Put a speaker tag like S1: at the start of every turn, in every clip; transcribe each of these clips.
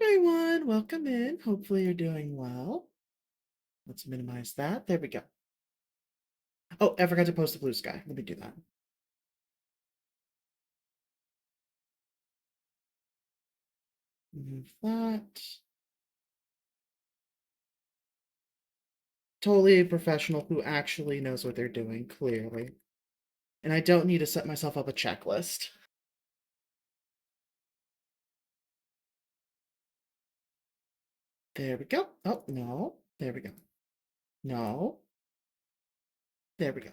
S1: everyone, welcome in. Hopefully you're doing well. Let's minimize that. There we go. Oh, I forgot to post the blue sky. Let me do that. Move that. Totally a professional who actually knows what they're doing, clearly. And I don't need to set myself up a checklist. There we go. Oh, no. There we go. No. There we go.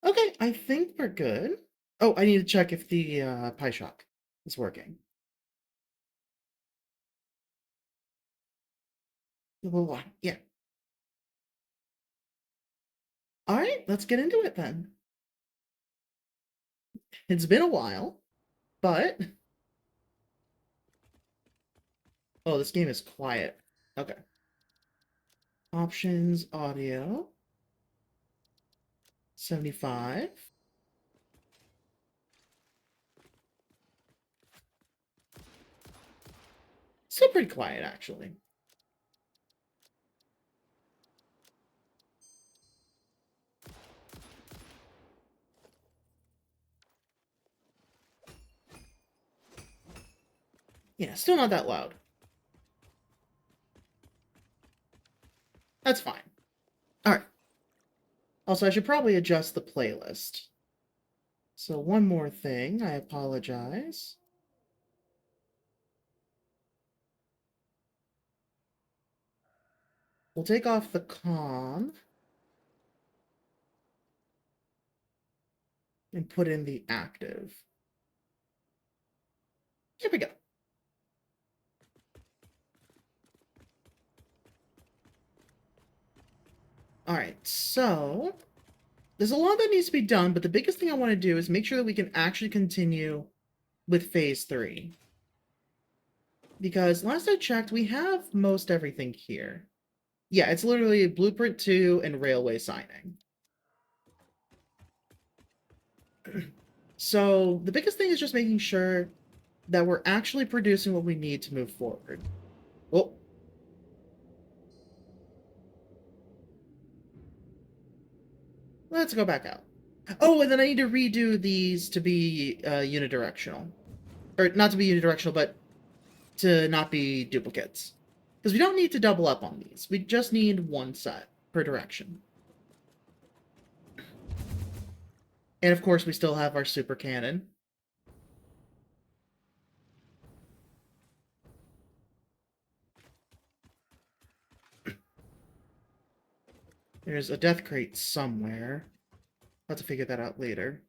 S1: Okay, I think we're good. Oh, I need to check if the pie shock is working. Yeah. All right, let's get into it then. It's been a while, but oh, this game is quiet. Okay. Options, audio, 75. Still pretty quiet, actually. Yeah, still not that loud. That's fine. Alright. Also, I should probably adjust the playlist. So one more thing, I apologize. We'll take off the calm and put in the active. Here we go. Alright, so there's a lot that needs to be done, but the biggest thing I want to do is make sure that we can actually continue with Phase 3. Because last I checked, we have most everything here. Yeah, it's literally Blueprint 2 and Railway Signing. So the biggest thing is just making sure that we're actually producing what we need to move forward. Oh. Let's go back out. Oh, and then I need to redo these to be unidirectional. Or not to be unidirectional, but to not be duplicates. Because we don't need to double up on these. We just need one set per direction. And of course, we still have our super cannon. There's a death crate somewhere. I'll have to figure that out later.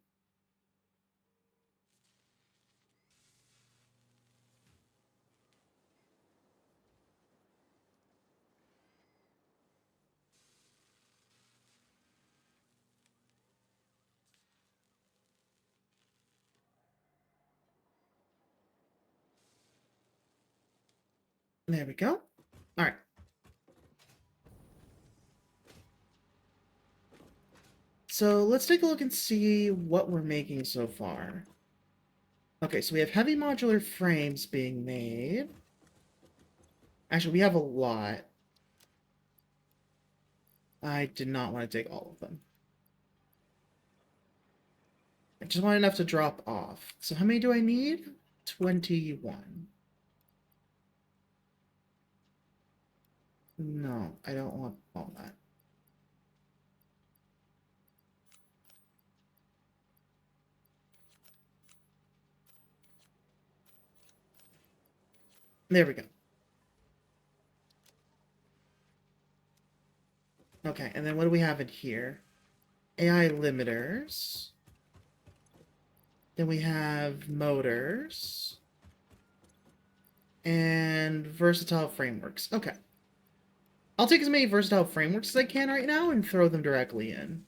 S1: There we go. Alright. So let's take a look and see what we're making so far. Okay, so we have heavy modular frames being made. Actually, we have a lot. I did not want to take all of them. I just want enough to drop off. So how many do I need? 21. No, I don't want all that. There we go. Okay, and then what do we have in here? AI limiters. Then we have motors. And versatile frameworks. Okay. I'll take as many versatile frameworks as I can right now and throw them directly in.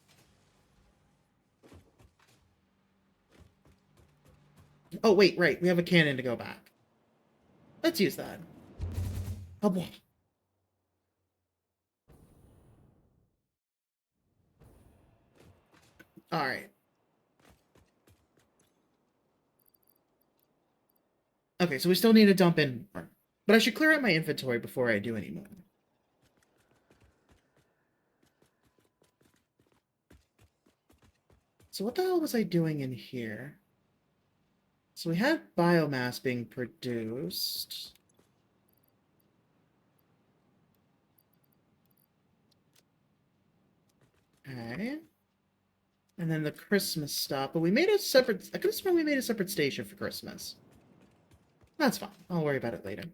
S1: Oh, wait, right. We have a cannon to go back. Let's use that. Oh, boy. Alright. Okay, so we still need to dump in more. But I should clear out my inventory before I do any more. So what the hell was I doing in here? So we had biomass being produced. Okay. And then the Christmas stop. But we made a separate... I could have sworn we made a separate station for Christmas. That's fine. I'll worry about it later.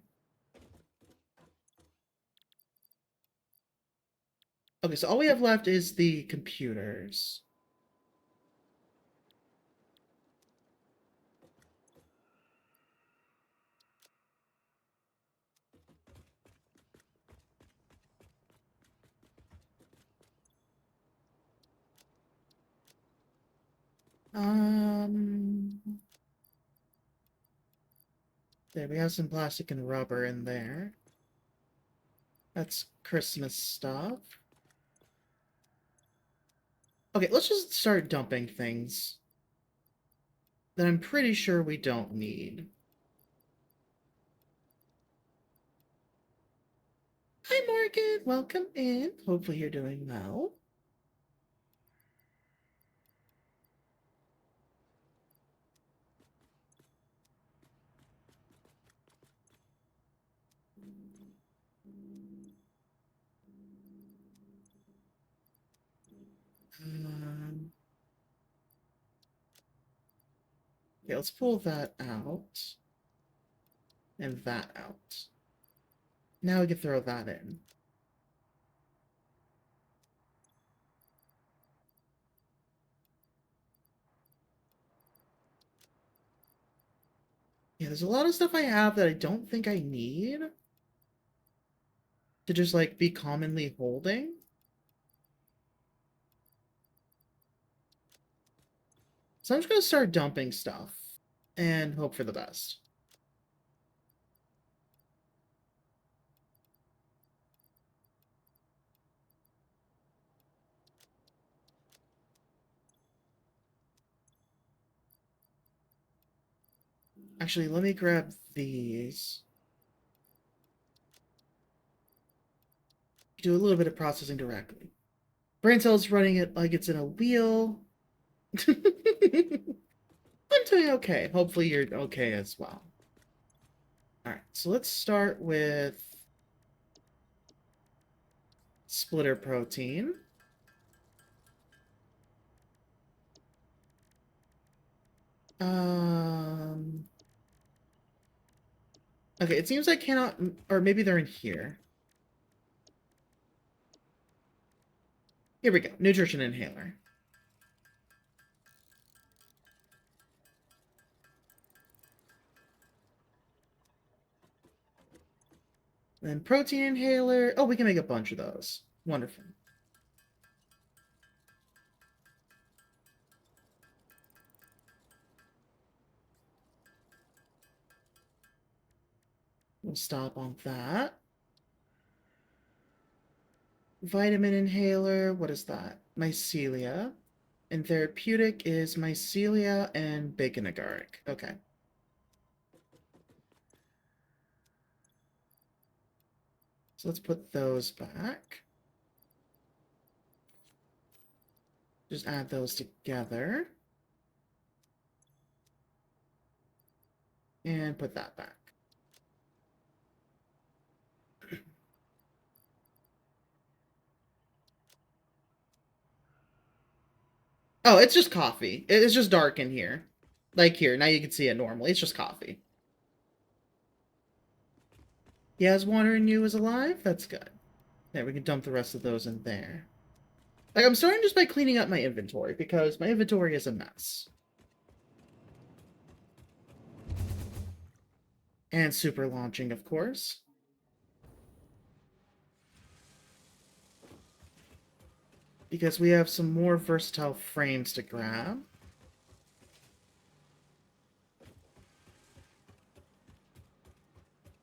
S1: Okay, so all we have left is the computers. Um... There, we have some plastic and rubber in there. That's Christmas stuff. Okay, let's just start dumping things that I'm pretty sure we don't need. Hi, Morgan. Welcome in. Hopefully you're doing well. Okay, let's pull that out. And that out. Now we can throw that in. Yeah, there's a lot of stuff I have that I don't think I need to just, like, be commonly holding. So I'm just gonna start dumping stuff and hope for the best. Actually, let me grab these. Do a little bit of processing directly. Brain cells running it like it's in a wheel. I'm doing okay. Hopefully you're okay as well. Alright, so let's start with splitter protein. Okay, it seems I cannot, or maybe they're in here. Here we go, nutrition inhaler. Then protein inhaler. Oh, we can make a bunch of those. Wonderful. We'll stop on that. Vitamin inhaler. What is that? Mycelia. And therapeutic is mycelia and bacon agaric. Okay. So let's put those back. Just add those together. And put that back. Oh, it's just coffee. It's just dark in here. Like here, now you can see it normally. It's just coffee. Yes, water and you is alive? That's good. There, we can dump the rest of those in there. Like, I'm starting just by cleaning up my inventory, because my inventory is a mess. And super launching, of course. Because we have some more versatile frames to grab.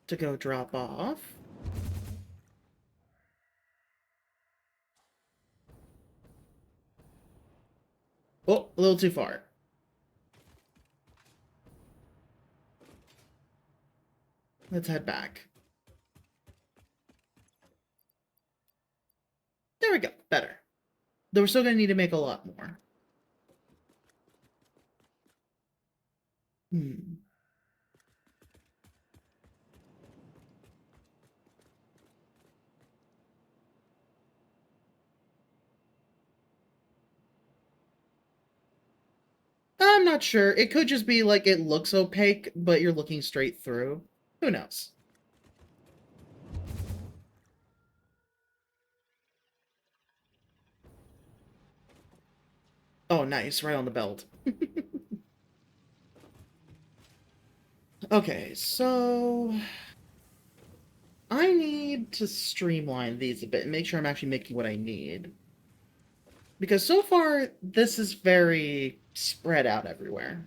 S1: To go drop off. Oh, a little too far. Let's head back. There we go. Better. Though we're still going to need to make a lot more. I'm not sure. It could just be like it looks opaque, but you're looking straight through. Who knows? Oh, nice. Right on the belt. Okay, so... I need to streamline these a bit and make sure I'm actually making what I need. Because so far, this is very spread out everywhere.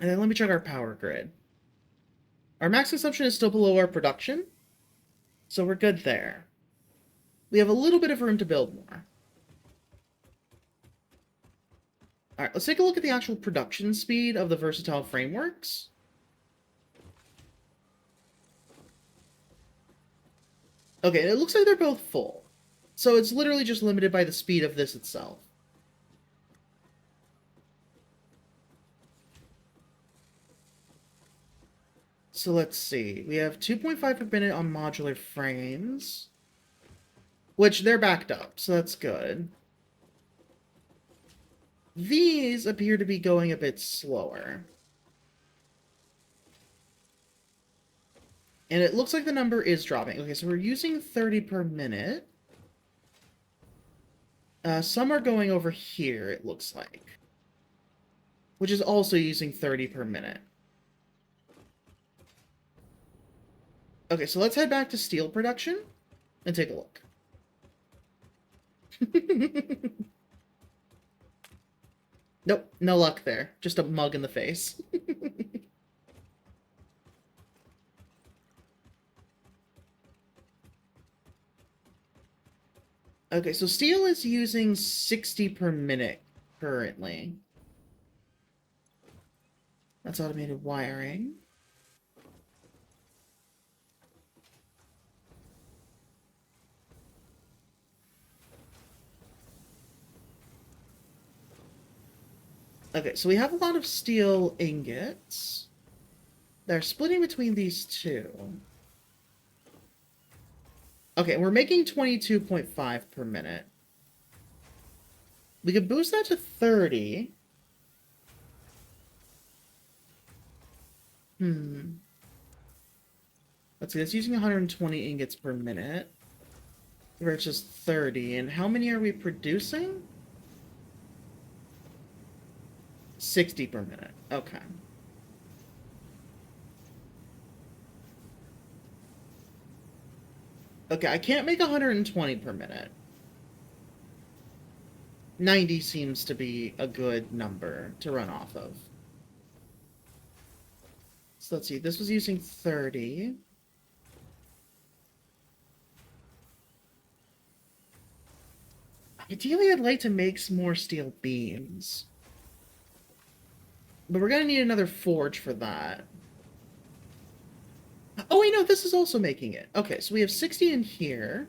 S1: And then let me check our power grid. Our max consumption is still below our production, so we're good there. We have a little bit of room to build more. Alright, let's take a look at the actual production speed of the versatile frameworks. Okay, it looks like they're both full. So it's literally just limited by the speed of this itself. So let's see. We have 2.5 per minute on modular frames. Which, they're backed up, so that's good. These appear to be going a bit slower. And it looks like the number is dropping. Okay, so we're using 30 per minute. Some are going over here, it looks like. Which is also using 30 per minute. Okay, so let's head back to steel production and take a look. Nope, no luck there. Just a mug in the face. Okay, so steel is using 60 per minute currently. That's automated wiring. Okay, so we have a lot of steel ingots. They're splitting between these two. Okay, we're making 22.5 per minute. We could boost that to 30. Let's see, that's using 120 ingots per minute. Versus 30. And how many are we producing? 60 per minute. Okay. Okay, I can't make 120 per minute. 90 seems to be a good number to run off of. So let's see, this was using 30. Ideally, I'd like to make some more steel beams. But we're gonna need another forge for that. Oh, wait, no, this is also making it. Okay, so we have 60 in here.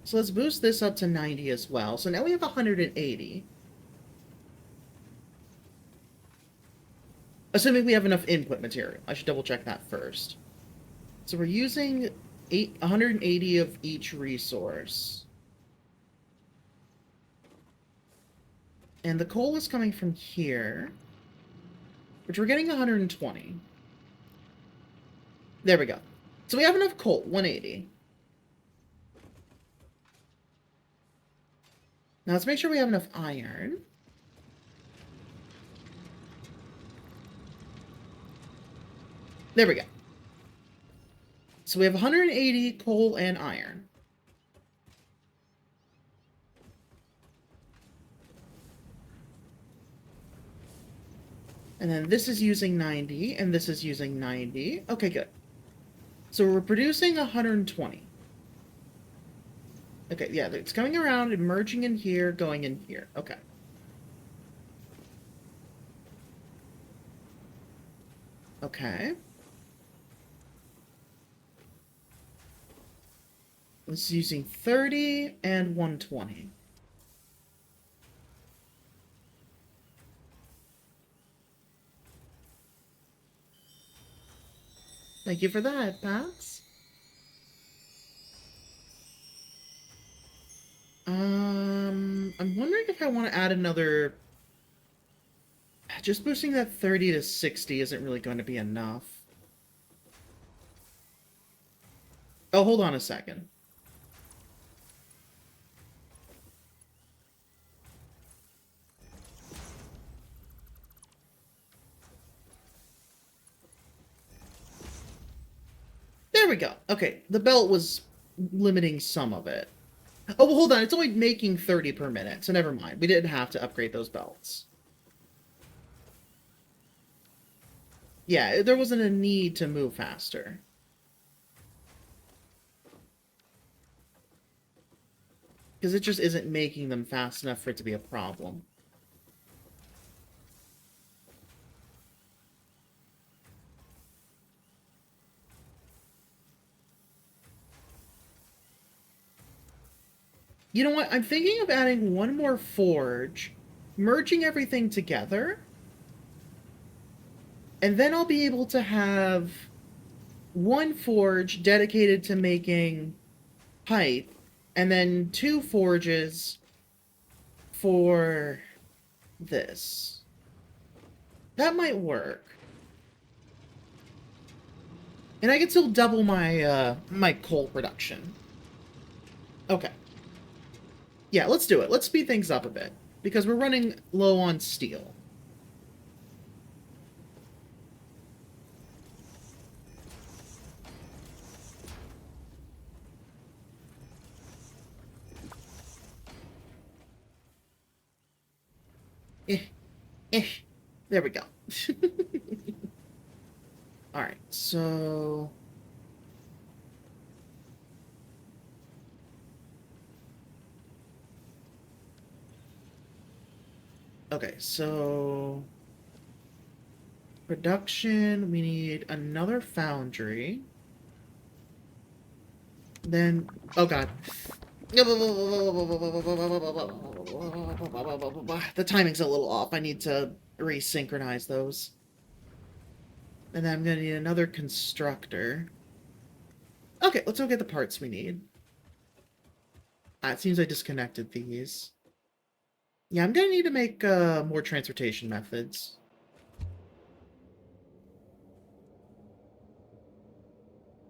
S1: So let's boost this up to 90 as well. So now we have 180. Assuming we have enough input material. I should double check that first. So we're using 180 of each resource. And the coal is coming from here, which we're getting 120. There we go. So we have enough coal, 180. Now let's make sure we have enough iron. There we go. So we have 180 coal and iron. And then this is using 90, and this is using 90. Okay, good. So we're producing 120. Okay, yeah, it's coming around, emerging in here, going in here. Okay. Okay. It's using 30 and 120. Thank you for that, Pats. I'm wondering if I want to add another... Just boosting that 30 to 60 isn't really going to be enough. Oh, hold on a second. There we go. Okay, the belt was limiting some of it. Oh, well, hold on. It's only making 30 per minute, so never mind. We didn't have to upgrade those belts. Yeah, there wasn't a need to move faster. Because it just isn't making them fast enough for it to be a problem. You know what? I'm thinking of adding one more forge, merging everything together, and then I'll be able to have one forge dedicated to making pipe, and then two forges for this. That might work. And I can still double my my coal production. Okay. Yeah, let's do it. Let's speed things up a bit. Because we're running low on steel. Eh, eh. There we go. Alright, so... Okay, so... Production, we need another foundry. Then... Oh god. The timing's a little off. I need to resynchronize those. And then I'm gonna need another constructor. Okay, let's go get the parts we need. Ah, it seems I disconnected these. Yeah, I'm gonna need to make more transportation methods.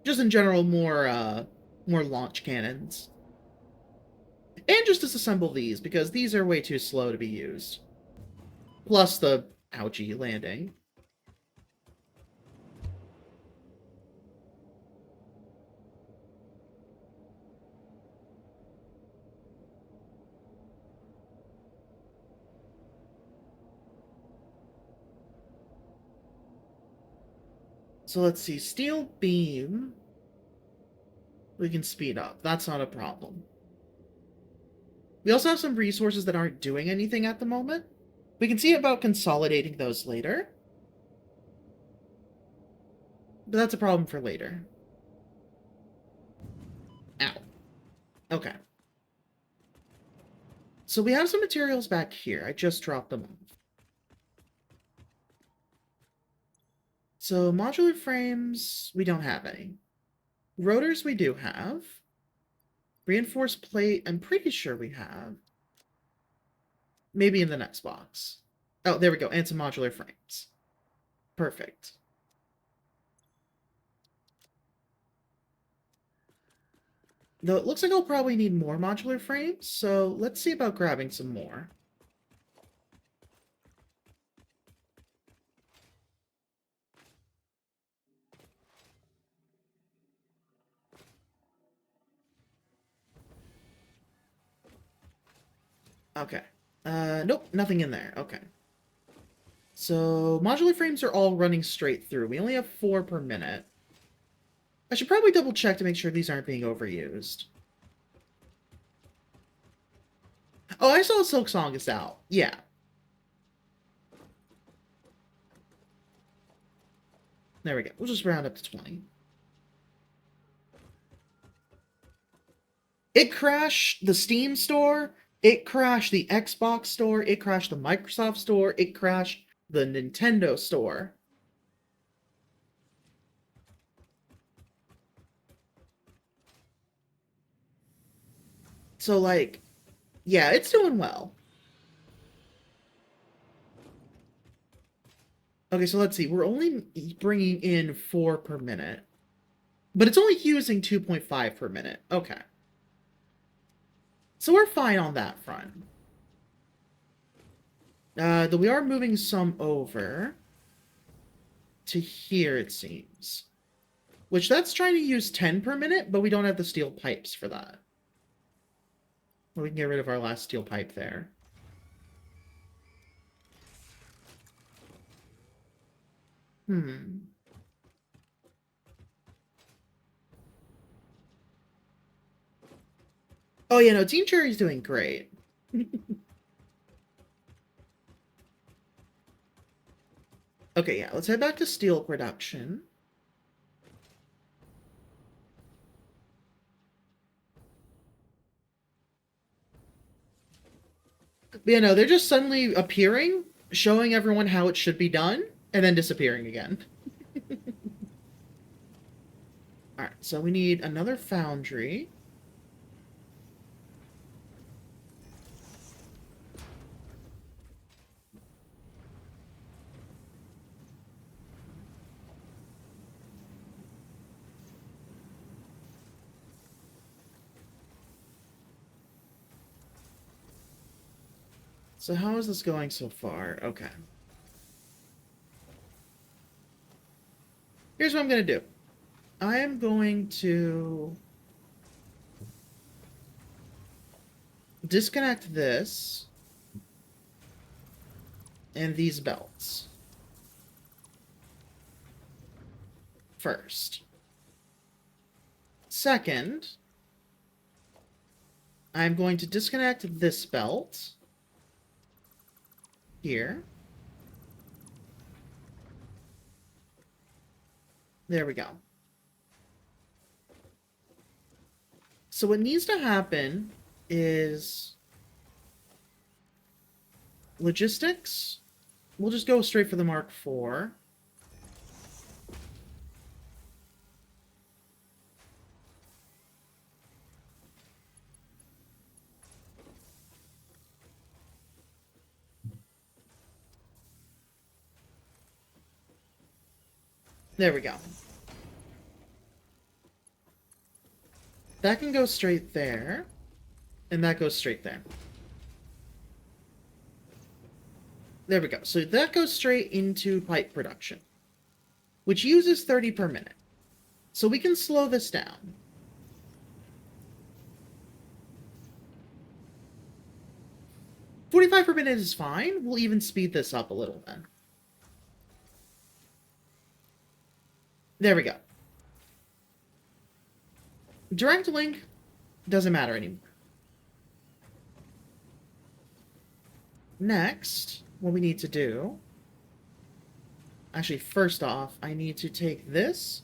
S1: Just in general, more launch cannons. And just disassemble these, because these are way too slow to be used. Plus the ouchie landing. So let's see, steel beam. We can speed up. That's not a problem. We also have some resources that aren't doing anything at the moment. We can see about consolidating those later. But that's a problem for later. Ow. Okay. So we have some materials back here. I just dropped them off. So modular frames, we don't have any. Rotors we do have. Reinforced plate, I'm pretty sure we have. Maybe in the next box. Oh, there we go. And some modular frames. Perfect. Though it looks like I'll probably need more modular frames, so let's see about grabbing some more. Okay. Nope, nothing in there. Okay. So, modular frames are all running straight through. We only have 4 per minute. I should probably double check to make sure these aren't being overused. Oh, I saw Silk Song is out. Yeah. There we go. We'll just round up to 20. It crashed the Steam store. It crashed the Xbox store. It crashed the Microsoft store. It crashed the Nintendo store. So, like, yeah, it's doing well. Okay, so let's see. We're only bringing in 4 per minute. But it's only using 2.5 per minute. Okay. So we're fine on that front. Though we are moving some over to here, it seems. Which that's trying to use 10 per minute, but we don't have the steel pipes for that. Well, we can get rid of our last steel pipe there. Oh, yeah, no, Team Cherry's doing great. Okay, yeah, let's head back to steel production. But, yeah, no, they're just suddenly appearing, showing everyone how it should be done, and then disappearing again. Alright, so we need another foundry. So how is this going so far? Okay. Here's what I'm going to do. I am going to disconnect this and these belts first. Second, I'm going to disconnect this belt here. There we go. So what needs to happen is logistics. We'll just go straight for the Mark IV. There we go. That can go straight there, and that goes straight there. There we go. So that goes straight into pipe production, which uses 30 per minute. So we can slow this down. 45 per minute is fine. We'll even speed this up a little then. There we go. Direct link doesn't matter anymore. Next, what we need to do... Actually, first off, I need to take this,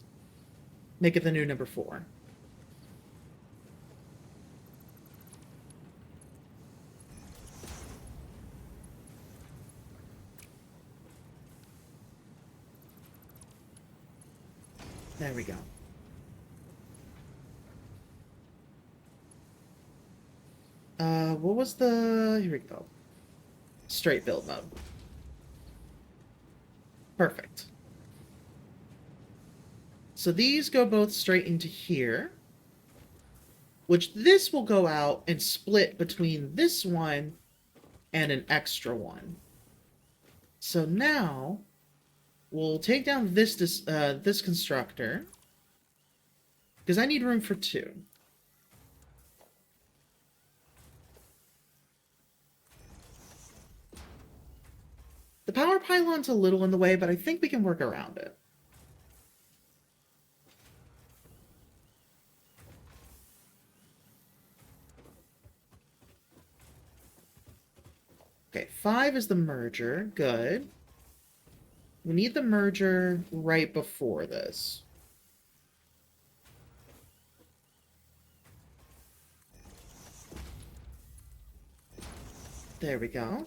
S1: make it the new number 4. There we go. What was the... Here we go. Straight build mode. Perfect. So these go both straight into here, which this will go out and split between this one and an extra one. So now we'll take down this this constructor, because I need room for 2. The power pylon's a little in the way, but I think we can work around it. Okay, 5 is the merger. Good. We need the merger right before this. There we go.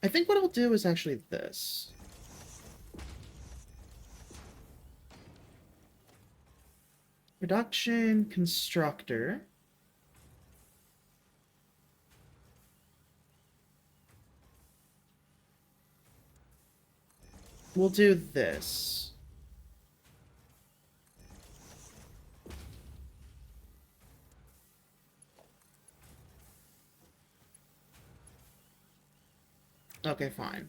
S1: I think what I'll do is actually this. Production constructor. We'll do this. Okay, fine.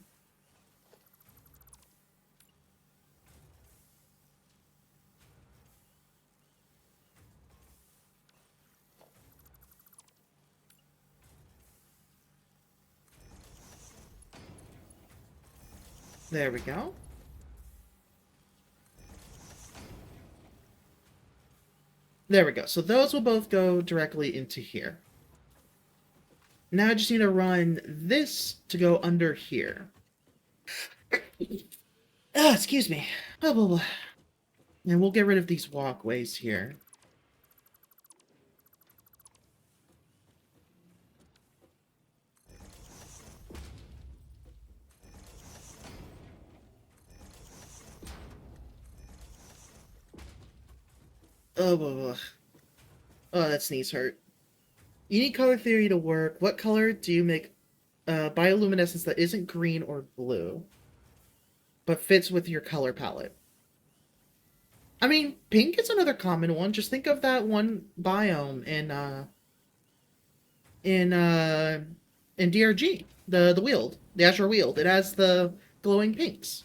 S1: There we go. There we go. So those will both go directly into here. Now I just need to run this to go under here. Ah, excuse me. Blah, blah, blah. And we'll get rid of these walkways here. Oh, blah, blah. Oh, that sneeze hurt. You need color theory to work. What color do you make bioluminescence that isn't green or blue, but fits with your color palette? I mean, pink is another common one. Just think of that one biome in uh in DRG, the Weald, the Azure Weald. It has the glowing pinks.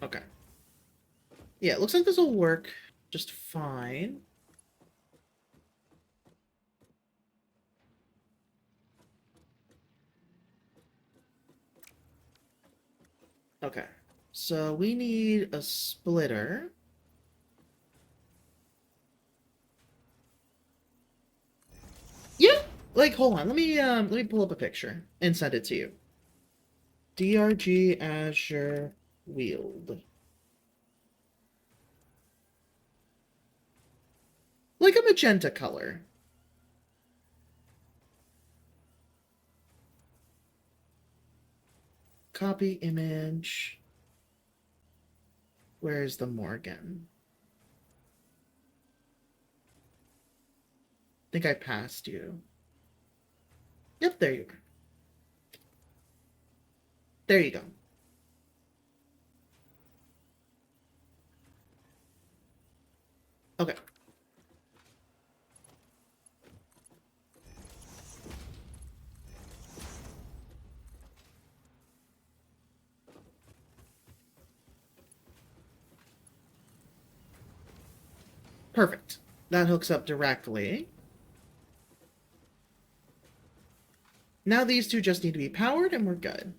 S1: Okay. Yeah, it looks like this will work just fine. Okay. So we need a splitter. Yeah. Like, hold on. Let me pull up a picture and send it to you. DRG Azure Weald. Like a magenta color. Copy image. Where's the Morgan? I think I passed you. Yep, there you are. There you go. Okay. Perfect. That hooks up directly. Now these two just need to be powered and we're good.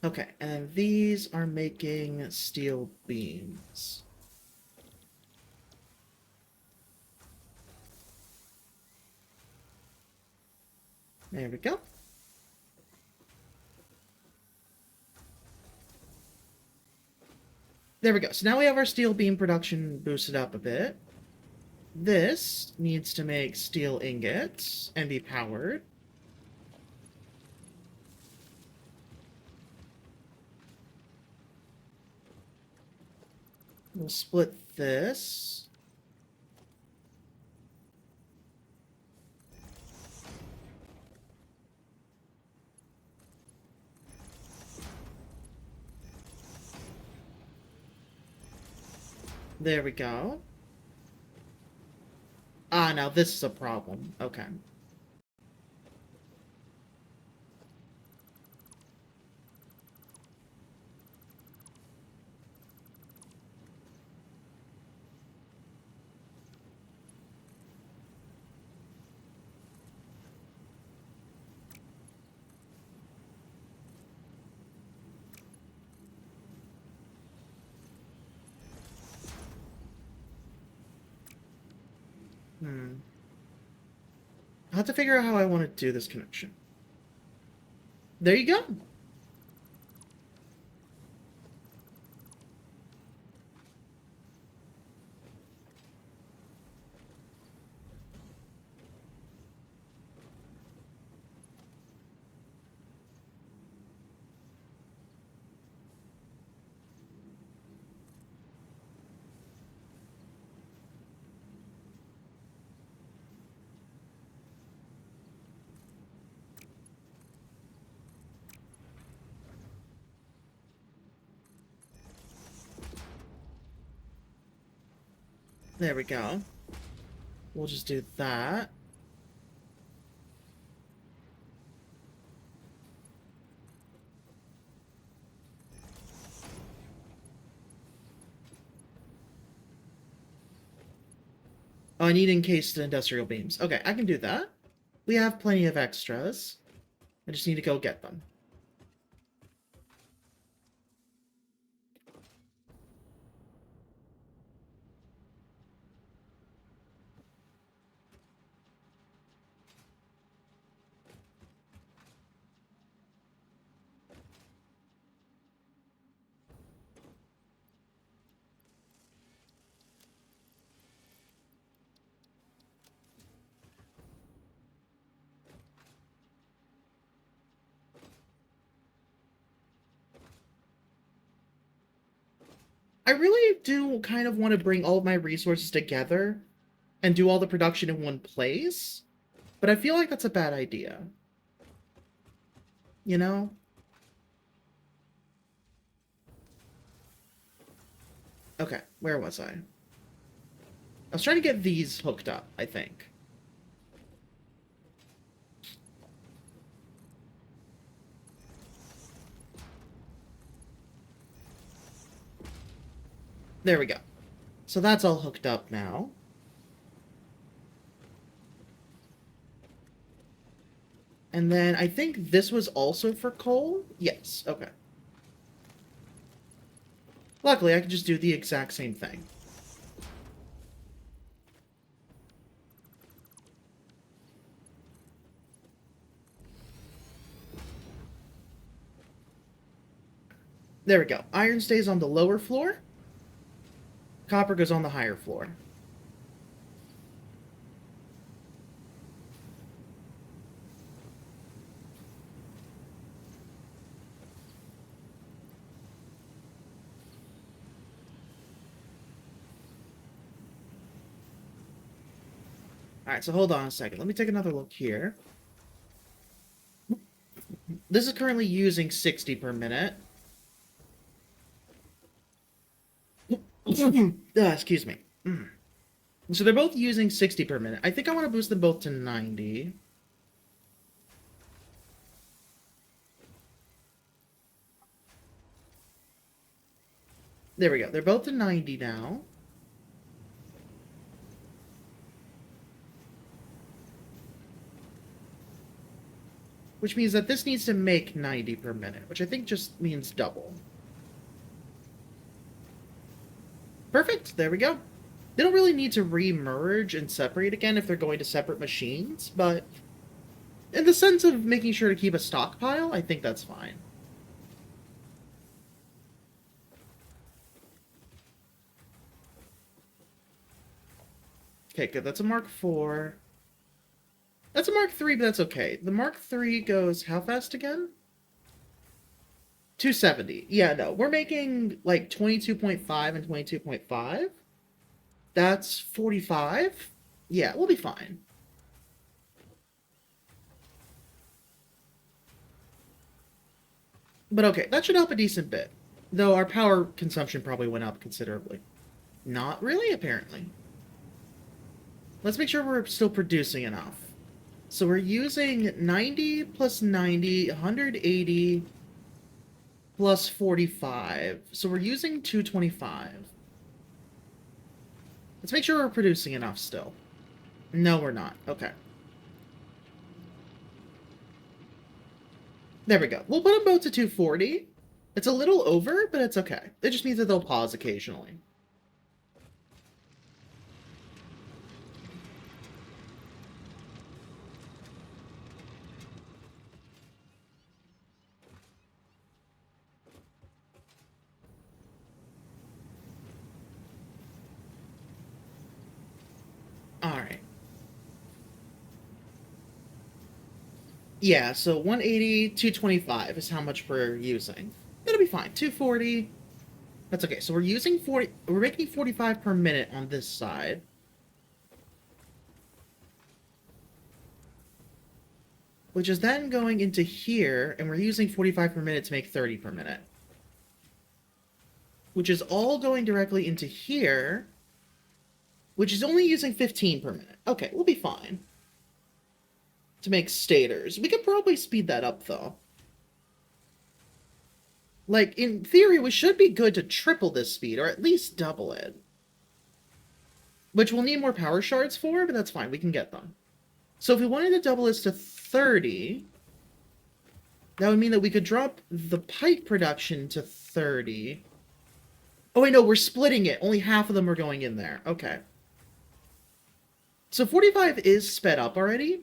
S1: Okay, and these are making steel beams. There we go. There we go. So now we have our steel beam production boosted up a bit. This needs to make steel ingots and be powered. We'll split this. There we go. Ah, now this is a problem. Okay. Hmm. I'll have to figure out how I want to do this connection. There you go. There we go. We'll just do that. Oh, I need encased industrial beams. Okay, I can do that. We have plenty of extras. I just need to go get them. I really do kind of want to bring all of my resources together and do all the production in one place, but I feel like that's a bad idea. You know? Okay, where was I? I was trying to get these hooked up, I think. There we go. So that's all hooked up now. And then I think this was also for coal? Yes, okay. Luckily, I can just do the exact same thing. There we go. Iron stays on the lower floor. Copper goes on the higher floor. Alright, so hold on a second. Let me take another look here. This is currently using 60 per minute. Excuse me. So they're both using 60 per minute. I think I want to boost them both to 90. There we go. They're both to 90 now. Which means that this needs to make 90 per minute, which I think just means double. Perfect. There we go. They don't really need to re-merge and separate again if they're going to separate machines, but in the sense of making sure to keep a stockpile, I think that's fine. Okay, good. That's a Mark IV. That's a Mark III, but that's okay. The Mark III goes how fast again? 270. Yeah, no. We're making like 22.5 and 22.5. That's 45. Yeah, we'll be fine. But okay, that should help a decent bit. Though our power consumption probably went up considerably. Not really, apparently. Let's make sure we're still producing enough. So we're using 90 plus 90, 180 plus 45. So we're using 225. Let's make sure we're producing enough still. No, we're not. Okay. There we go. We'll put them both to 240. It's a little over, but it's okay. It just means that they'll pause occasionally. Alright. Yeah, so 180, 225 is how much we're using. That'll be fine. 240. That's okay. So we're using 40. We're making 45 per minute on this side. Which is then going into here, and we're using 45 per minute to make 30 per minute. Which is all going directly into here, which is only using 15 per minute. Okay, we'll be fine. To make stators. We could probably speed that up, though. Like, in theory, we should be good to triple this speed, or at least double it. Which we'll need more power shards for, but that's fine, we can get them. So if we wanted to double this to 30, that would mean that we could drop the pipe production to 30. Oh wait, no, we're splitting it. Only half of them are going in there. Okay. So 45 is sped up already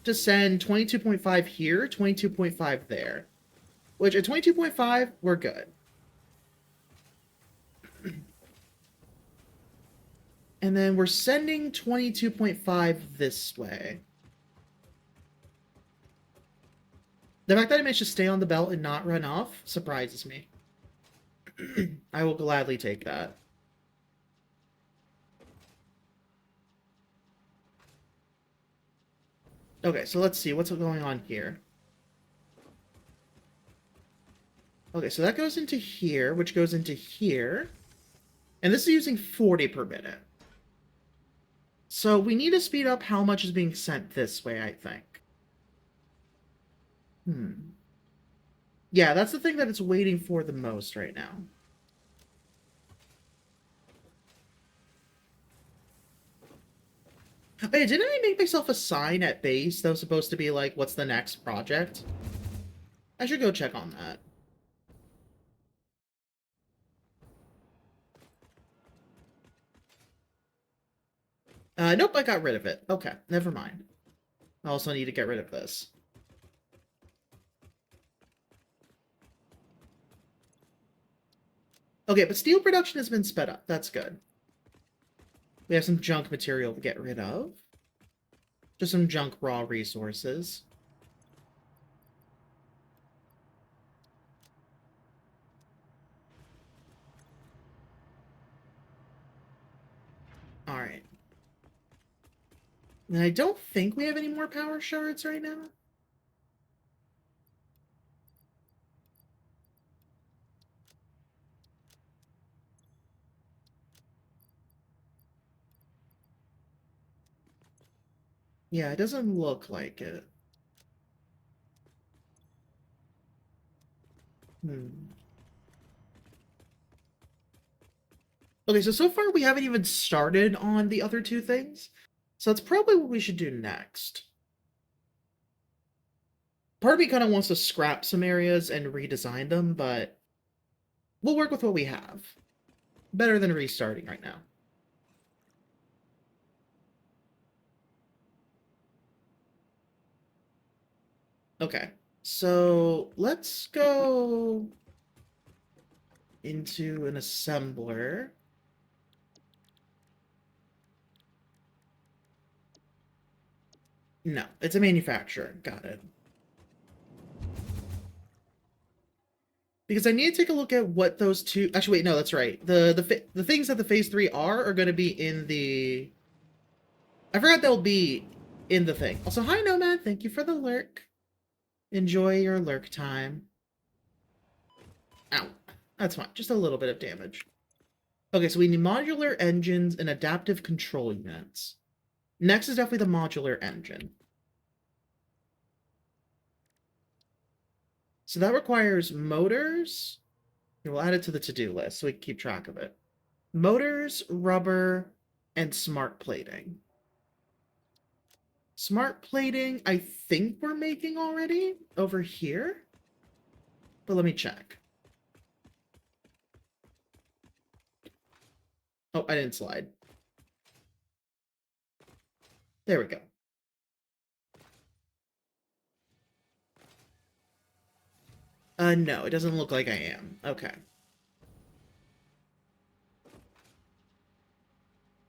S1: to send 22.5 here, 22.5 there. Which at 22.5, we're good. And then we're sending 22.5 this way. The fact that I managed to stay on the belt and not run off surprises me. I will gladly take that. Okay, so let's see what's going on here. Okay, so that goes into here, which goes into here. And this is using 40 per minute. So we need to speed up how much is being sent this way, I think. Yeah, that's the thing that it's waiting for the most right now. Wait, didn't I make myself a sign at base that was supposed to be like, what's the next project? I should go check on that. Nope, I got rid of it. Okay, never mind. I also need to get rid of this. Okay, but steel production has been sped up. That's good. We have some junk material to get rid of. Just some junk raw resources. Alright. And I don't think we have any more power shards right now. Yeah, it doesn't look like it. Okay, so far we haven't even started on the other two things. So that's probably what we should do next. Part of me kind of wants to scrap some areas and redesign them, but we'll work with what we have. Better than restarting right now. Okay, so let's go into an assembler. No, it's a manufacturer. Got it. Because I need to take a look at what those two... Actually, wait, no, that's right. The things that the Phase 3 are going to be in the... I forgot they'll be in the thing. Also, hi, Nomad. Thank you for the lurk. Enjoy your lurk time. Ow. That's fine. Just a little bit of damage. Okay, so we need modular engines and adaptive control units. Next is definitely the modular engine. So that requires motors. We'll add it to the to-do list so we can keep track of it. Motors, rubber, and smart plating. Smart plating, I think we're making already over here. But let me check. Oh, I didn't slide. There we go. No, it doesn't look like I am. Okay.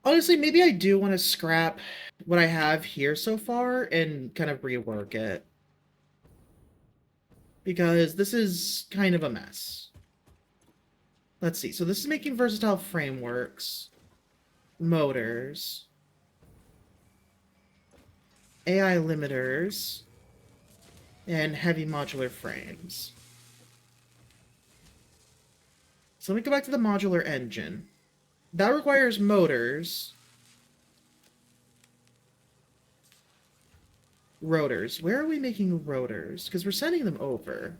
S1: Honestly, maybe I do want to scrap what I have here so far and kind of rework it. Because this is kind of a mess. Let's see. So this is making versatile frameworks, motors, AI limiters, and heavy modular frames. So let me go back to the modular engine. That requires motors, rotors. Where are we making rotors? Because we're sending them over.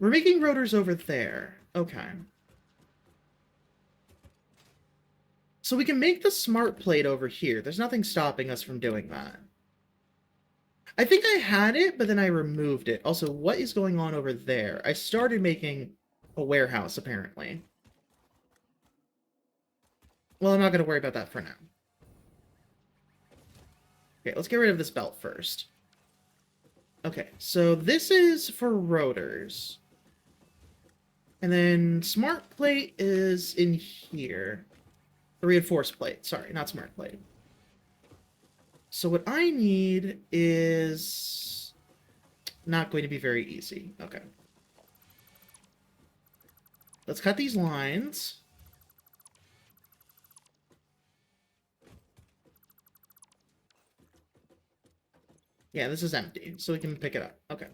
S1: We're making rotors over there. Okay. So we can make the smart plate over here. There's nothing stopping us from doing that. I think I had it, but then I removed it. Also, what is going on over there? I started making a warehouse, apparently. Well, I'm not going to worry about that for now. Okay, let's get rid of this belt first. Okay, so this is for rotors. And then smart plate is in here. The reinforced plate. Sorry, not smart plate. So what I need is not going to be very easy. Okay. Let's cut these lines. Yeah, this is empty, so we can pick it up. Okay.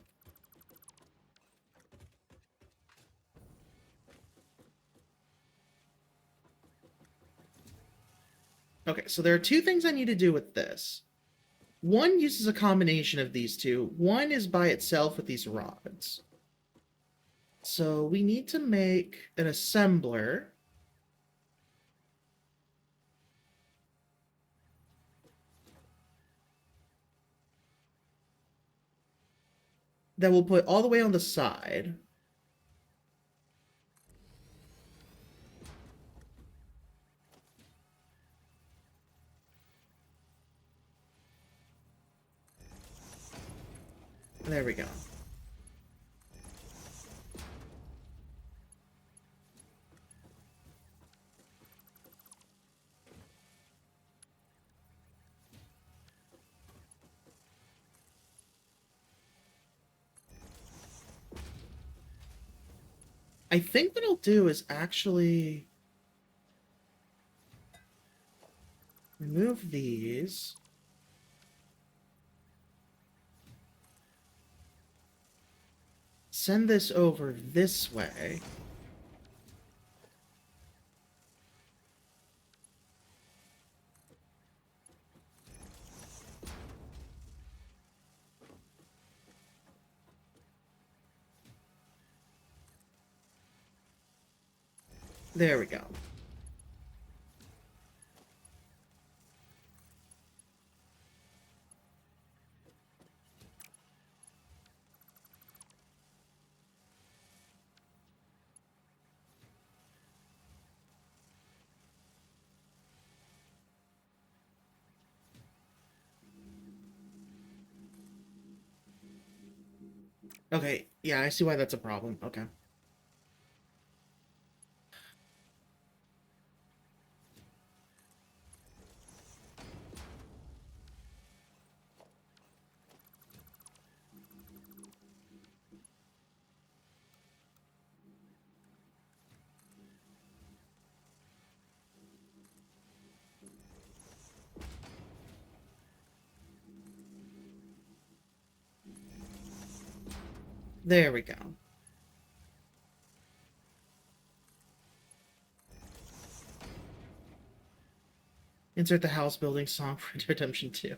S1: Okay, so there are two things I need to do with this. One uses a combination of these two. One is by itself with these rods. So we need to make an assembler. That we'll put all the way on the side. There we go. I think what I'll do is actually remove these. Send this over this way. There we go. Okay, yeah, I see why that's a problem. Okay. There we go. Insert the house building song for Redemption 2.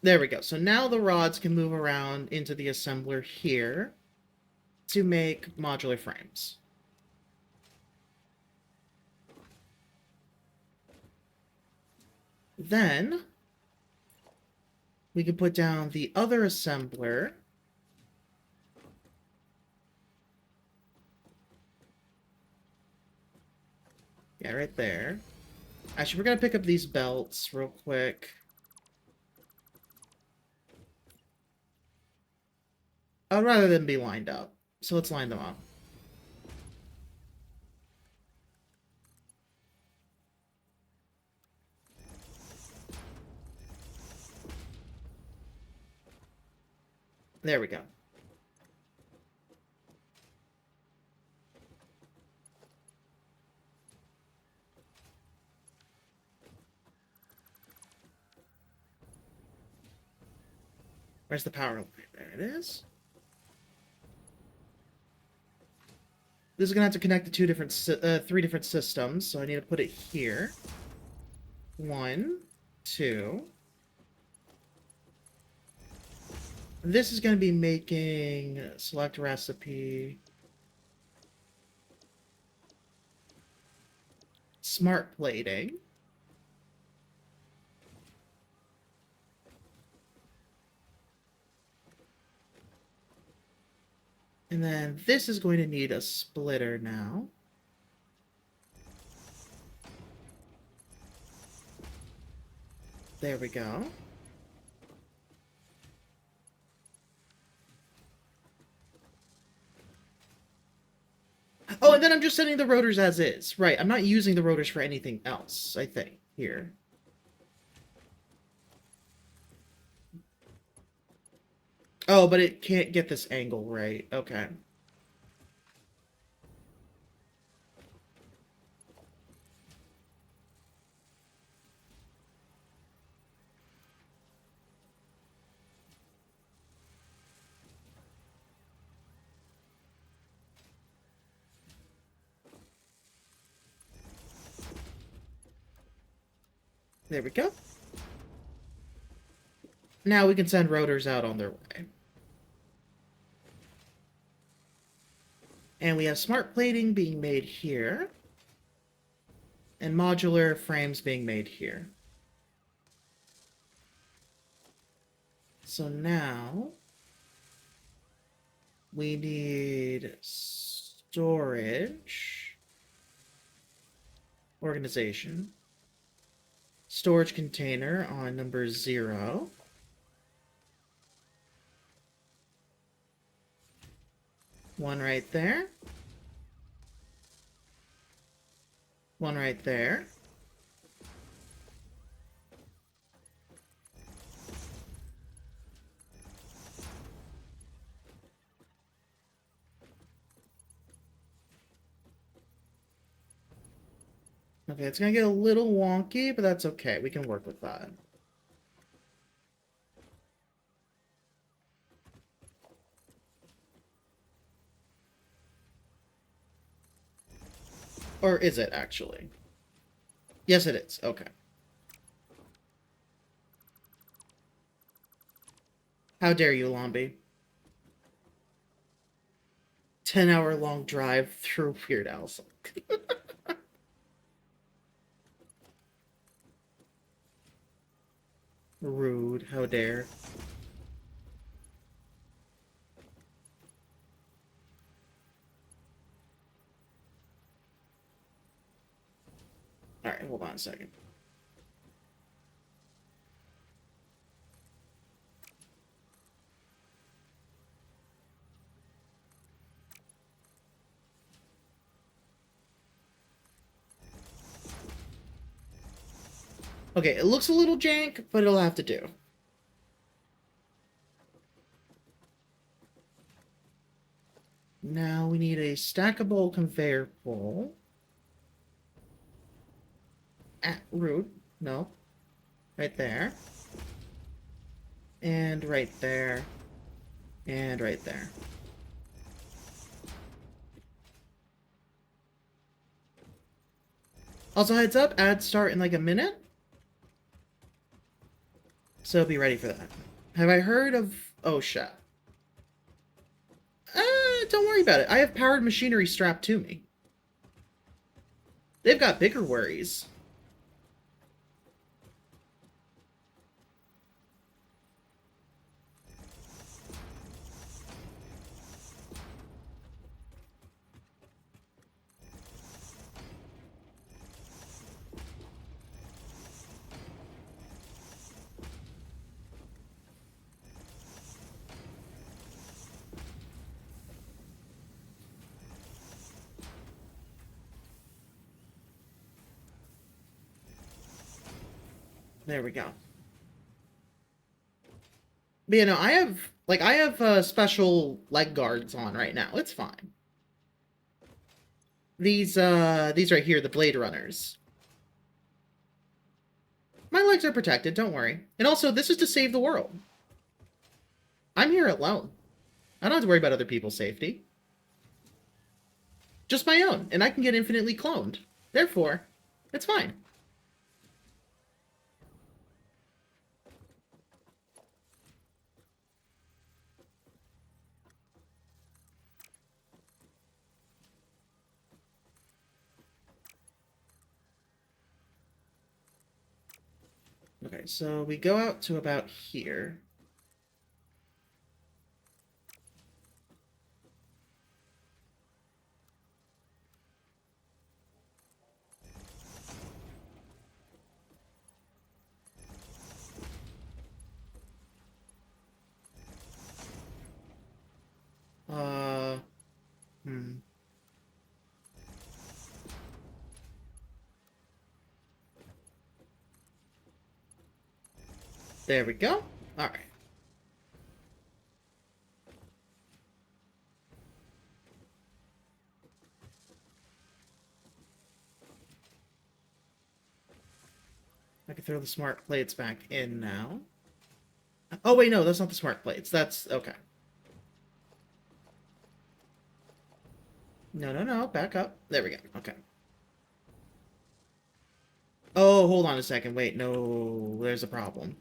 S1: There we go. So now the rods can move around into the assembler here to make modular frames. Then we can put down the other assembler. Yeah, right there. Actually, we're going to pick up these belts real quick. I'd rather them be lined up. So let's line them up. There we go. Where's the power line? There it is. This is gonna have to connect to three different systems, so I need to put it here. 1, 2. This is gonna be making select recipe. Smart plating. And then this is going to need a splitter now. There we go. Oh, and then I'm just setting the rotors as is. Right, I'm not using the rotors for anything else, I think, here. Oh, but it can't get this angle right. Okay. There we go. Now we can send rotors out on their way. And we have smart plating being made here. And modular frames being made here. So now we need storage, organization, storage container on number 0. One right there. One right there. Okay, it's gonna get a little wonky, but that's okay. We can work with that. Or is it, actually? Yes, it is. Okay. How dare you, Lombi? 10-hour-long drive through Weird Al's. Rude. How dare. Alright, hold on a second. Okay, it looks a little jank, but it'll have to do. Now we need a stackable conveyor pole. At root. No. Right there. And right there. And right there. Also, heads up, ads start in like a minute. So be ready for that. Have I heard of OSHA? Don't worry about it. I have powered machinery strapped to me. They've got bigger worries. There we go. But you know, I have special leg guards on right now. It's fine. These right here, the Blade Runners. My legs are protected, don't worry. And also, this is to save the world. I'm here alone. I don't have to worry about other people's safety. Just my own, and I can get infinitely cloned. Therefore, it's fine. Okay, so we go out to about here. Uh, hmm. There we go. All right. I can throw the smart plates back in now. Oh, wait, no, that's not the smart plates. That's... okay. No, no, no, back up. There we go. Okay. Oh, hold on a second. Wait, no, there's a problem.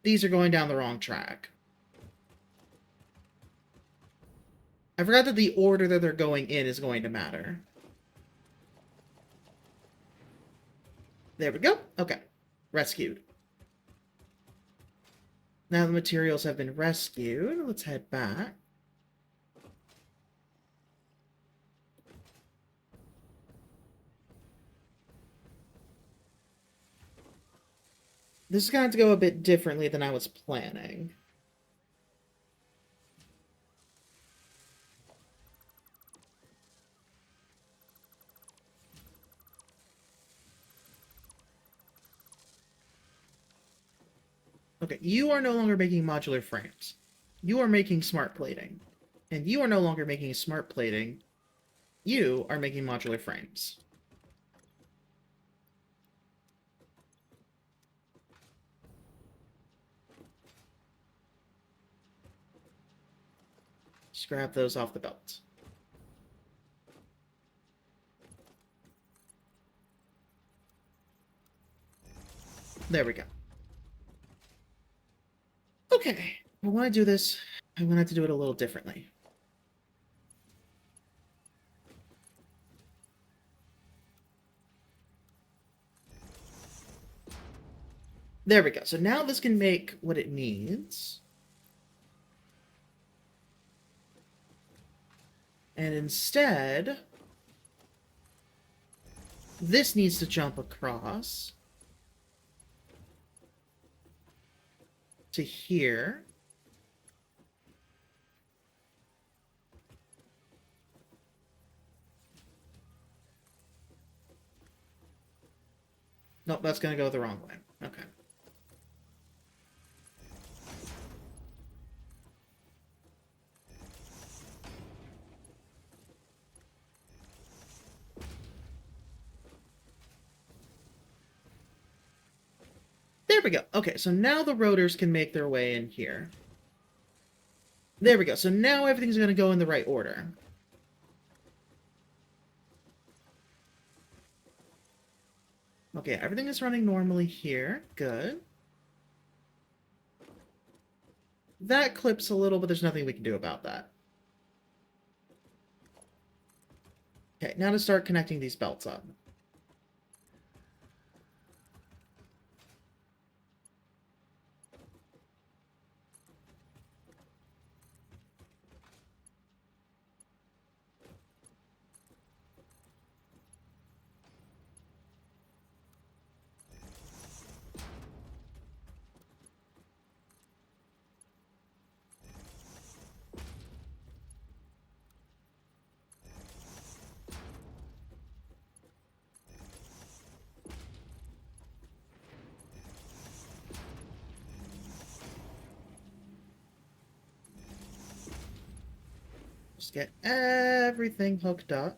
S1: These are going down the wrong track. I forgot that the order that they're going in is going to matter. There we go. Okay. Rescued. Now the materials have been rescued. Let's head back. This is going to have to go a bit differently than I was planning. Okay, you are no longer making modular frames. You are making smart plating. And you are no longer making smart plating. You are making modular frames. Just grab those off the belt. There we go. Okay, but when I do this, I'm going to have to do it a little differently. There we go. So now this can make what it needs. And instead, this needs to jump across to here. Nope, that's going to go the wrong way. Okay. There we go. Okay, so now the rotors can make their way in here. There we go. So now everything's going to go in the right order. Okay, everything is running normally here. Good. That clips a little, but there's nothing we can do about that. Okay, now to start connecting these belts up. Just get everything hooked up.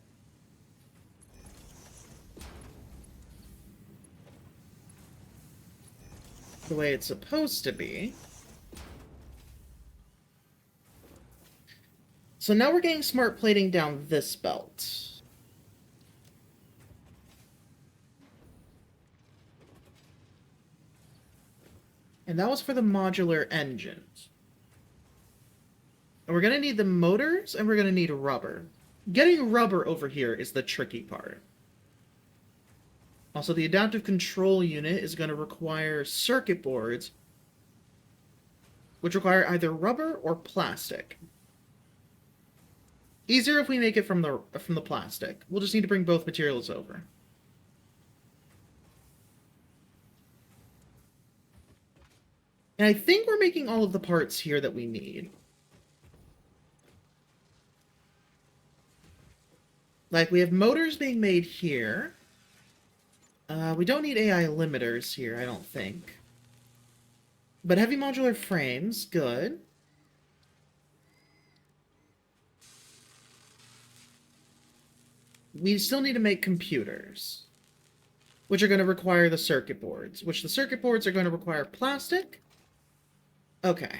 S1: The way it's supposed to be. So now we're getting smart plating down this belt. And that was for the modular engines. And we're going to need the motors, and we're going to need rubber. Getting rubber over here is the tricky part. Also, the adaptive control unit is going to require circuit boards, which require either rubber or plastic. Easier if we make it from the plastic. We'll just need to bring both materials over. And I think we're making all of the parts here that we need. Like, we have motors being made here. We don't need AI limiters here, I don't think. But heavy modular frames, good. We still need to make computers, which are going to require the circuit boards, which the circuit boards are going to require plastic. Okay.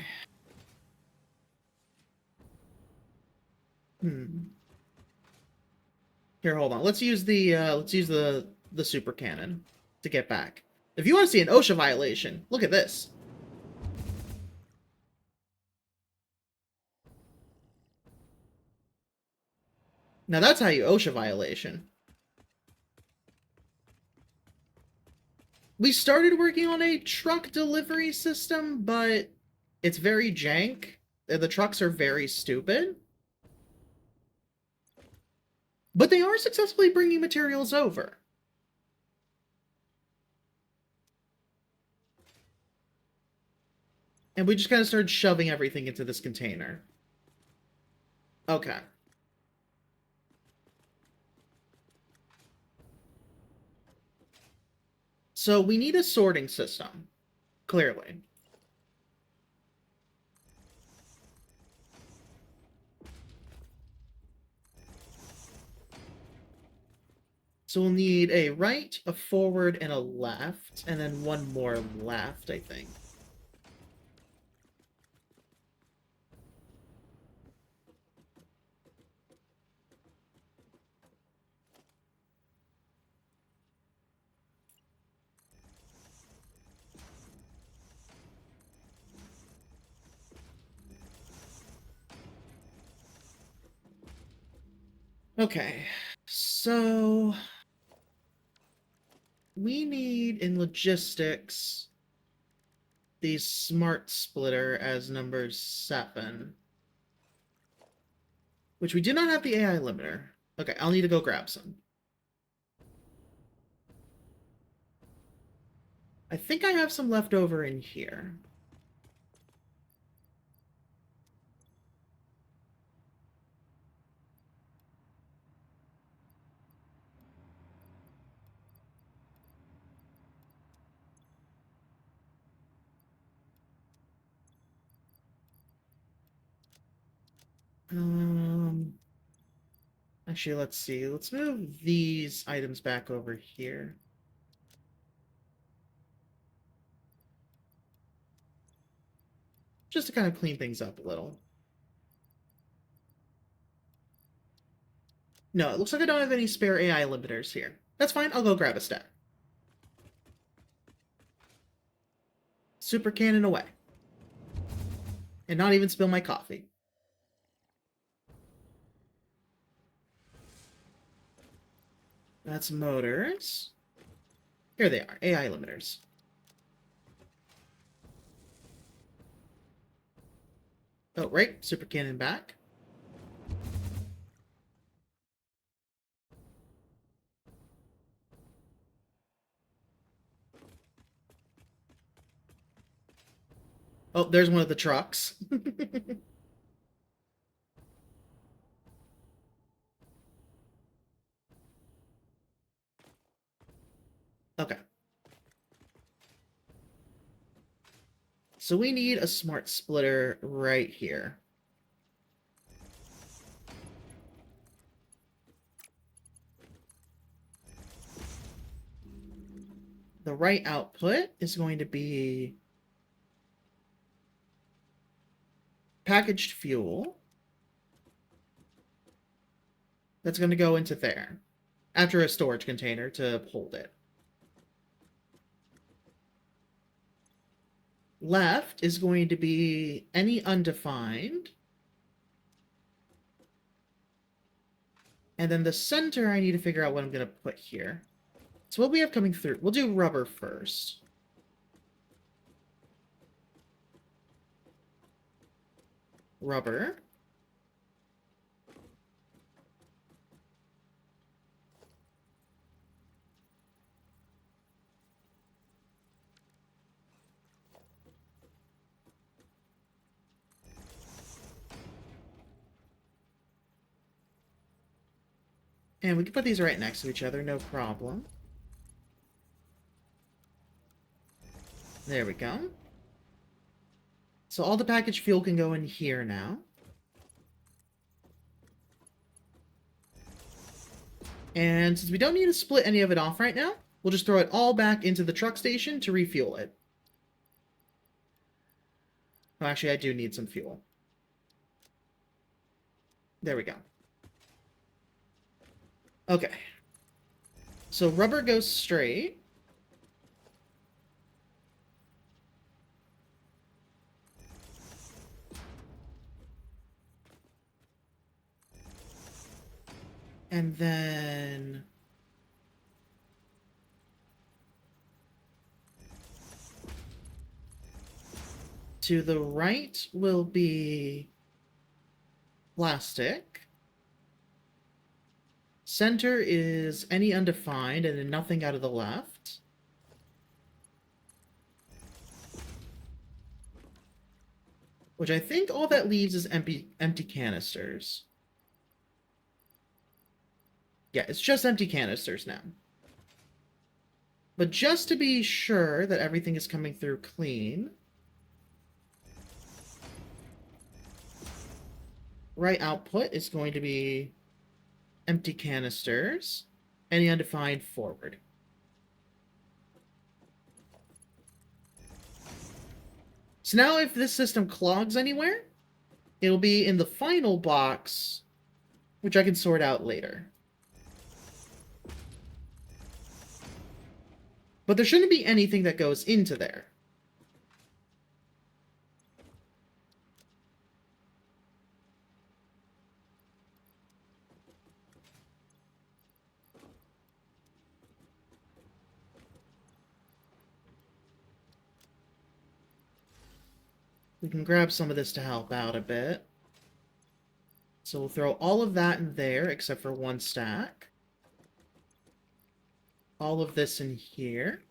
S1: Here, hold on. Let's use the super cannon to get back. If you want to see an OSHA violation, look at this. Now that's how you OSHA violation. We started working on a truck delivery system, but it's very jank. The trucks are very stupid. But they are successfully bringing materials over. And we just kind of started shoving everything into this container. Okay. So we need a sorting system, clearly. So we'll need a right, a forward, and a left, and then one more left, I think. Okay, so we need, in logistics, the smart splitter as number 7. Which we do not have the AI limiter. Okay, I'll need to go grab some. I think I have some left over in here. Actually, let's see. Let's move these items back over here. just to kind of clean things up a little. No, it looks like I don't have any spare AI limiters here. That's fine, I'll go grab a stack. Super cannon away. And not even spill my coffee. That's motors. Here they are, AI limiters. Oh, right, super cannon back. Oh, there's one of the trucks. Okay. So we need a smart splitter right here. The right output is going to be packaged fuel. That's going to go into there after a storage container to hold it. Left is going to be any undefined. And then the center, I need to figure out what I'm going to put here. So what we have coming through, we'll do rubber first. Rubber. And we can put these right next to each other, no problem. There we go. So all the packaged fuel can go in here now. And since we don't need to split any of it off right now, we'll just throw it all back into the truck station to refuel it. Oh, actually, I do need some fuel. There we go. Okay. So rubber goes straight. And then to the right will be plastic. Center is any undefined, and then nothing out of the left. Which I think all that leaves is empty canisters. Yeah, it's just empty canisters now. But just to be sure that everything is coming through clean, right output is going to be empty canisters, any undefined forward. So now if this system clogs anywhere, it'll be in the final box, which I can sort out later. But there shouldn't be anything that goes into there. We can grab some of this to help out a bit. So we'll throw all of that in there, except for one stack. All of this in here.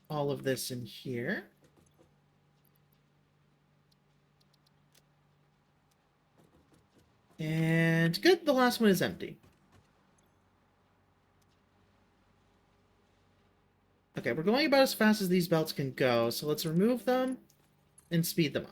S1: All of this in here. And good, the last one is empty. Okay, we're going about as fast as these belts can go, so let's remove them and speed them up.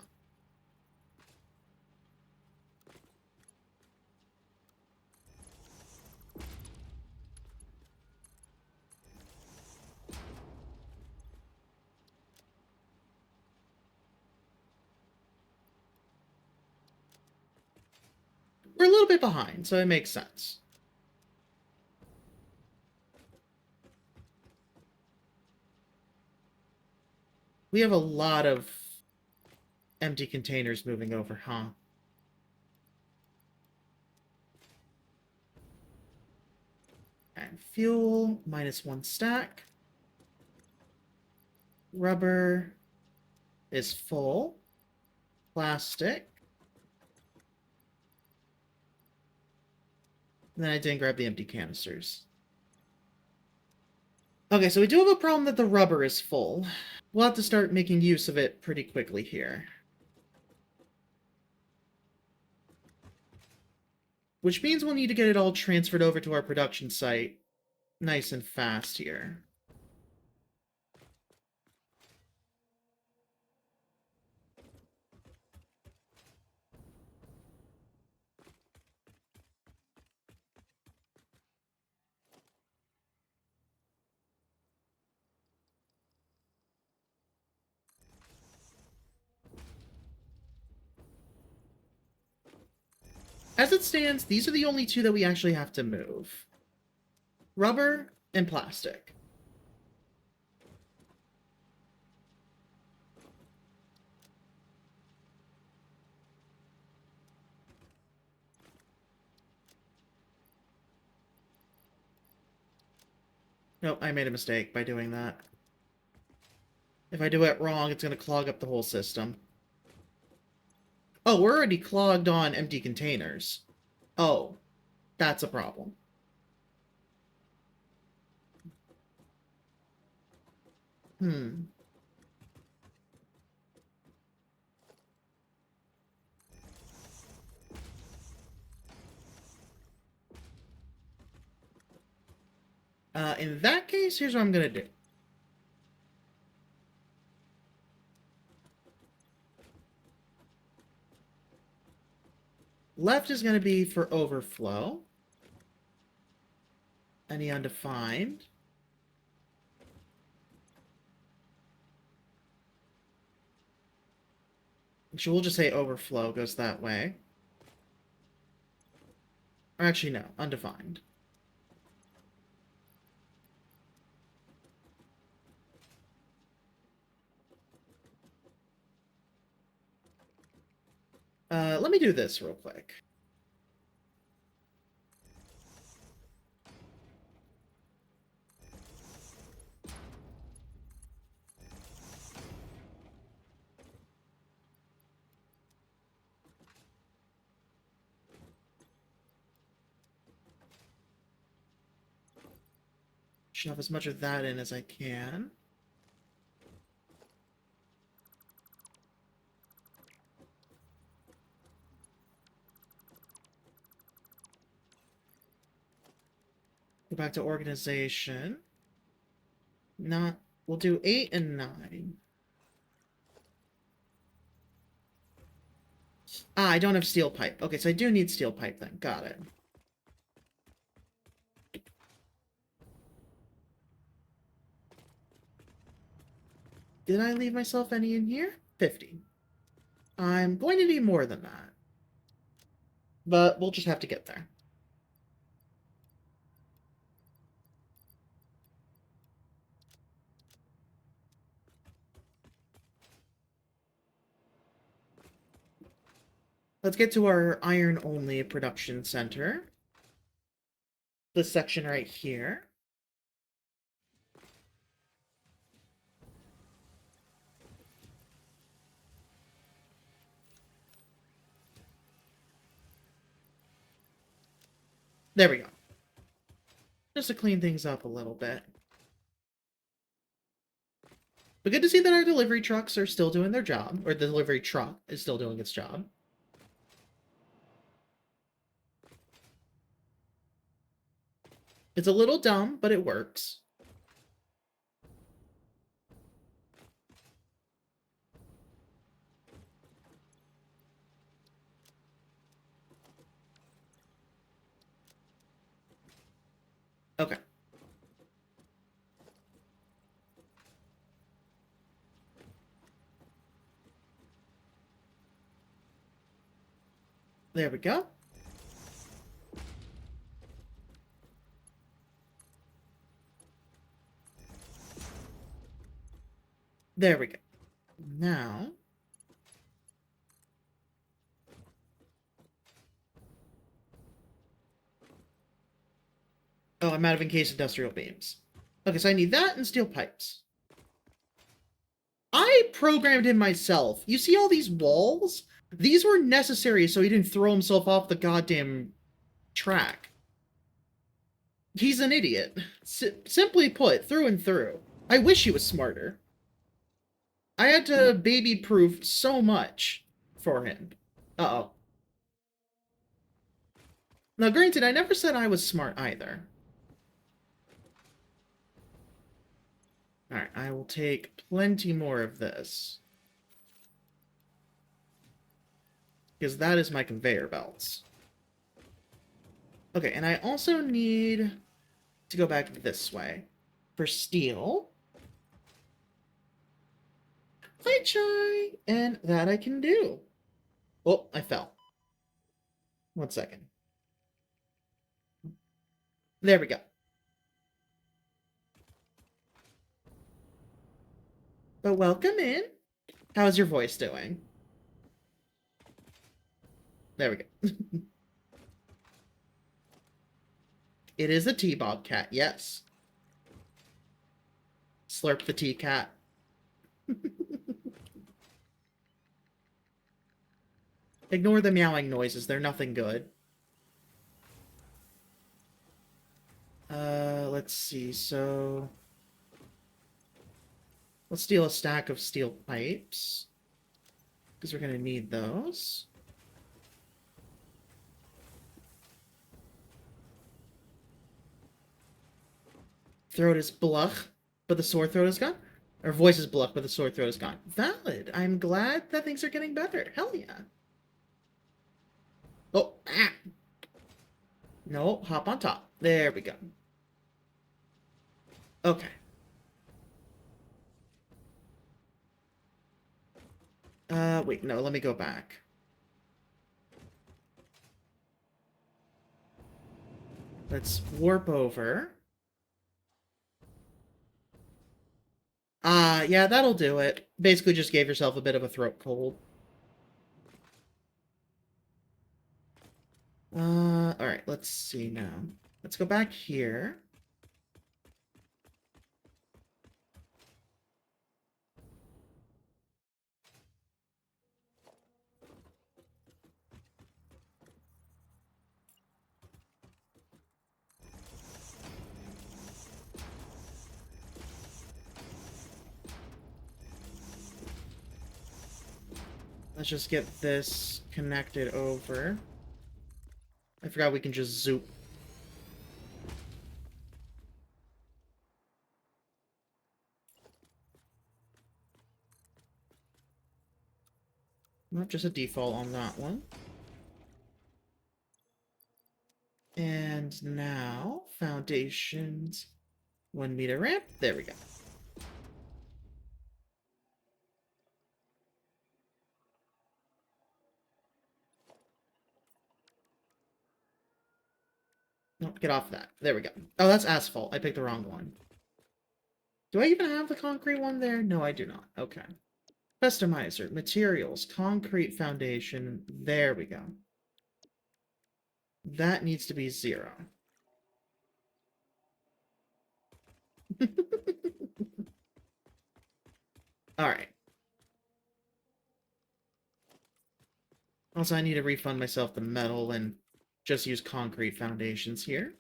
S1: We're a little bit behind, so it makes sense. We have a lot of empty containers moving over, huh? And fuel, -1 stack. Rubber is full. Plastic. And then I didn't grab the empty canisters. Okay, so we do have a problem that the rubber is full. We'll have to start making use of it pretty quickly here. Which means we'll need to get it all transferred over to our production site nice and fast here. As it stands, these are the only two that we actually have to move. Rubber and plastic. Nope, I made a mistake by doing that. If I do it wrong, it's going to clog up the whole system. Oh, we're already clogged on empty containers. Oh, that's a problem. Hmm. In that case, here's what I'm going to do. Left is going to be for overflow. Any undefined. Actually, we'll just say overflow goes that way. Or actually, no, undefined. Let me do this real quick. Shove as much of that in as I can. Go back to organization. Not. We'll do 8 and 9. Ah, I don't have steel pipe. Okay, so I do need steel pipe then. Got it. Did I leave myself any in here? 50. I'm going to need more than that. But we'll just have to get there. Let's get to our iron-only production center. This section right here. There we go. Just to clean things up a little bit. But good to see that our delivery trucks are still doing their job. Or the delivery truck is still doing its job. It's a little dumb, but it works. Okay. There we go. There we go. Now... Oh, I'm out of encased industrial beams. Okay, so I need that and steel pipes. I programmed him myself. You see all these walls? These were necessary so he didn't throw himself off the goddamn track. He's an idiot. Simply put, through and through. I wish he was smarter. I had to baby-proof so much for him. Uh-oh. Now, granted, I never said I was smart either. Alright, I will take plenty more of this. Because that is my conveyor belts. Okay, and I also need to go back this way. For steel. Hi, Chai! And that I can do. Oh, I fell. 1 second. There we go. But welcome in. How's your voice doing? There we go. It is a tea bobcat, yes. Slurp the tea cat. Ignore the meowing noises, they're nothing good. Let's see, so... Let's steal a stack of steel pipes. Because we're gonna need those. Throat is bluch, but the sore throat is gone. Or voice is bluch, but the sore throat is gone. Valid. I'm glad that things are getting better. Hell yeah. Oh, ah. No, hop on top. There we go. Okay. Wait, no, let me go back. Let's warp over. Yeah, that'll do it. Basically just gave yourself a bit of a throat cold. Alright, let's see now. Let's go back here. Let's just get this connected over. I forgot we can just zoop. Not just a default on that one. And now, foundations, 1 meter ramp. There we go. No, get off that. There we go. Oh, that's asphalt. I picked the wrong one. Do I even have the concrete one there? No, I do not. Okay. Customizer, materials, concrete foundation. There we go. That needs to be 0. Alright. Also, I need to refund myself the metal and just use concrete foundations here.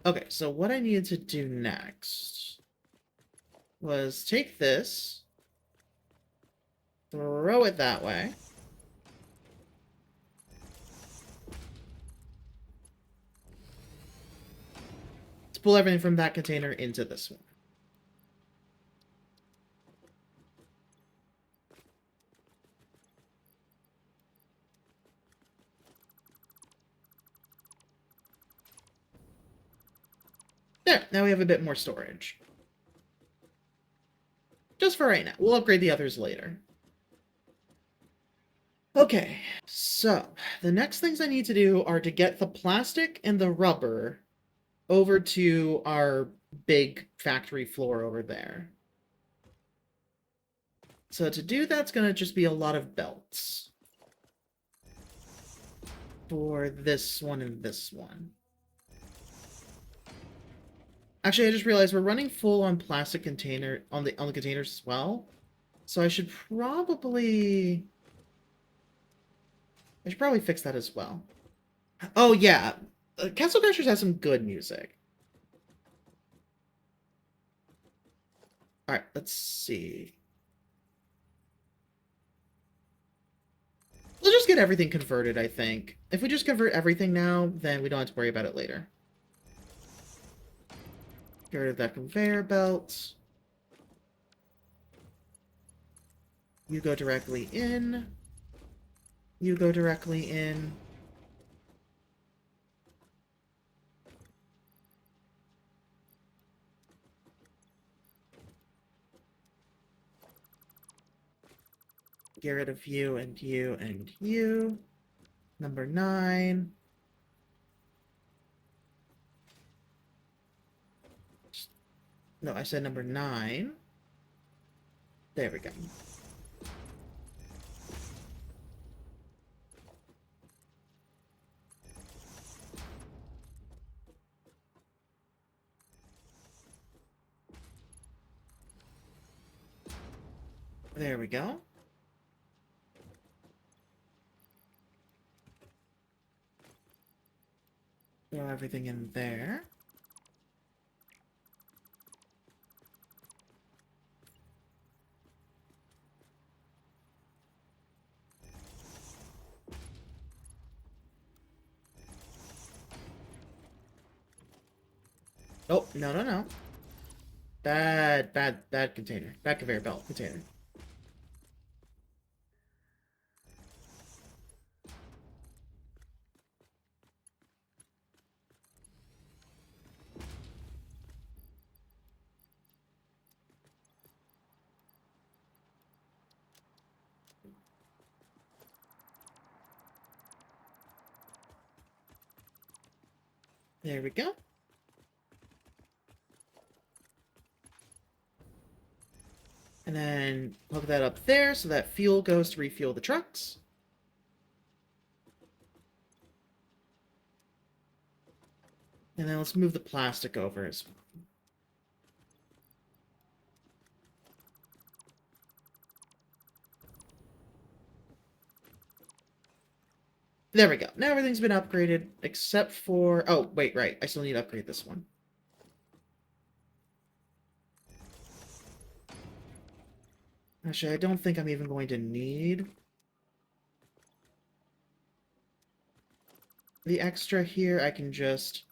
S1: Okay, so what I needed to do next was take this, throw it that way. To pull everything from that container into this one. There, now we have a bit more storage. Just for right now. We'll upgrade the others later. Okay, so the next things I need to do are to get the plastic and the rubber over to our big factory floor over there. So to do that's going to just be a lot of belts. For this one and this one. Actually, I just realized we're running full on plastic container on the containers as well. So I should probably fix that as well. Oh yeah, Castle Crashers has some good music. All right, let's see. We'll just get everything converted, I think. If we just convert everything now, then we don't have to worry about it later. Get rid of that conveyor belt. You go directly in. You go directly in. Get rid of you and you and you. Number 9. No, I said number 9. There we go. There we go. Throw everything in there. Oh, no, no, no. Bad container. Bad conveyor belt container. There we go. And then hook that up there so that fuel goes to refuel the trucks. And then let's move the plastic over as well. There we go. Now everything's been upgraded except for... Oh, wait, right. I still need to upgrade this one. Actually, I don't think I'm even going to need the extra here. I can just...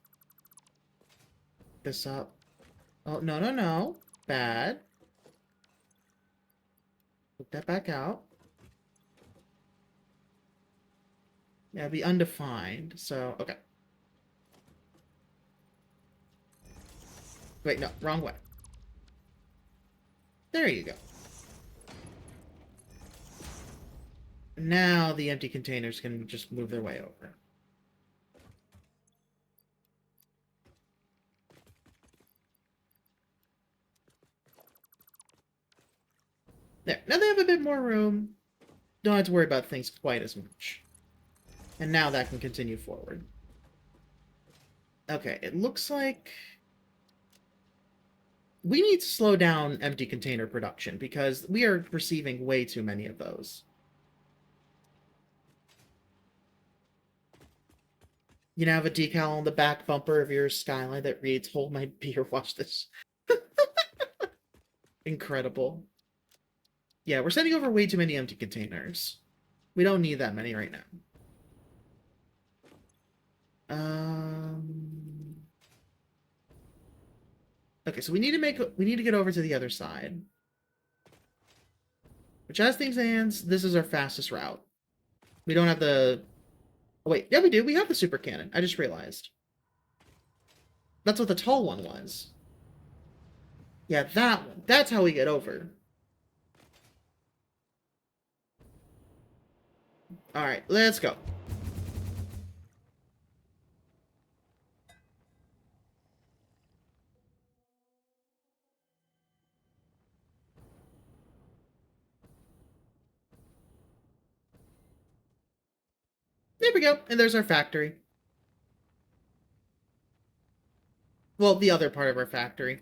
S1: this up. Oh, no, no, no. Bad. Put that back out. Yeah, it'd be undefined, so... Okay. Wait, no. Wrong way. There you go. Now the empty containers can just move their way over. There. Now they have a bit more room. Don't have to worry about things quite as much. And now that can continue forward. Okay, it looks like... we need to slow down empty container production because we are receiving way too many of those. You now have a decal on the back bumper of your Skyline that reads, "Hold my beer, watch this." Incredible. Yeah, we're sending over way too many empty containers. We don't need that many right now. Okay, so we need to get over to the other side. Which, as things stands, this is our fastest route. We don't have the... oh, wait. Yeah, we do. We have the super cannon. I just realized. That's what the tall one was. Yeah, that one. That's how we get over. Alright, let's go. There we go. And there's our factory. Well, the other part of our factory.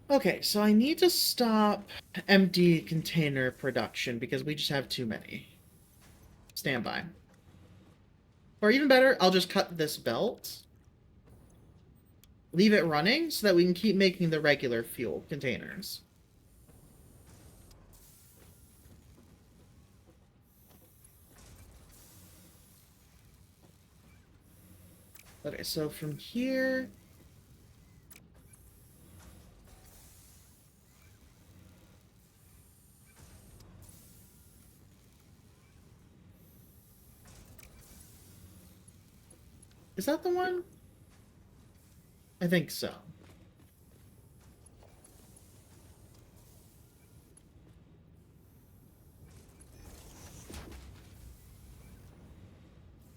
S1: Okay, so I need to stop empty container production because we just have too many. Stand by. Or even better, I'll just cut this belt. Leave it running so that we can keep making the regular fuel containers. Okay, so from here... Is that the one? I think so.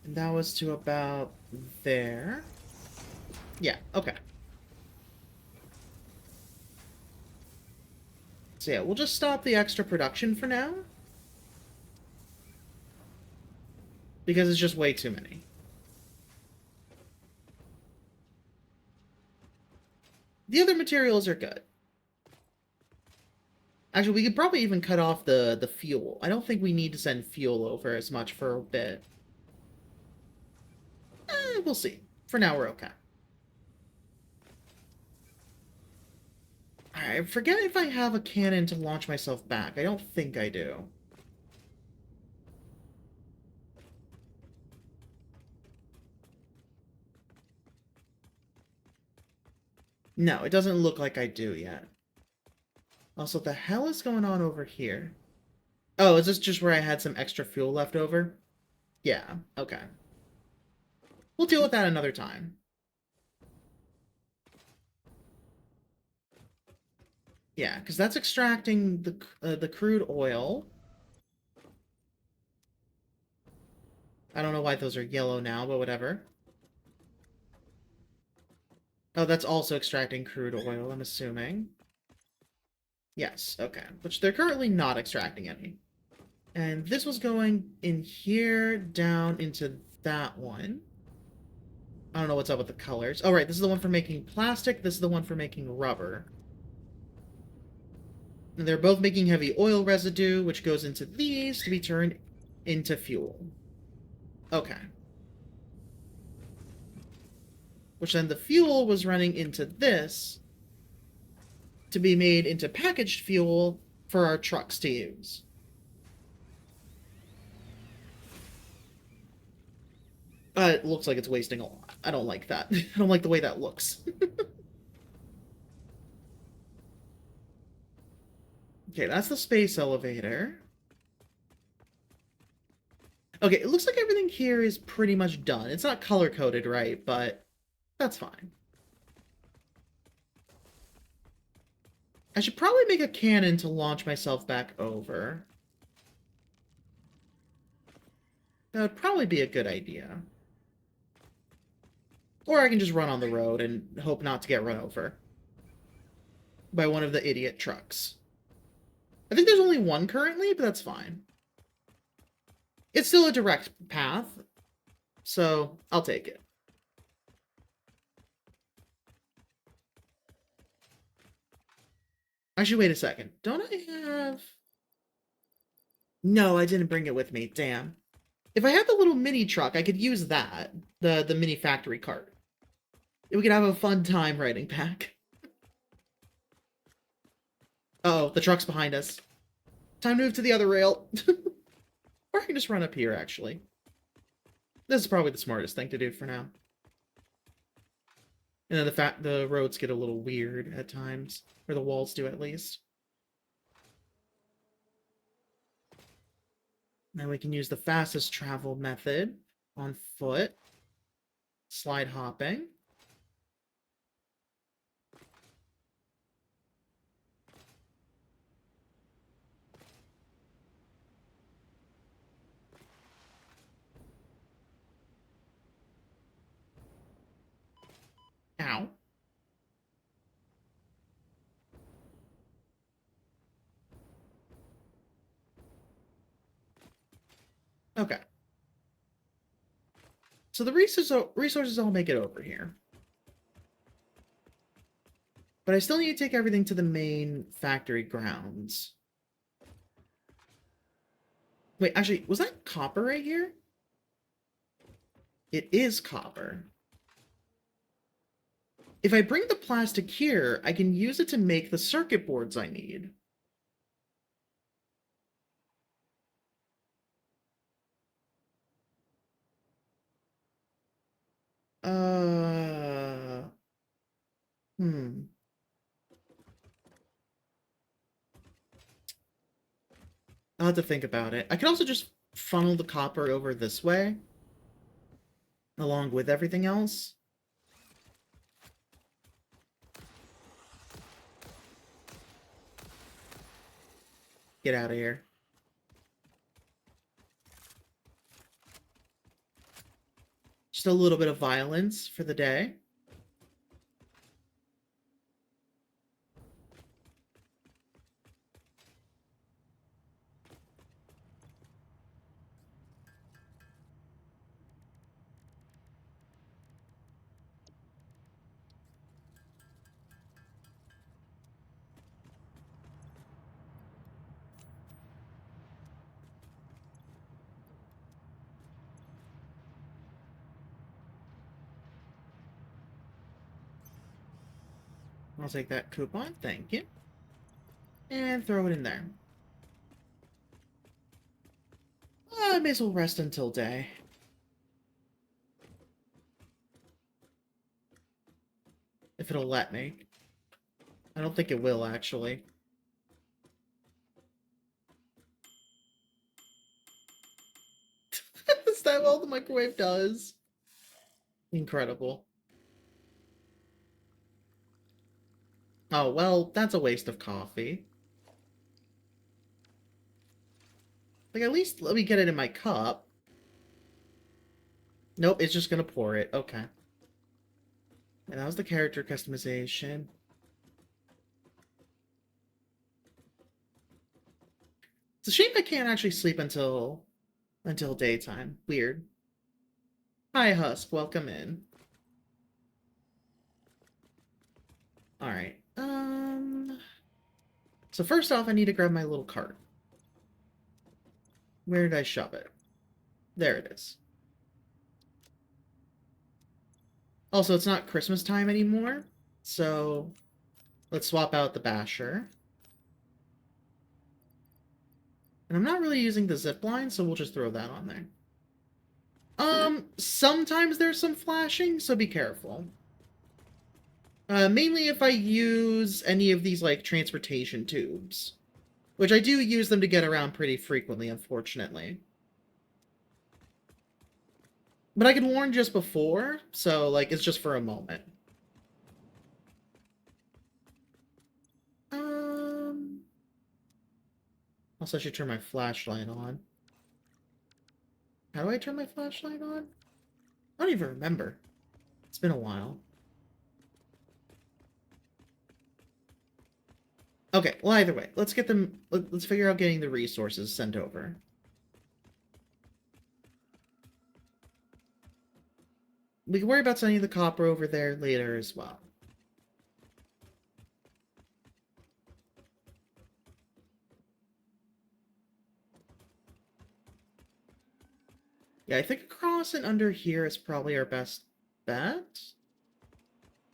S1: And that was to about there. Yeah, okay. So yeah, we'll just stop the extra production for now. Because it's just way too many. The other materials are good. Actually, we could probably even cut off the fuel. I don't think we need to send fuel over as much for a bit. We'll see. For now, we're okay. I forget if I have a cannon to launch myself back. I don't think I do. No, it doesn't look like I do yet. Also, what the hell is going on over here? Oh, is this just where I had some extra fuel left over? Yeah, okay. We'll deal with that another time. Yeah, because that's extracting the crude oil. I don't know why those are yellow now, but whatever. Oh, that's also extracting crude oil, I'm assuming. Yes, okay. Which they're currently not extracting any. And this was going in here, down into that one. I don't know what's up with the colors. Oh, right, this is the one for making plastic. This is the one for making rubber. And they're both making heavy oil residue, which goes into these to be turned into fuel. Okay. Which then the fuel was running into this to be made into packaged fuel for our trucks to use. It looks like it's wasting a lot. I don't like that. I don't like the way that looks. Okay, that's the space elevator. Okay, it looks like everything here is pretty much done. It's not color-coded, right? But that's fine. I should probably make a cannon to launch myself back over. That would probably be a good idea. Or I can just run on the road and hope not to get run over by one of the idiot trucks. I think there's only one currently, but that's fine. It's still a direct path, so I'll take it. Actually, wait a second. Don't I have... No, I didn't bring it with me. Damn. If I had the little mini truck, I could use that. The mini factory cart. We could have a fun time riding back. Uh oh, the truck's behind us. Time to move to the other rail. Or I can just run up here, actually. This is probably the smartest thing to do for now. And then the roads get a little weird at times. Or the walls do, at least. Now we can use the fastest travel method on foot. Slide hopping. Okay. So the resources all make it over here. But I still need to take everything to the main factory grounds. Wait, actually, was that copper right here? It is copper. If I bring the plastic here, I can use it to make the circuit boards I need. Uh... Hmm. I'll have to think about it. I could also just funnel the copper over this way, along with everything else. Get out of here. Just a little bit of violence for the day. I'll take that coupon, thank you. And throw it in there. I may as well rest until day. If it'll let me. I don't think it will, actually. Is that all the microwave does? Incredible. Oh, well, that's a waste of coffee. Like, at least let me get it in my cup. Nope, it's just gonna pour it. Okay. And that was the character customization. It's a shame I can't actually sleep until daytime. Weird. Hi, Husk. Welcome in. Alright. So first off, I need to grab my little cart. Where did I shove it? There it is. Also, it's not Christmas time anymore, so let's swap out the basher. And I'm not really using the zip line, so we'll just throw that on there. Sometimes there's some flashing, so be careful. Mainly if I use any of these, like, transportation tubes. Which I do use them to get around pretty frequently, unfortunately. But I can warn just before, so, like, it's just for a moment. Also, I should turn my flashlight on. How do I turn my flashlight on? I don't even remember. It's been a while. Okay, well, either way, let's get them... Let's figure out getting the resources sent over. We can worry about sending the copper over there later as well. Yeah, I think across and under here is probably our best bet.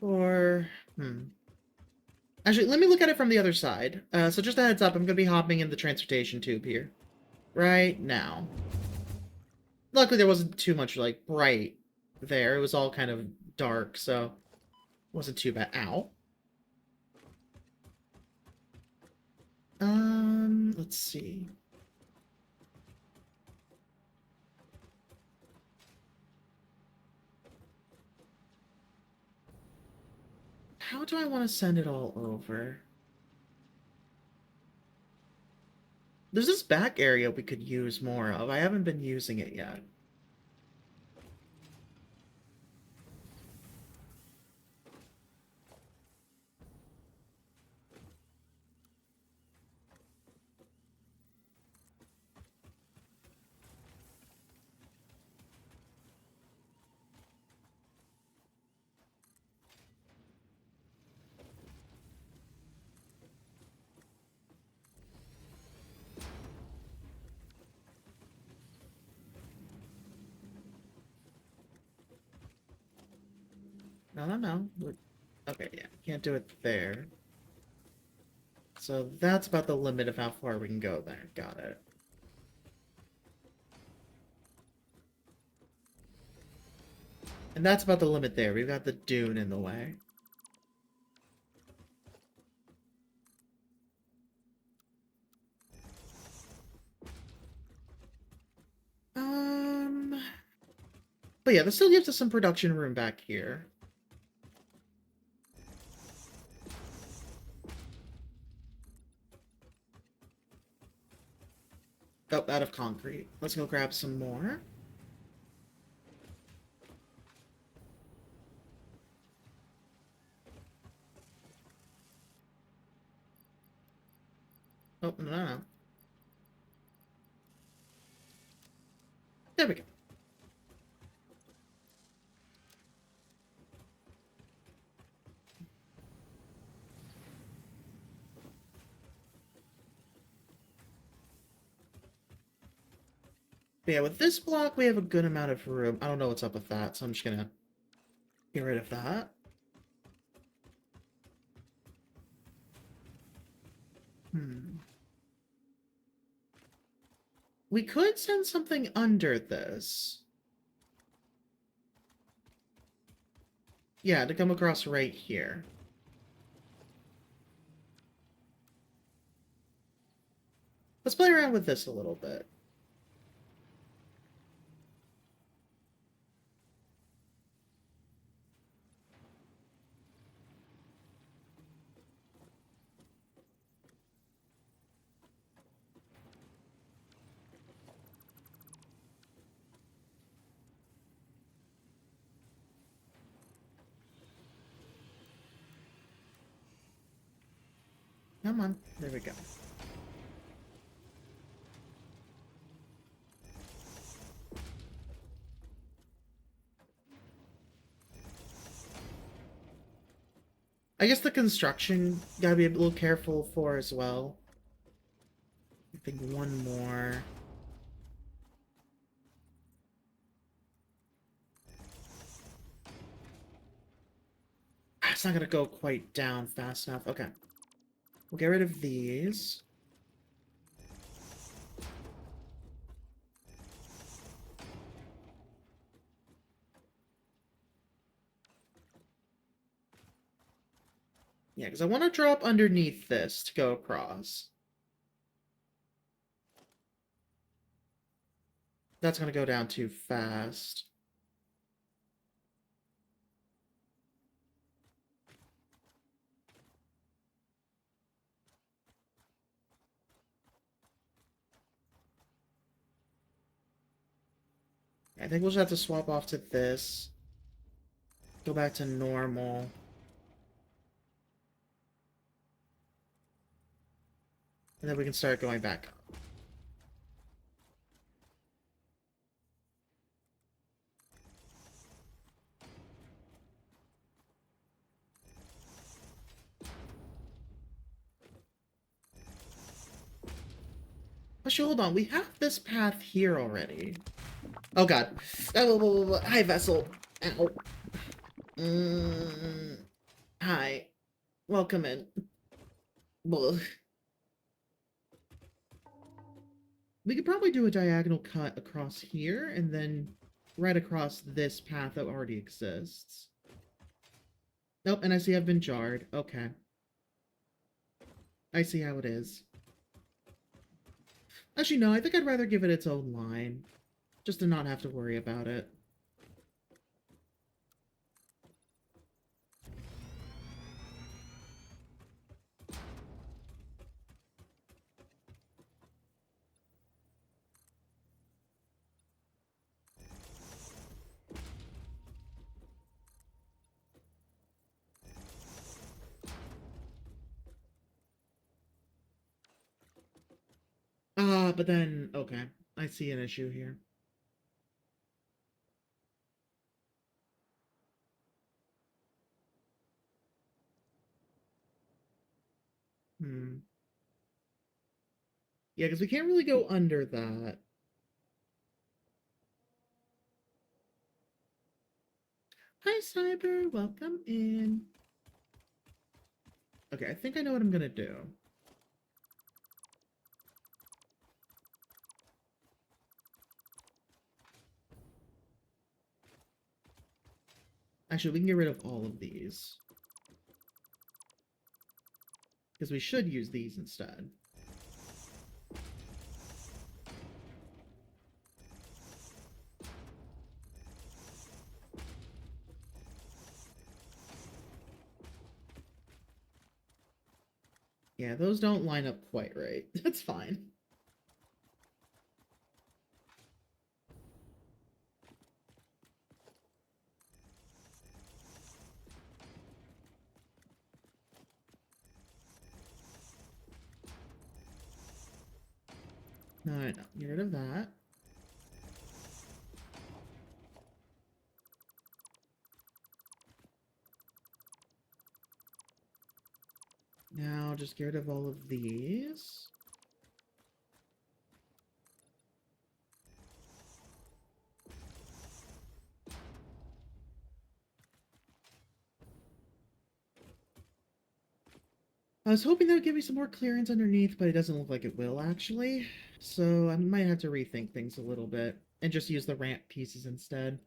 S1: Or... Actually, let me look at it from the other side. So just a heads up, I'm going to be hopping in the transportation tube here. Right now. Luckily, there wasn't too much, like, bright there. It was all kind of dark, so it wasn't too bad. Ow. Let's see. How do I want to send it all over? There's this back area we could use more of. I haven't been using it yet. No, no, no. Okay, yeah, can't do it there. So that's about the limit of how far we can go there. Got it. And that's about the limit there. We've got the dune in the way. But yeah, this still gives us some production room back here. Oh, out of concrete. Let's go grab some more. Oh, no, no, no. There we go. But yeah, with this block, we have a good amount of room. I don't know what's up with that, so I'm just gonna get rid of that. We could send something under this. Yeah, to come across right here. Let's play around with this a little bit. Come on. There we go. I guess the construction gotta be a little careful for as well. I think one more. It's not gonna go quite down fast enough. Okay. We'll get rid of these. Yeah, because I want to drop underneath this to go across. That's gonna go down too fast. I think we'll just have to swap off to this. Go back to normal. And then we can start going back up. Actually, hold on. We have this path here already. Oh god. Oh, hi, Vessel. Ow. Hi. Welcome in. Ugh. We could probably do a diagonal cut across here, and then right across this path that already exists. Nope, and I see I've been jarred. Okay. I see how it is. Actually, no, I think I'd rather give it its own line. Just to not have to worry about it. Ah, but then, okay. I see an issue here. Hmm. Yeah, because we can't really go under that. Cyber. Welcome in. Okay, I think I know what I'm gonna do. Actually, we can get rid of all of these. Because we should use these instead. Yeah, those don't line up quite right. That's fine. No, get rid of that. Now just get rid of all of these. I was hoping that would give me some more clearance underneath, but it doesn't look like it will, actually. So I might have to rethink things a little bit and just use the ramp pieces instead.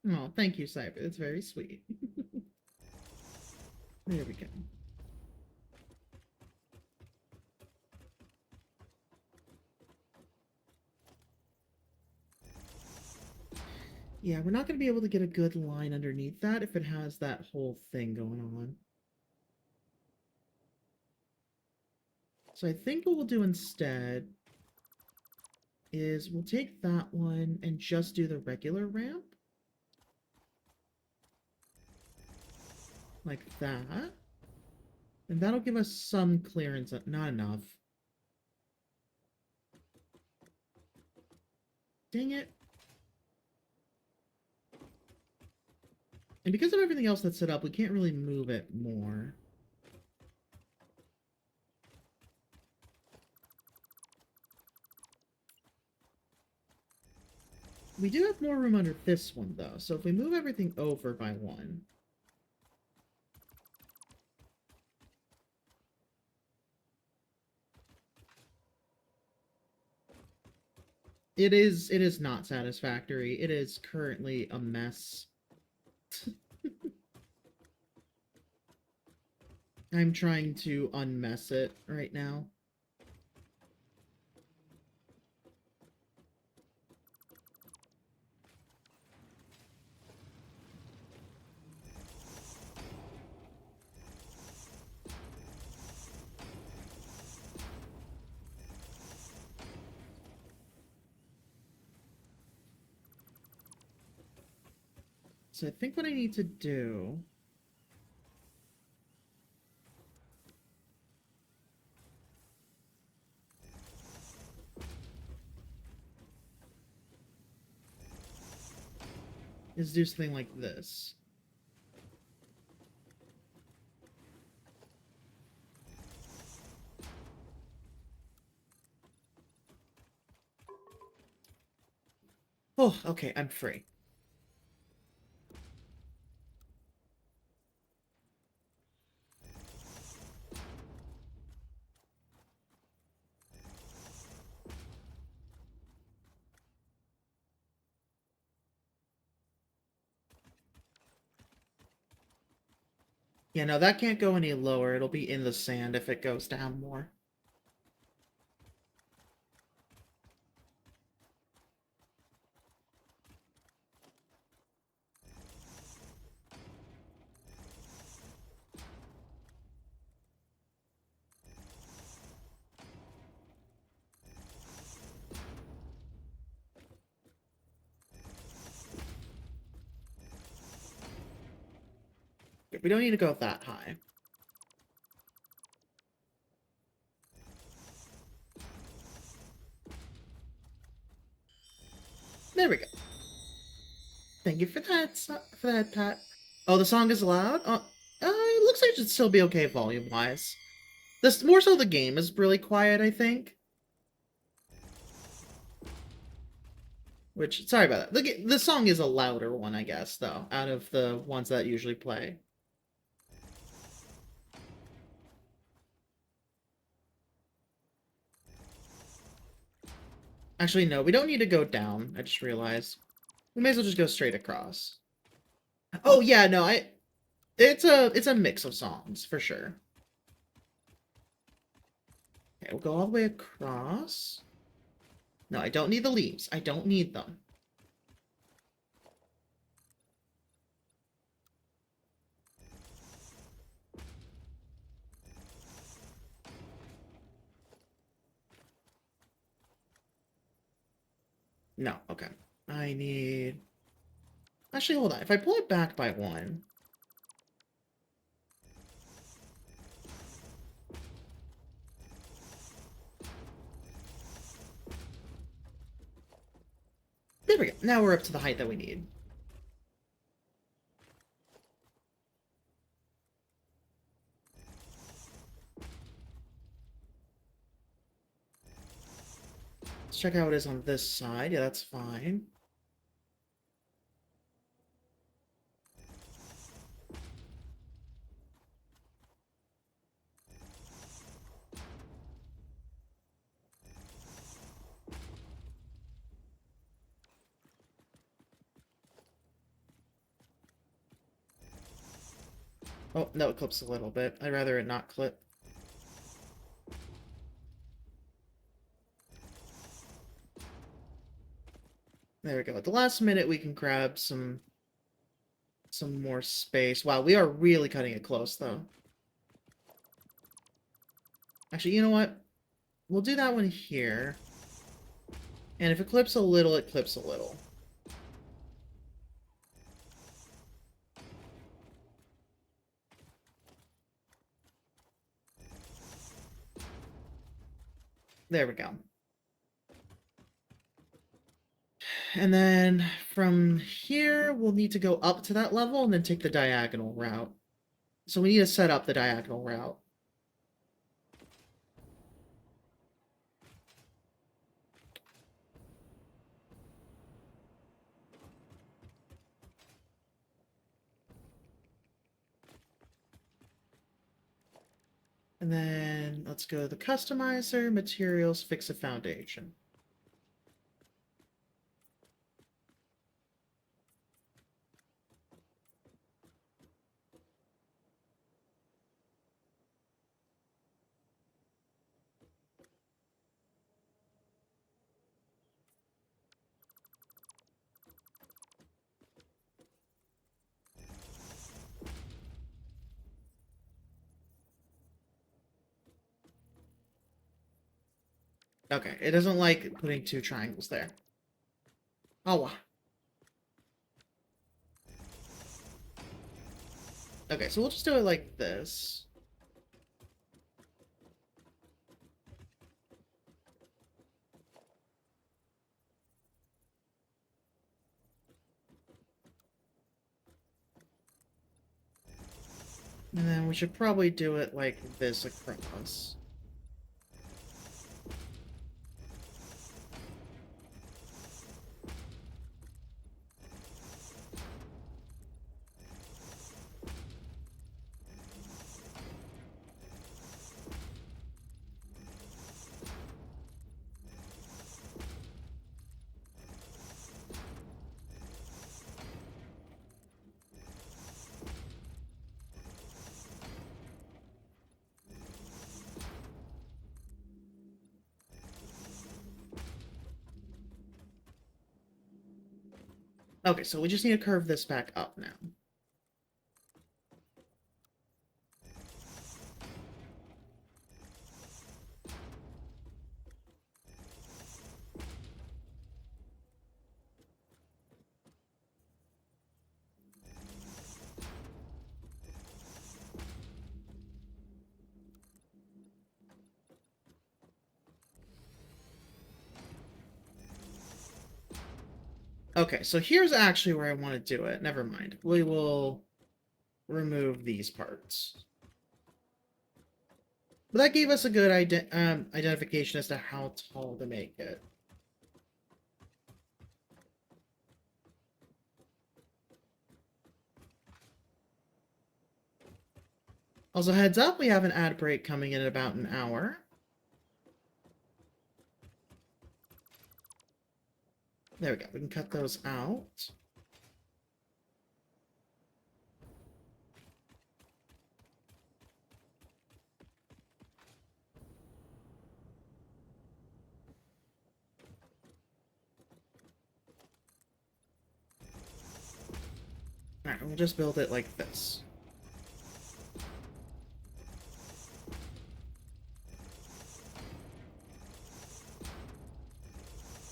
S1: Oh, thank you, Cyber. That's very sweet. There we go. Yeah, we're not going to be able to get a good line underneath that if it has that whole thing going on. So I think what we'll do instead is we'll take that one and just do the regular ramp. Like that. And that'll give us some clearance, not enough. Dang it. And because of everything else that's set up, we can't really move it more. We do have more room under this one, though, so if we move everything over by one... It is not satisfactory. It is currently a mess. I'm trying to unmess it right now. So I think what I need to do is do something like this. Oh, okay, I'm free. Yeah, no, that can't go any lower. It'll be in the sand if it goes down more. We don't need to go that high. There we go. Thank you for that, Pat. Oh, the song is loud? It looks like it should still be okay volume-wise. This more so the game is really quiet, I think. Which, sorry about that. The song is a louder one, I guess, though, out of the ones that usually play. Actually, no, we don't need to go down. I just realized. We may as well just go straight across. Oh, yeah, no, it's a mix of songs, for sure. Okay, we'll go all the way across. No, I don't need the leaves. I don't need them. No, okay. I need... Actually, hold on. If I pull it back by one... There we go. Now we're up to the height that we need. Let's check out how it is on this side. Yeah, that's fine. Oh, no, it clips a little bit. I'd rather it not clip. There we go. At the last minute, we can grab some more space. Wow, we are really cutting it close, though. Actually, you know what? We'll do that one here. And if it clips a little, it clips a little. There we go. And then from here, we'll need to go up to that level and then take the diagonal route. So we need to set up the diagonal route. And then let's go to the customizer, materials, fix a foundation. Okay, it doesn't like putting two triangles there. Oh, wow. Okay, so we'll just do it like this. And then we should probably do it like this across. Okay, so we just need to curve this back up now. Okay, so here's actually where I want to do it. Never mind. We will remove these parts. But that gave us a good identification as to how tall to make it. Also, heads up, we have an ad break coming in about an hour. There we go. We can cut those out. Alright, we'll just build it like this.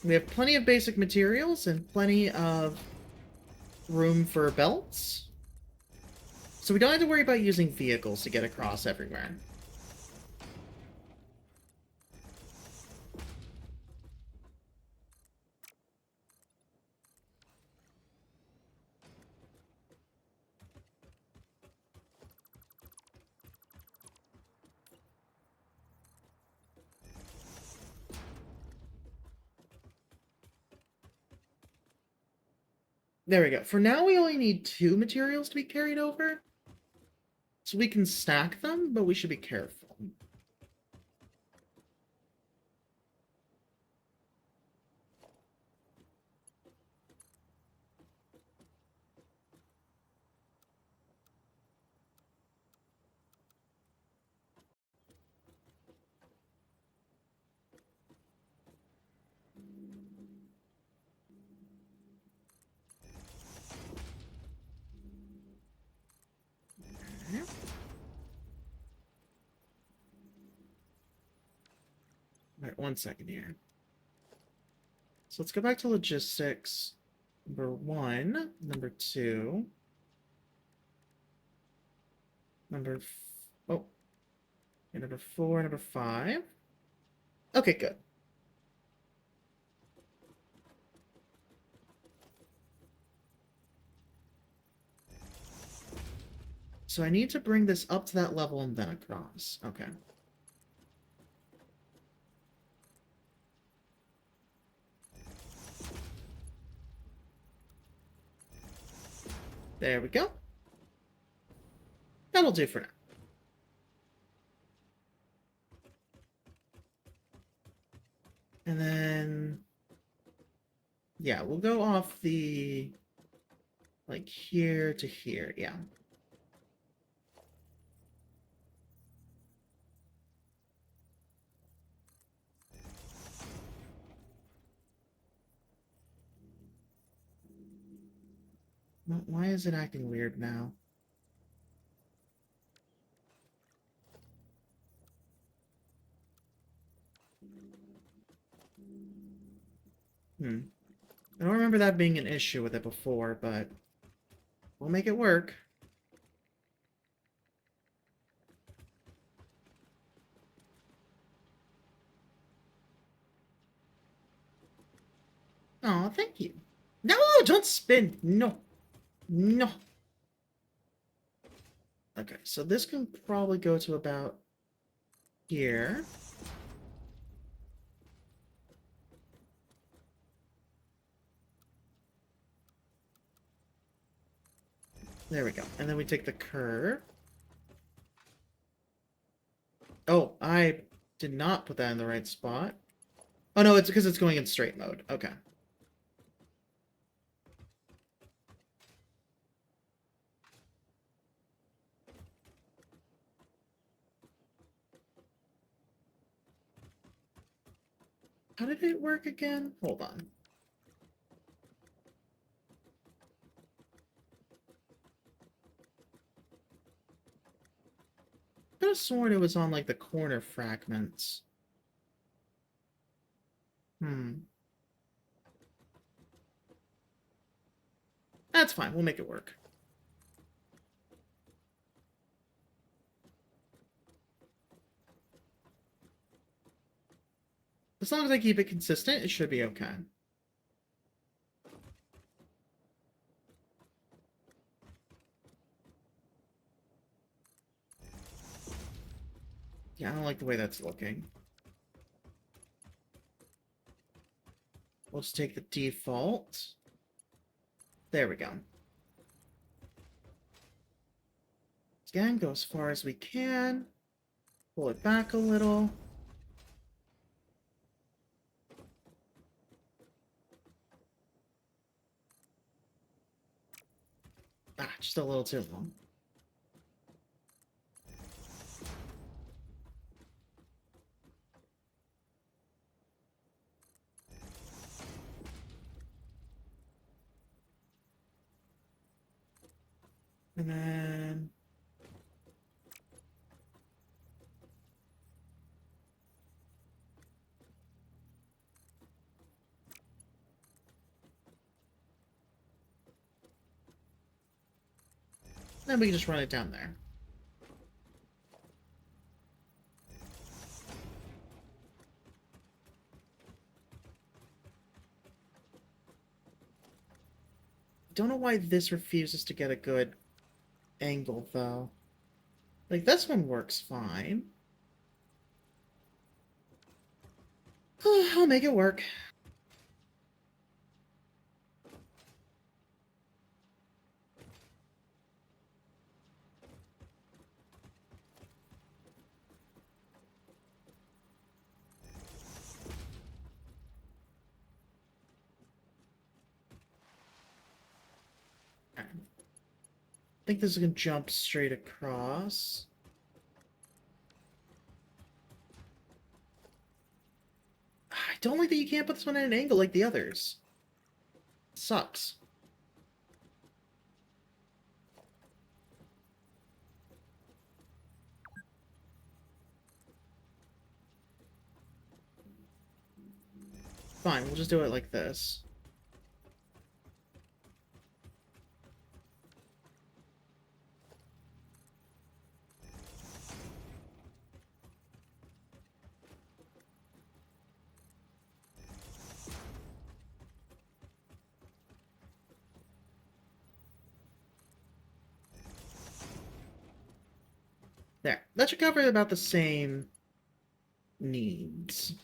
S1: We have plenty of basic materials and plenty of room for belts. So we don't have to worry about using vehicles to get across everywhere. There we go. For now, we only need 2 materials to be carried over. So we can stack them, but we should be careful. Alright, 1 second here. So let's go back to logistics. Number 1, number 2, number oh, okay, number 4, number 5. Okay, good. So I need to bring this up to that level and then across. Okay. There we go. That'll do for now. And then, yeah, we'll go off the, like, here to here, yeah. Why is it acting weird now? I don't remember that being an issue with it before, but we'll make it work. Oh, thank you. No, don't spin. No. No. Okay, so this can probably go to about here. There we go. And then we take the curve. Oh, I did not put that in the right spot. Oh, no, it's because it's going in straight mode. Okay. How did it work again? Hold on. I could have sworn it was on, like, the corner fragments. That's fine. We'll make it work. As long as I keep it consistent, it should be okay. Yeah, I don't like the way that's looking. We'll just take the default. There we go. Again, go as far as we can. Pull it back a little. Ah, just a little too long. And then we can just run it down there. Don't know why this refuses to get a good angle, though. Like, this one works fine. I'll make it work. I think this is going to jump straight across. I don't like that you can't put this one at an angle like the others. Sucks. Fine, we'll just do it like this. There. That should cover about the same needs.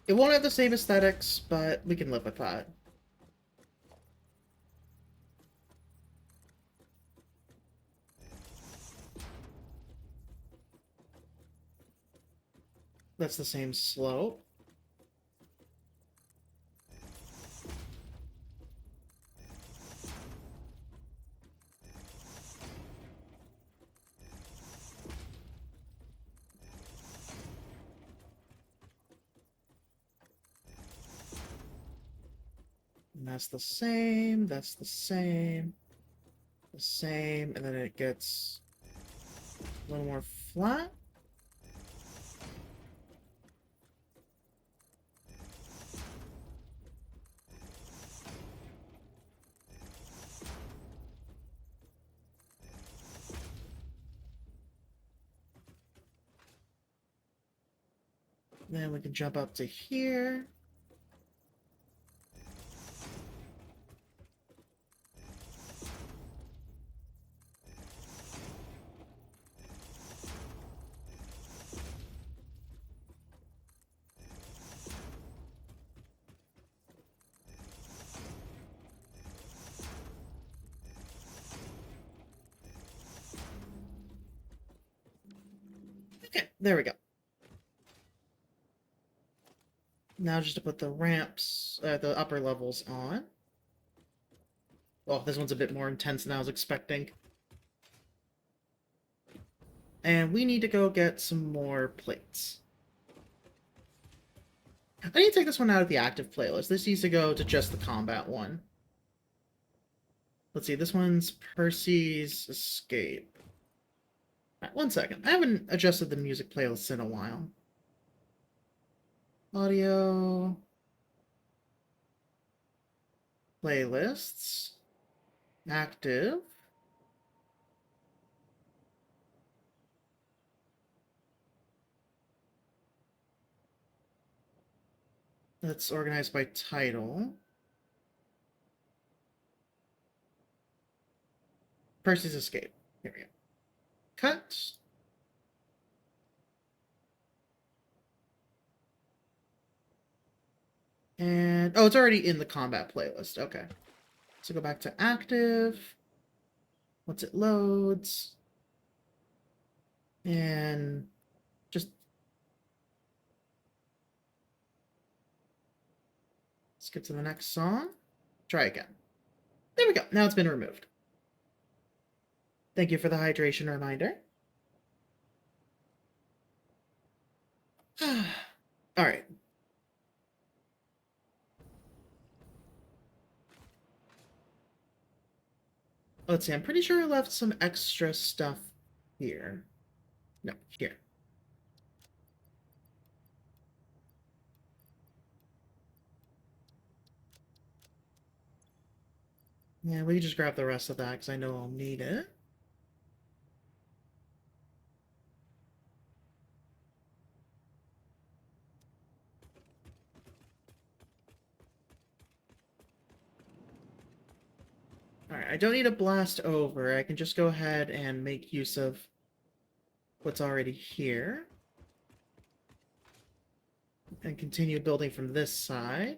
S1: It won't have the same aesthetics, but we can live with that. That's the same slope. And that's the same, that's the same, and then it gets a little more flat. Then we can jump up to here. Okay, there we go. Now just to put the ramps, the upper levels on. Oh, this one's a bit more intense than I was expecting. And we need to go get some more plates. I need to take this one out of the active playlist. This needs to go to just the combat one. Let's see, this one's Percy's Escape. Right, one second. I haven't adjusted the music playlist in a while. Audio. Playlists. Active. Let's organize by title. Percy's Escape. Here we go. Cut. And, oh, it's already in the combat playlist. Okay. So go back to active. Once it loads. And just skip to the next song. Try again. There we go. Now it's been removed. Thank you for the hydration reminder. All right. Let's see. I'm pretty sure I left some extra stuff here. No, here. Yeah, we can just grab the rest of that because I know I'll need it. Alright, I don't need to blast over. I can just go ahead and make use of what's already here. And continue building from this side.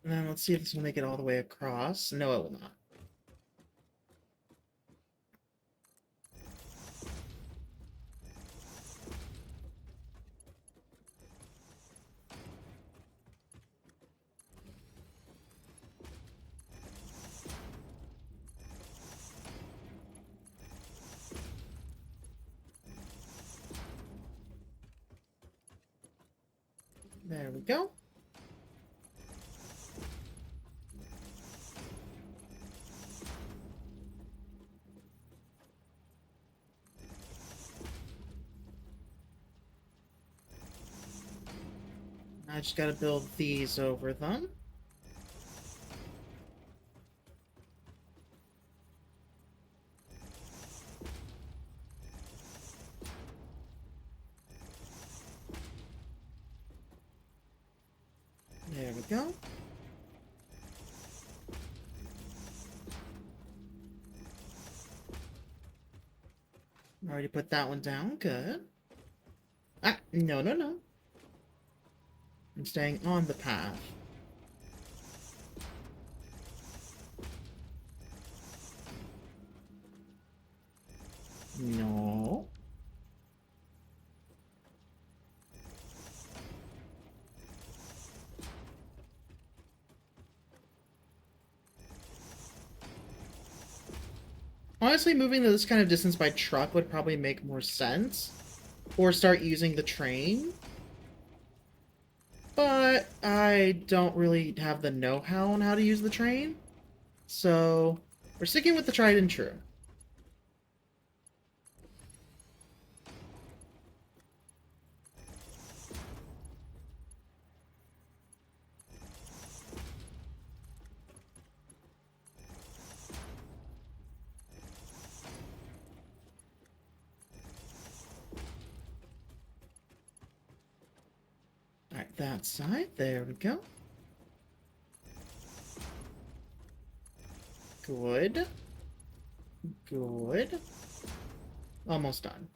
S1: And then let's see if this will make it all the way across. No, it will not. There we go. I just gotta build these over them. There we go. Already put that one down. Good. Ah, no, no, no. I'm staying on the path. No. Honestly, moving this kind of distance by truck would probably make more sense. Or start using the train. But I don't really have the know-how on how to use the train. So, we're sticking with the tried and true. Alright, that side. There we go. Good. Good. Almost done.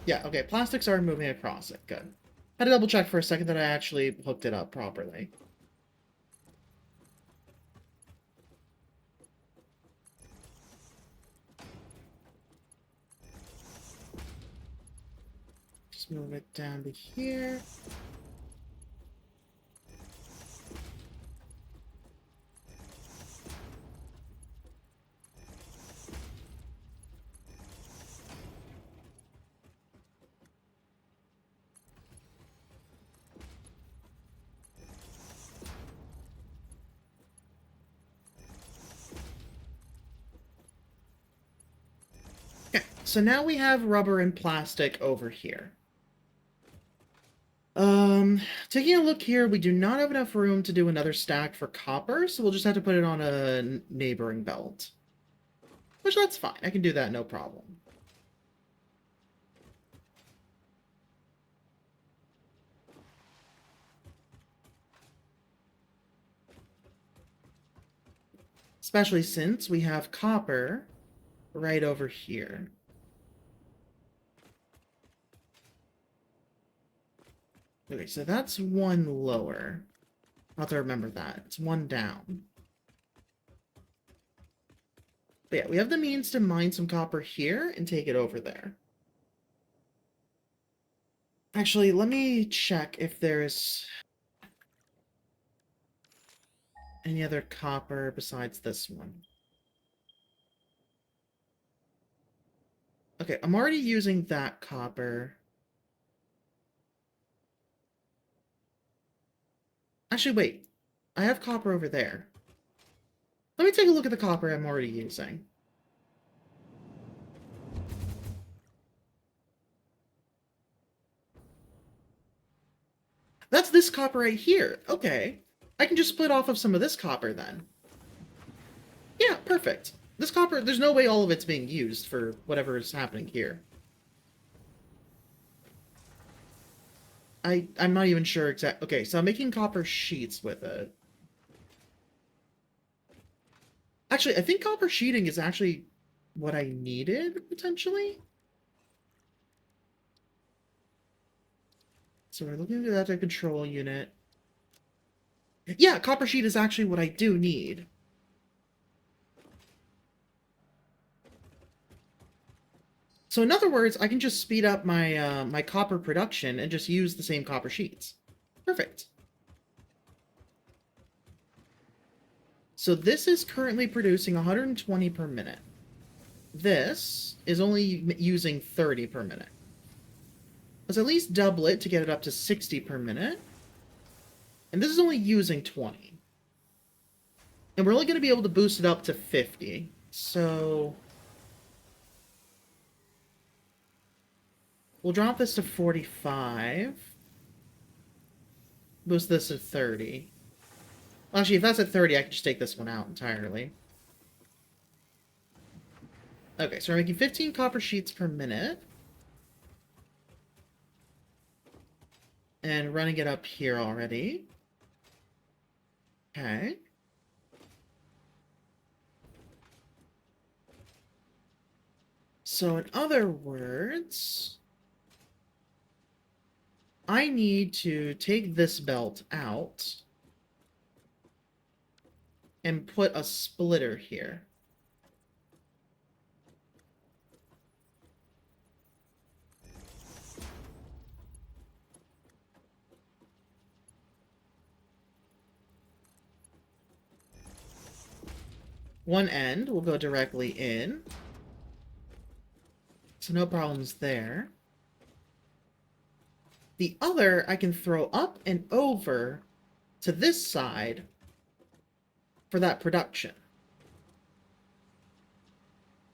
S1: Yeah, okay, plastics are moving across it. Good. Had to double check for a second that I actually hooked it up properly. Let's move it down to here. Okay, so now we have rubber and plastic over here. Taking a look here, we do not have enough room to do another stack for copper, so we'll just have to put it on a neighboring belt. Which, that's fine. I can do that, no problem. Especially since we have copper right over here. Okay, so that's one lower. I'll have to remember that. It's one down. But yeah, we have the means to mine some copper here and take it over there. Actually, let me check if there's any other copper besides this one. Okay, I'm already using that copper. Actually, wait. I have copper over there. Let me take a look at the copper I'm already using. That's this copper right here. Okay. I can just split off of some of this copper then. Yeah, perfect. This copper, there's no way all of it's being used for whatever is happening here. I'm not even sure exact. Okay, so I'm making copper sheets with it. Actually, I think copper sheeting is actually what I needed, potentially. So we're looking at that control unit. Yeah, copper sheet is actually what I do need. So in other words, I can just speed up my my copper production and just use the same copper sheets. Perfect. So this is currently producing 120 per minute. This is only using 30 per minute. Let's at least double it to get it up to 60 per minute. And this is only using 20. And we're only going to be able to boost it up to 50. So we'll drop this to 45. Boost this to 30. Actually, if that's at 30, I can just take this one out entirely. Okay, so we're making 15 copper sheets per minute. And running it up here already. Okay. So in other words, I need to take this belt out and put a splitter here. One end will go directly in. So no problems there. The other I can throw up and over to this side for that production.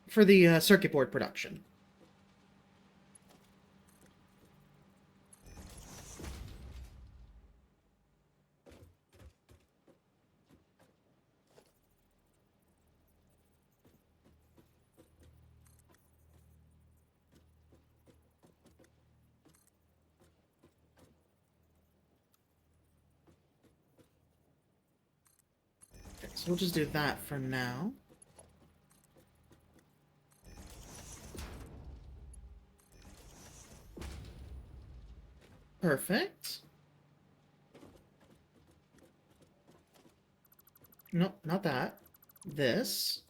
S1: For the circuit board production. Okay, so we'll just do that for now. Perfect. Nope, not that. This.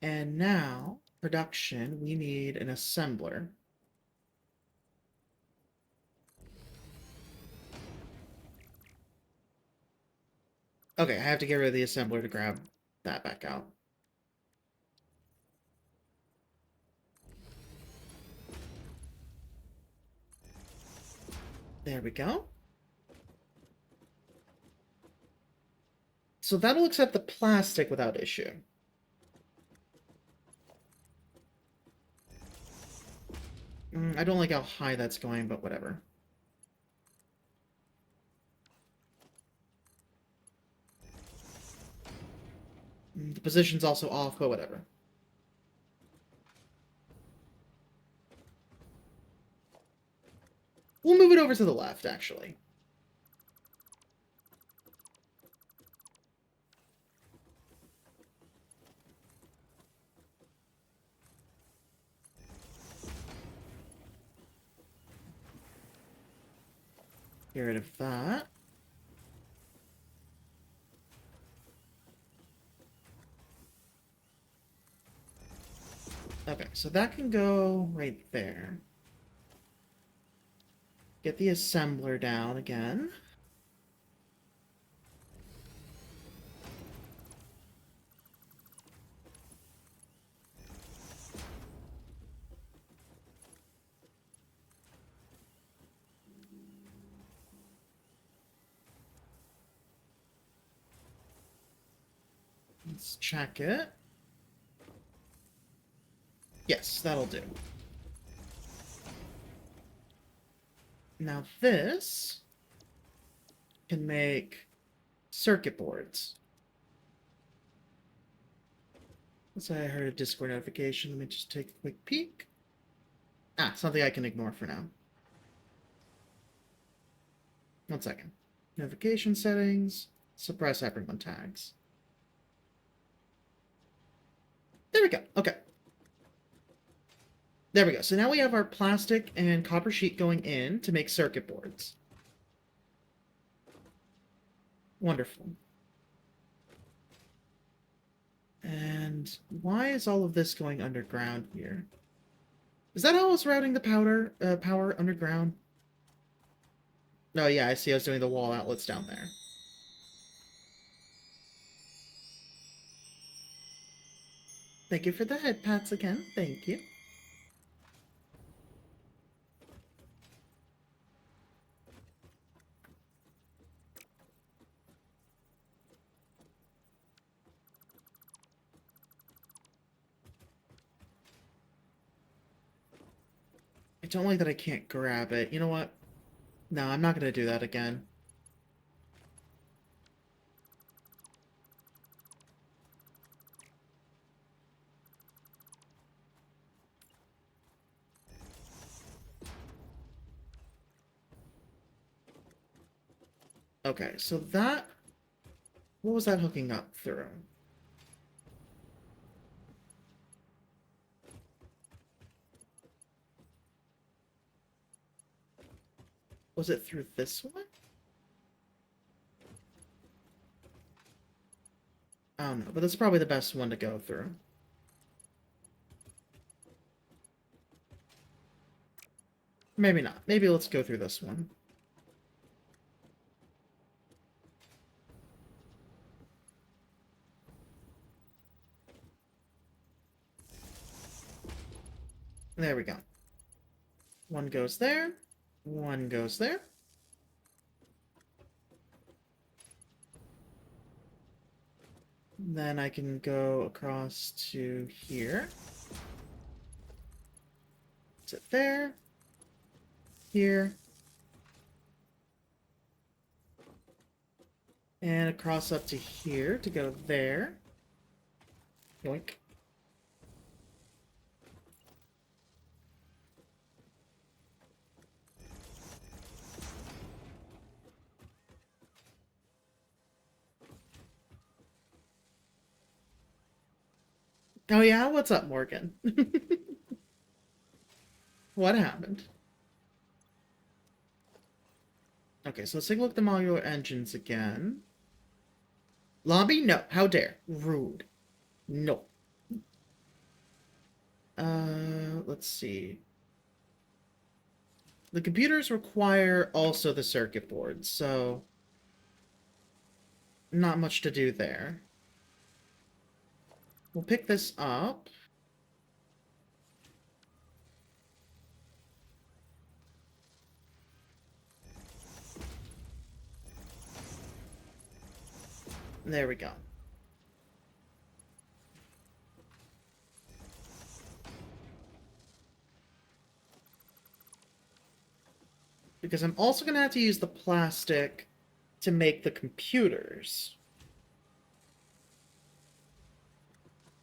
S1: And now, production, we need an assembler. Okay, I have to get rid of the assembler to grab that back out. There we go. So that'll accept the plastic without issue. I don't like how high that's going, but whatever. The position's also off, but whatever. We'll move it over to the left, actually. Get rid of that. Okay, so that can go right there. Get the assembler down again. Let's check it. Yes, that'll do. Now this can make circuit boards. Let's say I heard a Discord notification. Let me just take a quick peek. Ah, something I can ignore for now. 1 second. Notification settings. Suppress everyone tags. There we go. Okay. There we go. So now we have our plastic and copper sheet going in to make circuit boards. Wonderful. And why is all of this going underground here? Is that how I was routing the power underground? No, yeah, I see I was doing the wall outlets down there. Thank you for the head pats again. Thank you. I don't like that I can't grab it. You know what? No, I'm not going to do that again. Okay, so that... What was that hooking up through? Was it through this one? I don't know, but that's probably the best one to go through. Maybe not. Maybe let's go through this one. There we go. One goes there. One goes there. Then I can go across to here. Sit there. Here. And across up to here to go there. Yoink. Oh yeah? What's up, Morgan? What happened? Okay, so let's take a look at the modular engines again. Lobby? No. How dare. Rude. No. Let's see. The computers require also the circuit boards, so... not much to do there. We'll pick this up. There we go. Because I'm also going to have to use the plastic to make the computers.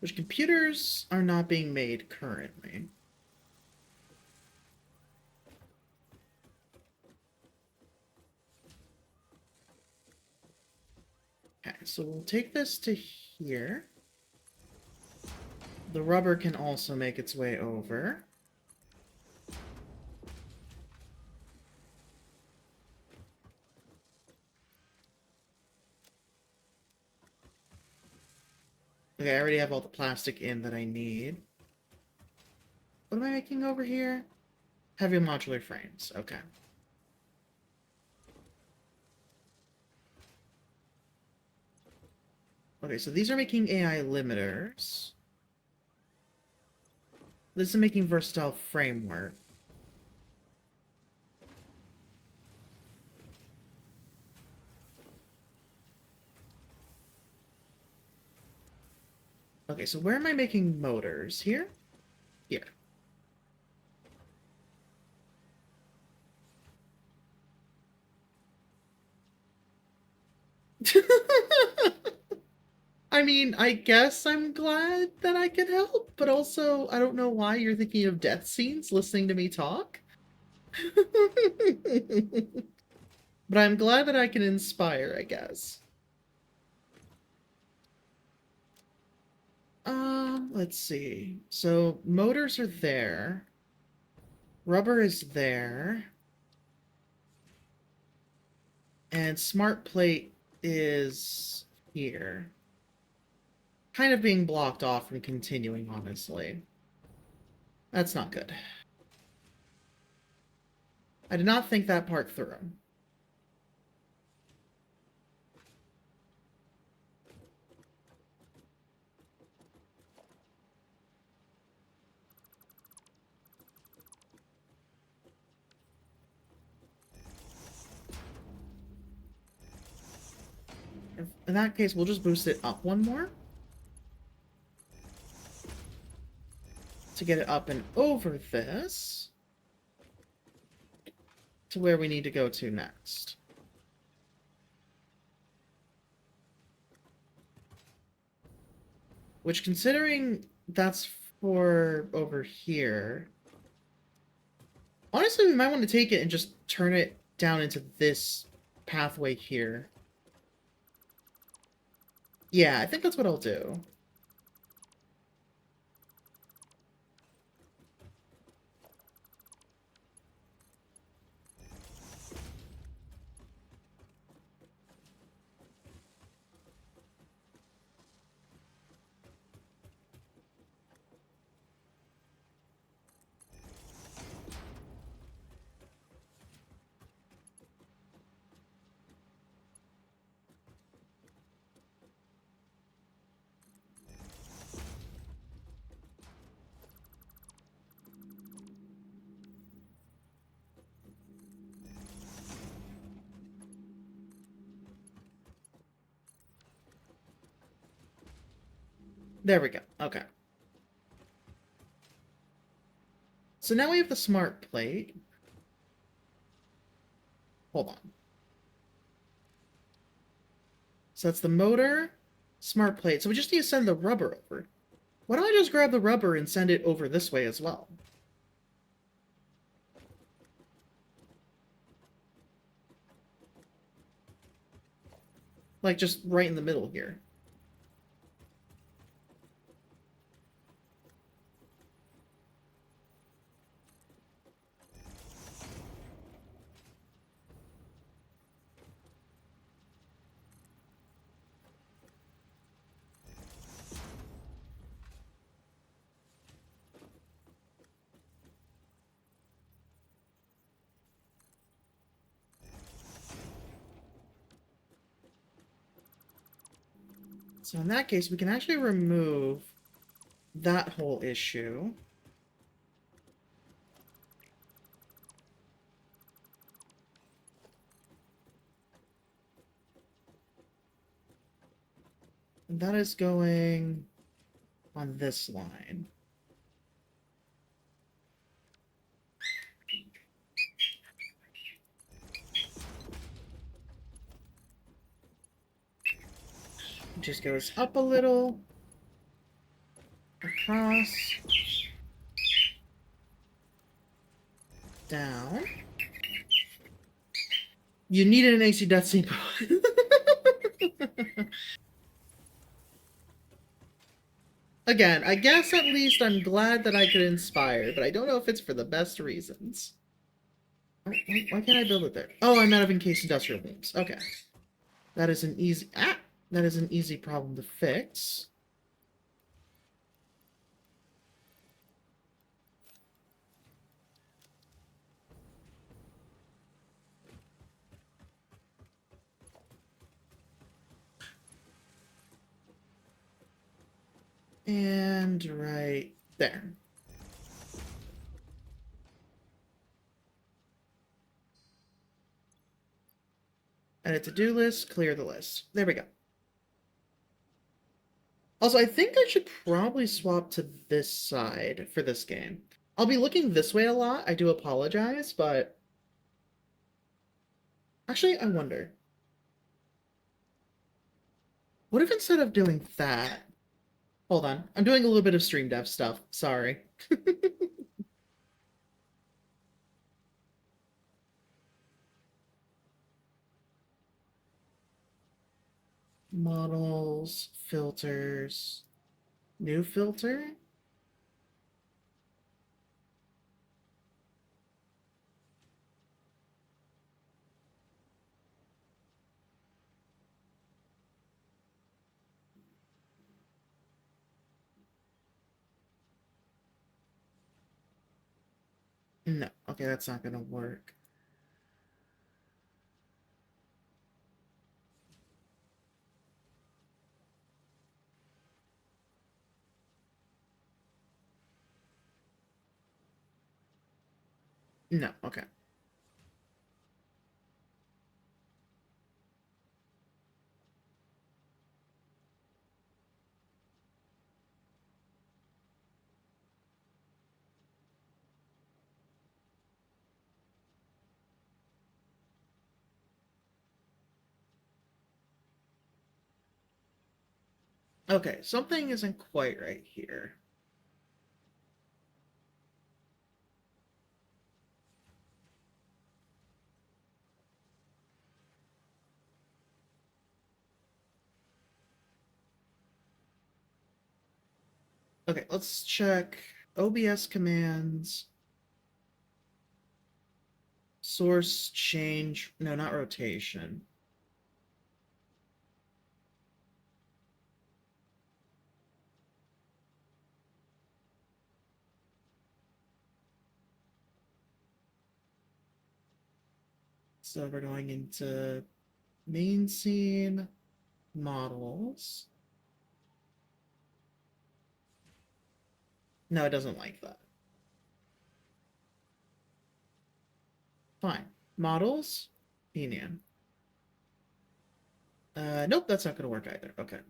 S1: Which computers are not being made currently. Okay, so we'll take this to here. The rubber can also make its way over. Okay, I already have all the plastic in that I need. What am I making over here? Heavy modular frames. Okay. Okay, so these are making AI limiters. This is making versatile framework. Okay, so where am I making motors? Here? Here. I mean, I guess I'm glad that I can help, but also, I don't know why you're thinking of death scenes listening to me talk. But I'm glad that I can inspire, I guess. Let's see. So, motors are there. Rubber is there. And smart plate is here. Kind of being blocked off from continuing, honestly. That's not good. I did not think that part through. In that case, we'll just boost it up one more. To get it up and over this. To where we need to go to next. Which, considering that's for over here... Honestly, we might want to take it and just turn it down into this pathway here. Yeah, I think that's what I'll do. There we go. Okay. So now we have the smart plate. Hold on. So that's the motor, smart plate. So we just need to send the rubber over. Why don't I just grab the rubber and send it over this way as well? Like, just right in the middle here. So in that case, we can actually remove that whole issue. And that is going on this line. It just goes up a little, across, down. You needed an AC Death Sync. Again, I guess at least I'm glad that I could inspire, but I don't know if it's for the best reasons. Why can't I build it there? Oh, I'm out of encased industrial beams. Okay. That is an easy... Ah! That is an easy problem to fix. And right there. Edit to-do list, clear the list. There we go. Also, I think I should probably swap to this side for this game. I'll be looking this way a lot, I do apologize, but... Actually, I wonder. What if instead of doing that... Hold on, I'm doing a little bit of stream dev stuff, sorry. Models, filters, new filter? No, okay, that's not gonna work. No, okay. Okay, something isn't quite right here. Okay, let's check OBS commands. Source change. No, not rotation. So we're going into main scene, models. No, it doesn't like that. Fine. Models, Pinion. Nope, that's not going to work either. Okay.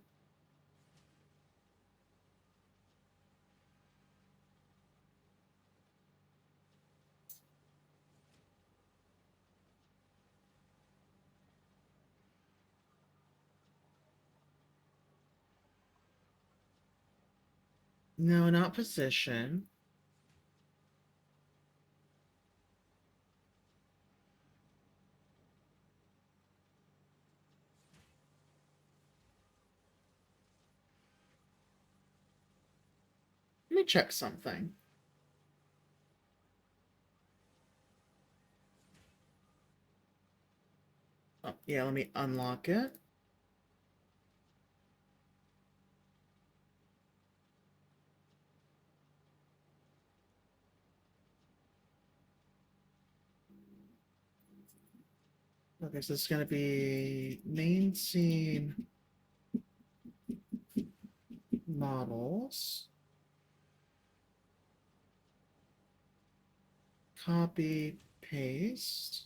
S1: No, not position. Let me check something. Oh, yeah, let me unlock it. Okay, so it's going to be main scene. models. Copy, paste.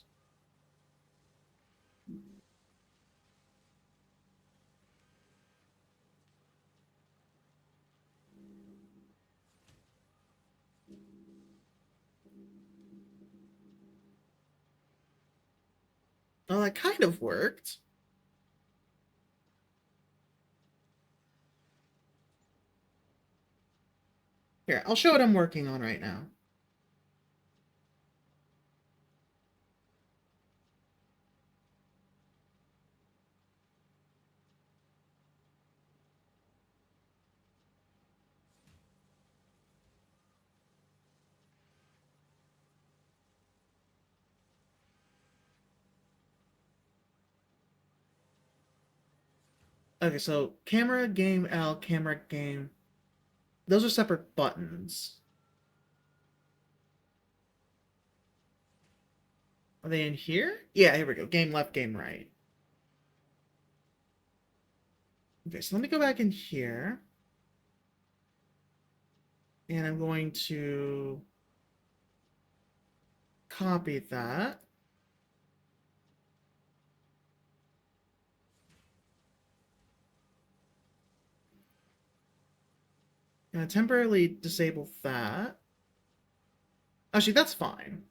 S1: Oh, that kind of worked. Here, I'll show what I'm working on right now. Okay, so camera, game, L, camera, game. Those are separate buttons. Are they in here? Yeah, here we go. Game left, game right. Okay, so let me go back in here. And I'm going to copy that. I'm going to temporarily disable that. Actually, that's fine.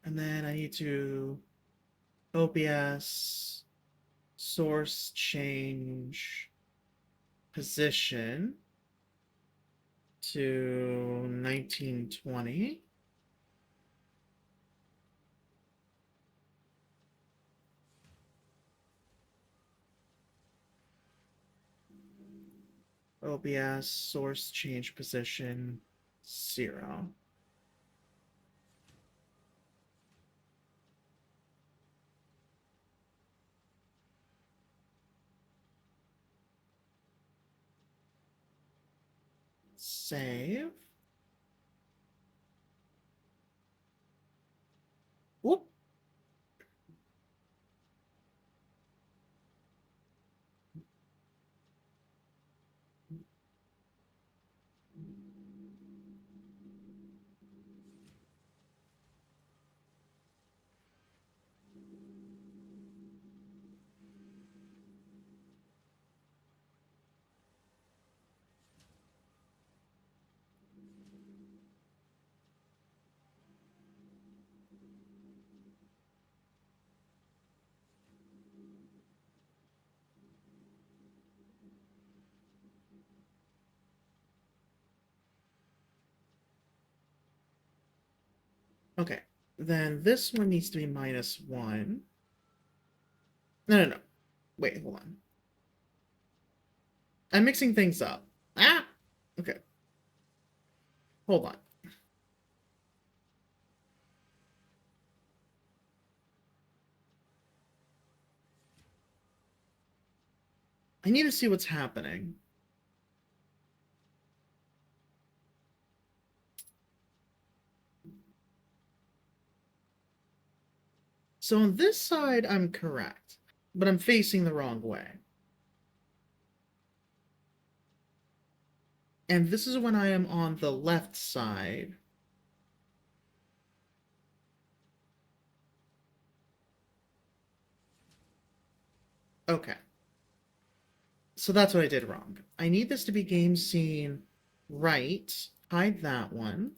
S1: And then I need to OBS source change position to 1920. OBS source change position 0. Save. Whoop. Okay. Then this one needs to be -1. No. Wait, hold on. I'm mixing things up. Ah! Okay. Hold on. I need to see what's happening. So on this side, I'm correct, but I'm facing the wrong way. And this is when I am on the left side. Okay. So that's what I did wrong. I need this to be game scene right. Hide that one.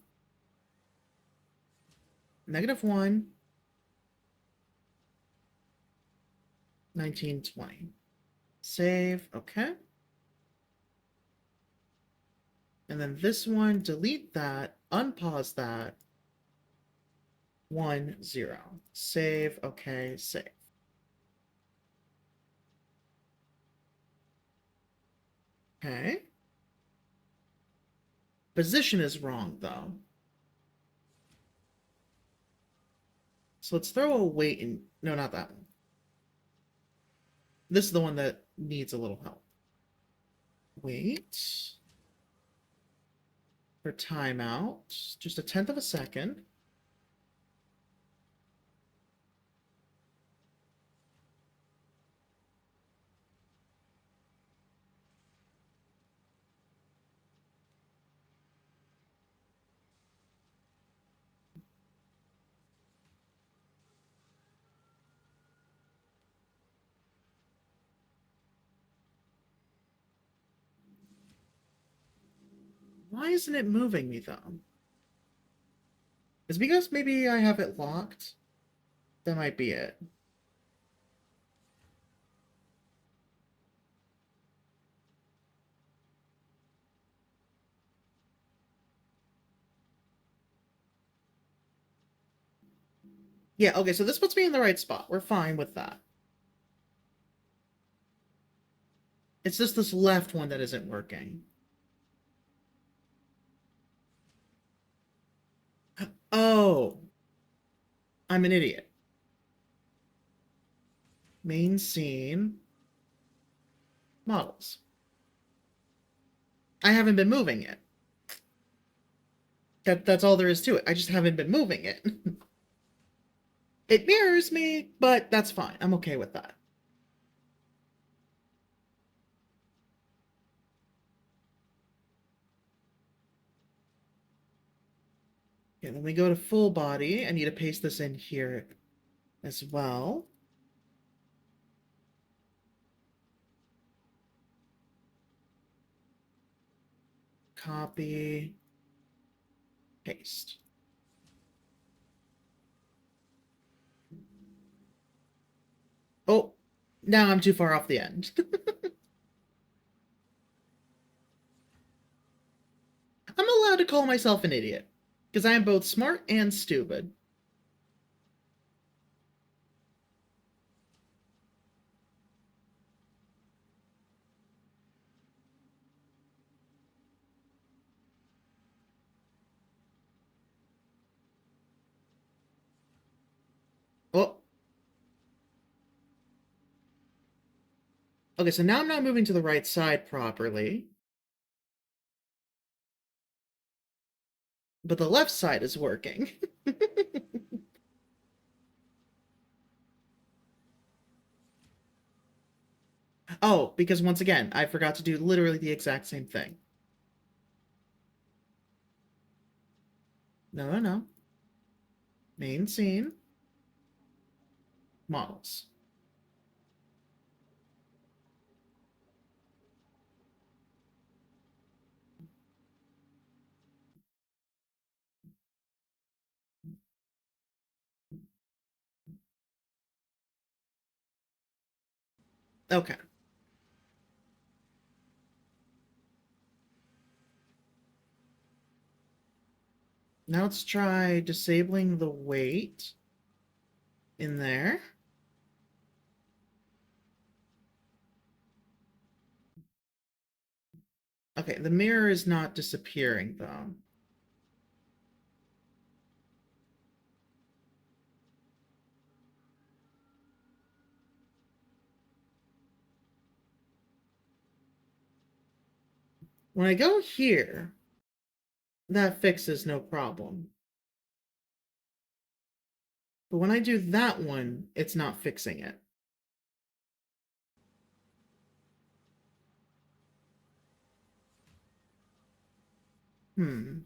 S1: -1. 1920. Save. Okay. And then this one, delete that, unpause that. 1-0. Save. Okay. Save. Okay. Position is wrong, though. So let's throw a weight in. No, not that one. This is the one that needs a little help. Wait. for timeout. Just a tenth of a second. Why isn't it moving me, though? Is it because maybe I have it locked? That might be it. Yeah, okay, so this puts me in the right spot. We're fine with that. It's just this left one that isn't working. Oh, I'm an idiot. Main scene, models. I haven't been moving it. That's all there is to it. I just haven't been moving it. It mirrors me, but that's fine. I'm okay with that. Okay, then we go to full body. I need to paste this in here as well. Copy, paste. Oh, now I'm too far off the end. I'm allowed to call myself an idiot, because I am both smart and stupid. Oh, okay, so now I'm not moving to the right side properly, but the left side is working. Oh, because once again, I forgot to do literally the exact same thing. No, no, no. Main scene, models. Okay. Now let's try disabling the weight in there. Okay, the mirror is not disappearing though. When I go here, that fixes no problem. But when I do that one, it's not fixing it. Hmm.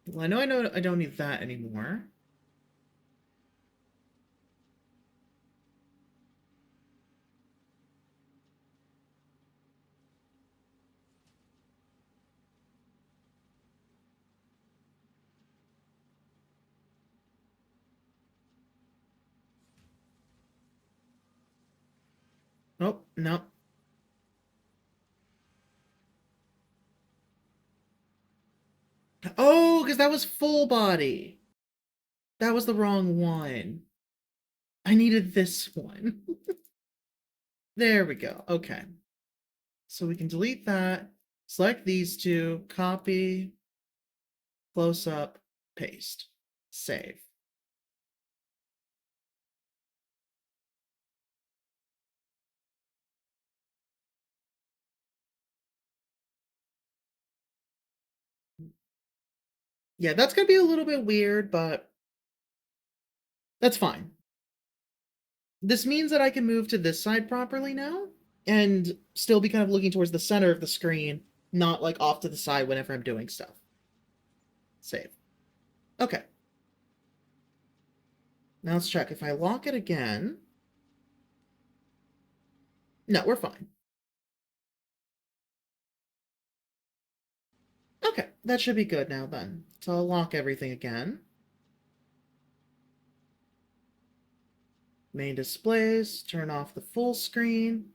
S1: Well, I know I don't need that anymore. Oh, no. Oh, because that was full body. That was the wrong one. I needed this one. There we go. Okay. So we can delete that, select these two, copy, close up, paste, save. Yeah, that's gonna be a little bit weird, but that's fine. This means that I can move to this side properly now, and still be kind of looking towards the center of the screen, not like off to the side whenever I'm doing stuff. Save. Okay. Now let's check. If I lock it again... No, we're fine. Okay, that should be good now then. So I'll lock everything again. Main displays, turn off the full screen.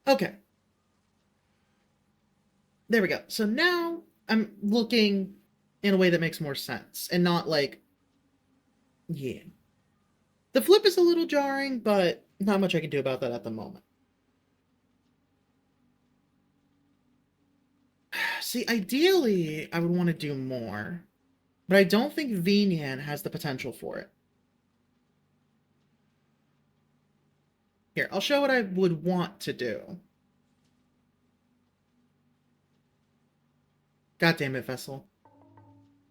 S1: Okay. There we go. So now I'm looking in a way that makes more sense and not like, yeah. The flip is a little jarring, but not much I can do about that at the moment. See, ideally, I would want to do more, but I don't think VNyan has the potential for it. Here, I'll show what I would want to do. God damn it, Vessel.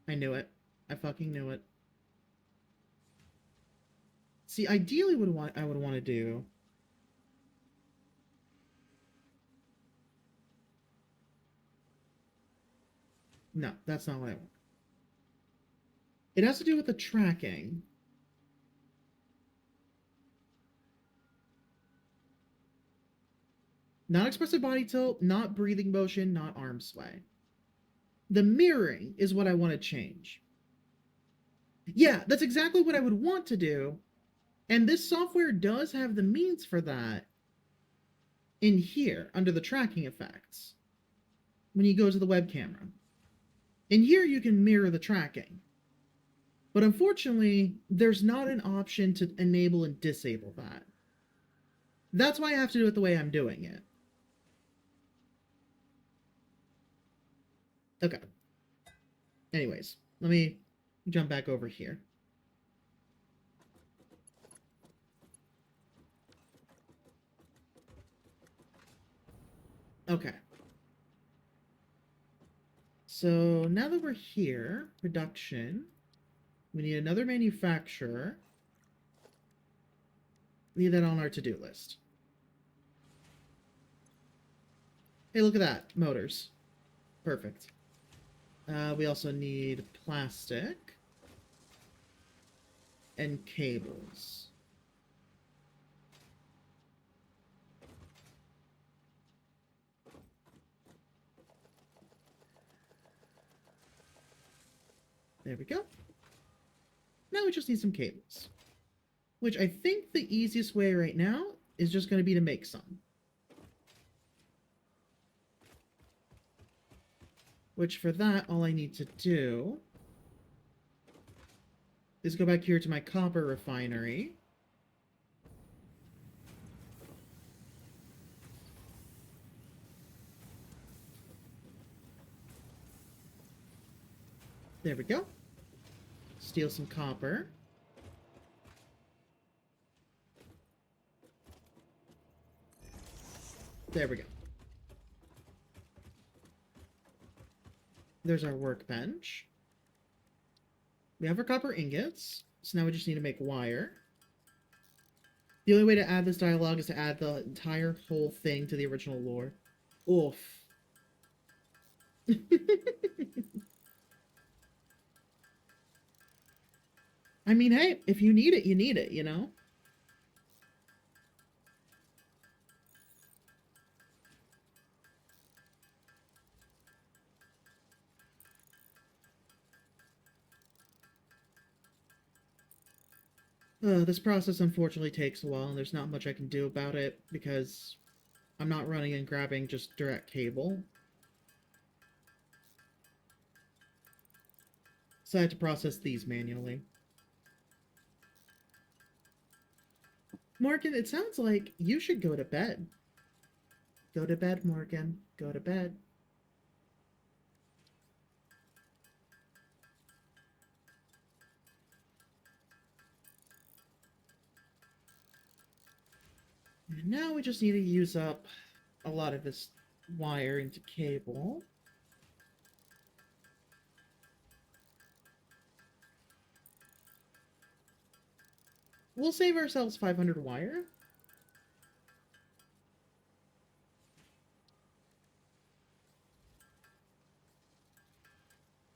S1: I knew it. I fucking knew it. See, ideally, I would want to do... No, that's not what I want. It has to do with the tracking. Not expressive body tilt, not breathing motion, not arm sway. The mirroring is what I want to change. Yeah, that's exactly what I would want to do. And this software does have the means for that in here, under the tracking effects, when you go to the web camera. In here, you can mirror the tracking. But unfortunately, there's not an option to enable and disable that. That's why I have to do it the way I'm doing it. Okay. Anyways, let me jump back over here. Okay. So now that we're here, production, we need another manufacturer. Leave that on our to-do list. Hey, look at that. Motors. Perfect. We also need plastic and cables. There we go. Now we just need some cables. Which I think the easiest way right now is just going to be to make some. Which for that, all I need to do is go back here to my copper refinery. There we go. Steal some copper. There we go. There's our workbench. We have our copper ingots, so now we just need to make wire. The only way to add this dialogue is to add the entire whole thing to the original lore. Oof. I mean, hey, if you need it, you need it, you know? This process unfortunately takes a while, and there's not much I can do about it, because I'm not running and grabbing just direct cable. So I had to process these manually. Morgan, it sounds like you should go to bed. Go to bed, Morgan. Go to bed. And now we just need to use up a lot of this wire into cable. We'll save ourselves 500 wire.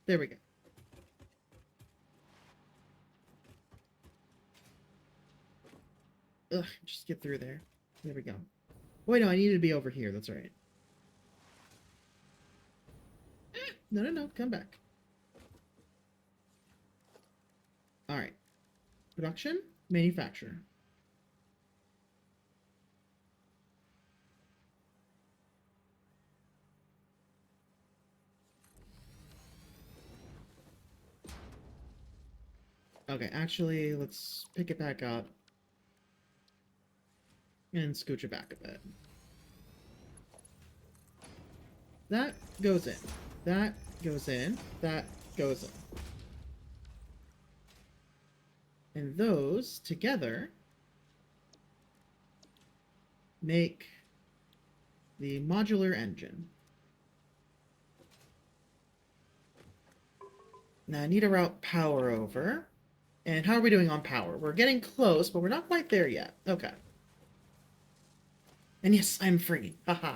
S1: There we go. Ugh, just get through there. There we go. Wait, no, I needed to be over here. That's right. No, no, no. Come back. All right. Production, manufacture. Okay, actually, let's pick it back up. And scooch it back a bit. That goes in. That goes in. That goes in. And those together make the modular engine. Now I need to route power over. And how are we doing on power? We're getting close, but we're not quite there yet. Okay. And yes, I'm free. Haha.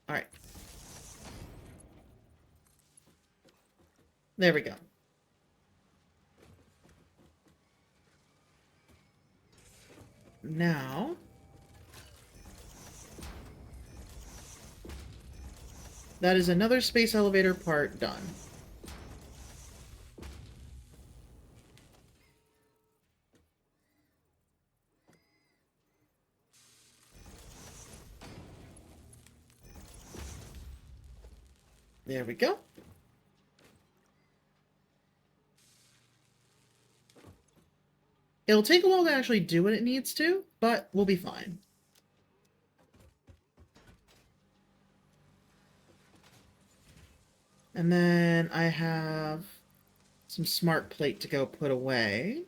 S1: Alright. There we go. Now... that is another space elevator part done. There we go. It'll take a while to actually do what it needs to, but we'll be fine. And then I have some smart plate to go put away.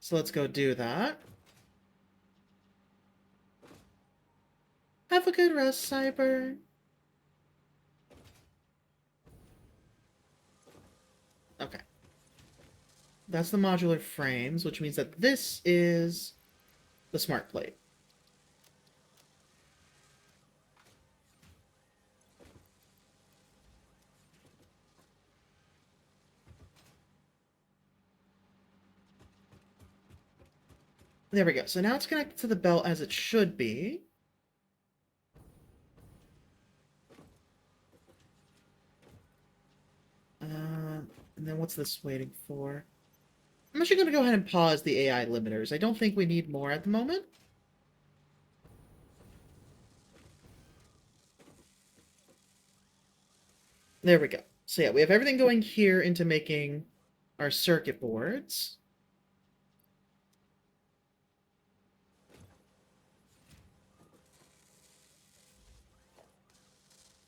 S1: So let's go do that. Have a good rest, Cyber. Okay. That's the modular frames, which means that this is the smart plate. There we go. So now it's connected to the belt as it should be. And then what's this waiting for? I'm actually going to go ahead and pause the AI limiters. I don't think we need more at the moment. There we go. So yeah, we have everything going here into making our circuit boards.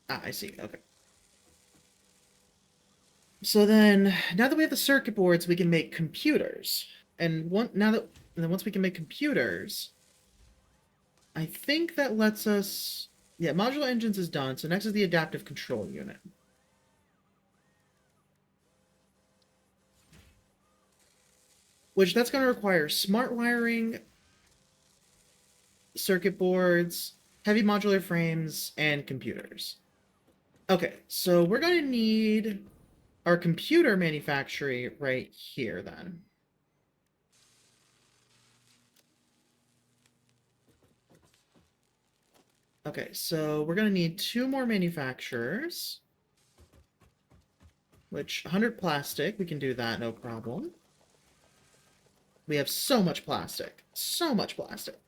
S1: Ah, I see. Okay. So then, now that we have the circuit boards, we can make computers. And once we can make computers, I think that lets us... yeah, modular engines is done, so next is the adaptive control unit. Which, that's going to require smart wiring, circuit boards, heavy modular frames, and computers. Okay, so we're going to need our computer manufacturing right here, then. Okay, so we're going to need 2 more manufacturers. Which, 100 plastic, we can do that, no problem. We have so much plastic. So much plastic.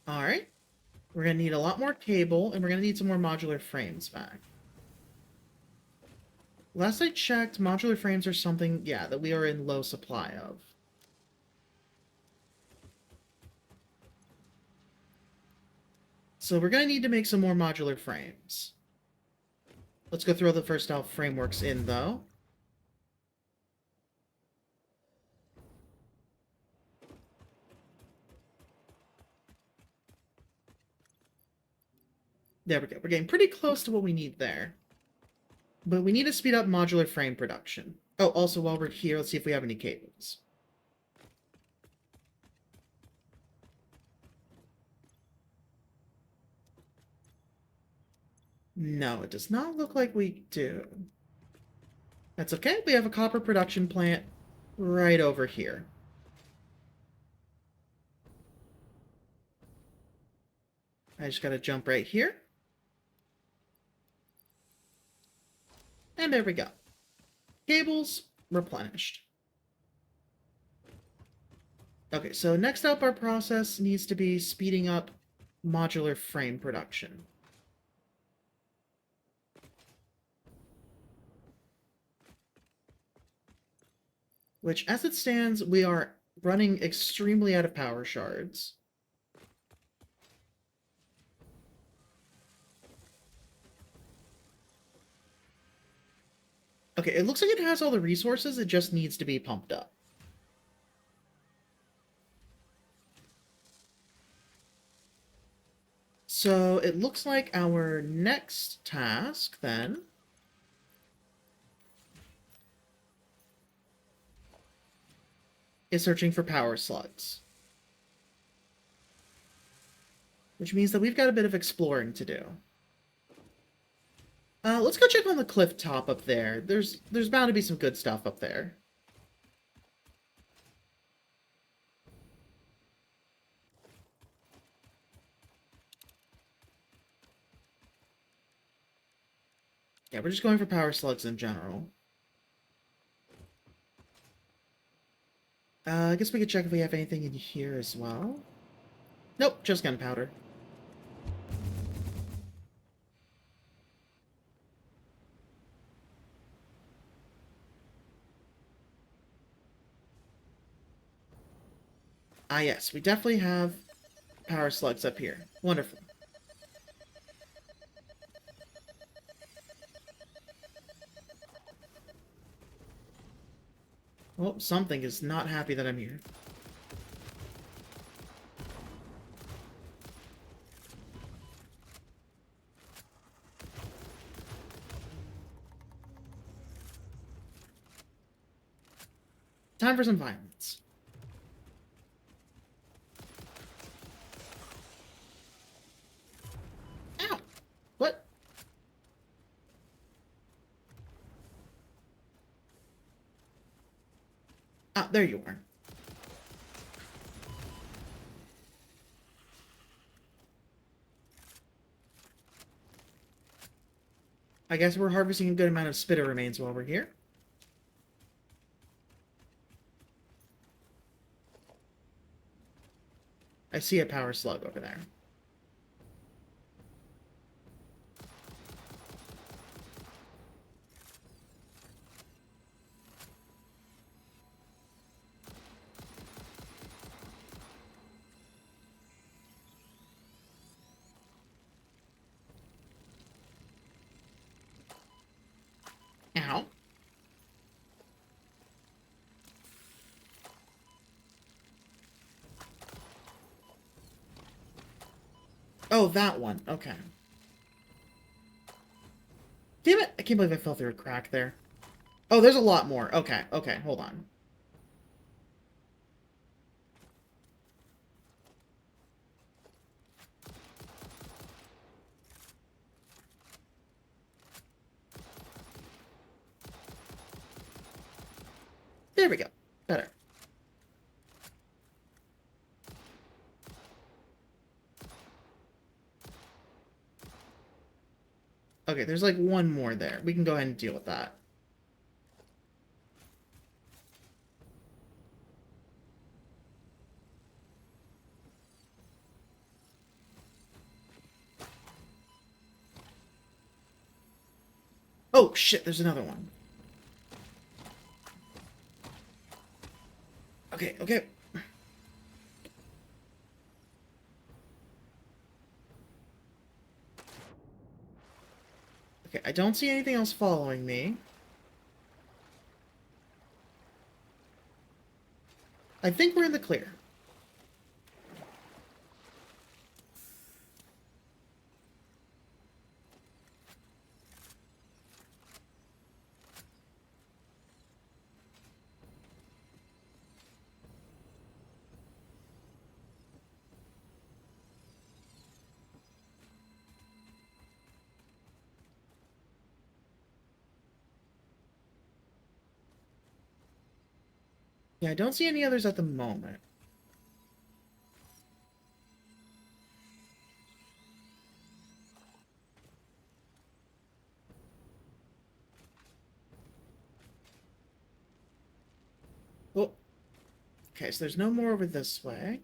S1: Alright. We're going to need a lot more cable, and we're going to need some more modular frames back. Last I checked, modular frames are something, yeah, that we are in low supply of. So we're going to need to make some more modular frames. Let's go throw the first style frameworks in, though. There we go. We're getting pretty close to what we need there. But we need to speed up modular frame production. Oh, also, while we're here, let's see if we have any cables. No, it does not look like we do. That's okay. We have a copper production plant right over here. I just gotta jump right here. And there we go. Cables replenished. Okay, so next up, our process needs to be speeding up modular frame production. Which, as it stands, we are running extremely out of power shards. Okay, it looks like it has all the resources, it just needs to be pumped up. So it looks like our next task, then, is searching for power slugs. Which means that we've got a bit of exploring to do. Let's go check on the cliff top up there. There's bound to be some good stuff up there. Yeah, we're just going for power slugs in general. I guess we could check if we have anything in here as well. Nope, just gunpowder. Ah, yes, we definitely have power slugs up here. Wonderful. Oh, something is not happy that I'm here. Time for some violence. Ow! What? Ah, there you are. I guess we're harvesting a good amount of spitter remains while we're here. I see a power slug over there. Ow. Oh, that one. Okay. Damn it! I can't believe I fell through a crack there. Oh, there's a lot more. Okay, okay, hold on. There we go. Better. Okay, there's like one more there. We can go ahead and deal with that. Oh, shit, there's another one. Okay, okay. Okay, I don't see anything else following me. I think we're in the clear. Yeah, I don't see any others at the moment. Oh, okay, so there's no more over this way.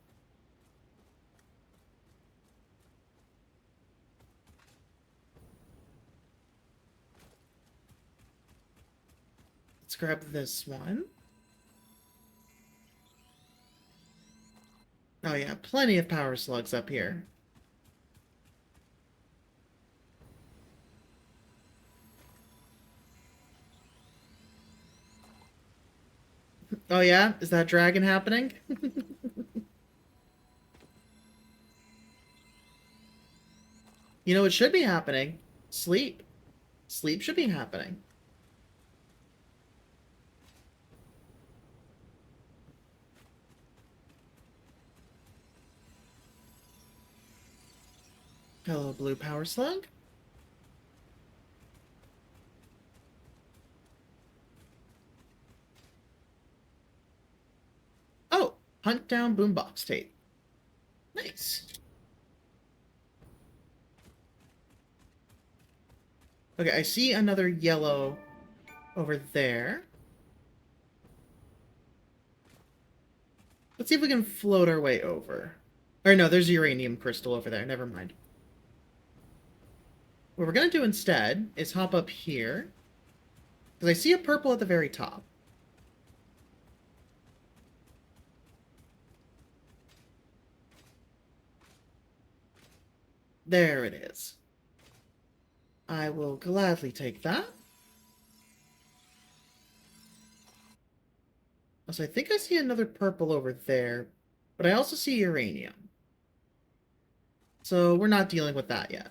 S1: Let's grab this one. Oh yeah, plenty of power slugs up here. Oh yeah? Is that dragon happening? You know what should be happening? Sleep. Sleep should be happening. Hello, blue power slug. Oh, hunt down boombox tape. Nice. Okay, I see another yellow over there. Let's see if we can float our way over. Or no, there's a uranium crystal over there. Never mind. What we're going to do instead is hop up here. Because I see a purple at the very top. There it is. I will gladly take that. So I think I see another purple over there. But I also see uranium. So we're not dealing with that yet.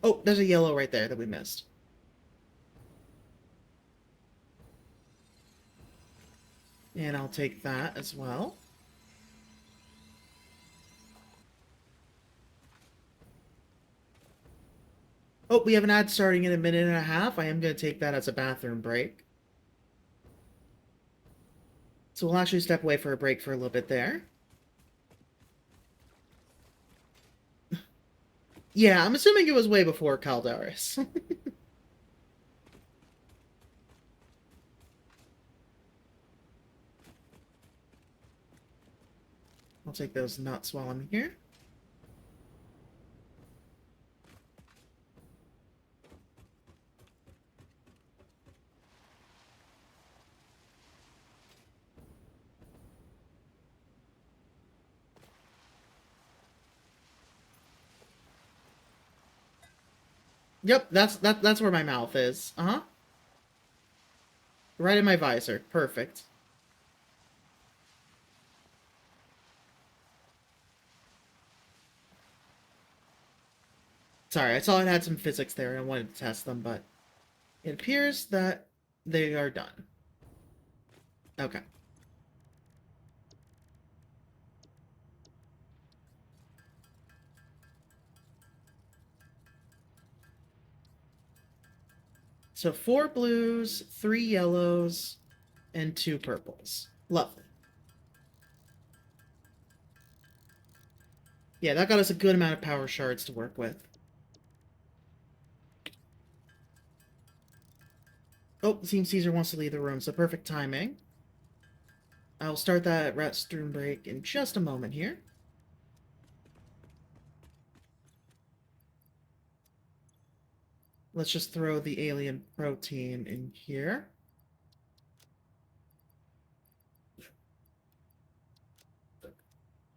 S1: Oh, there's a yellow right there that we missed. And I'll take that as well. Oh, we have an ad starting in a minute and a half. I am going to take that as a bathroom break. So we'll actually step away for a break for a little bit there. Yeah, I'm assuming it was way before Caldaris. I'll take those nuts while I'm here. Yep, that's where my mouth is. Uh-huh. Right in my visor. Perfect. Sorry, I saw it had some physics there and I wanted to test them, but it appears that they are done. Okay. So 4 blues, 3 yellows, and 2 purples. Lovely. Yeah, that got us a good amount of power shards to work with. Oh, it seems Caesar wants to leave the room, so perfect timing. I'll start that restroom break in just a moment here. Let's just throw the alien protein in here.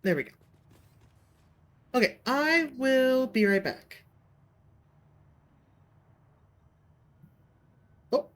S1: There we go. Okay, I will be right back. Oh,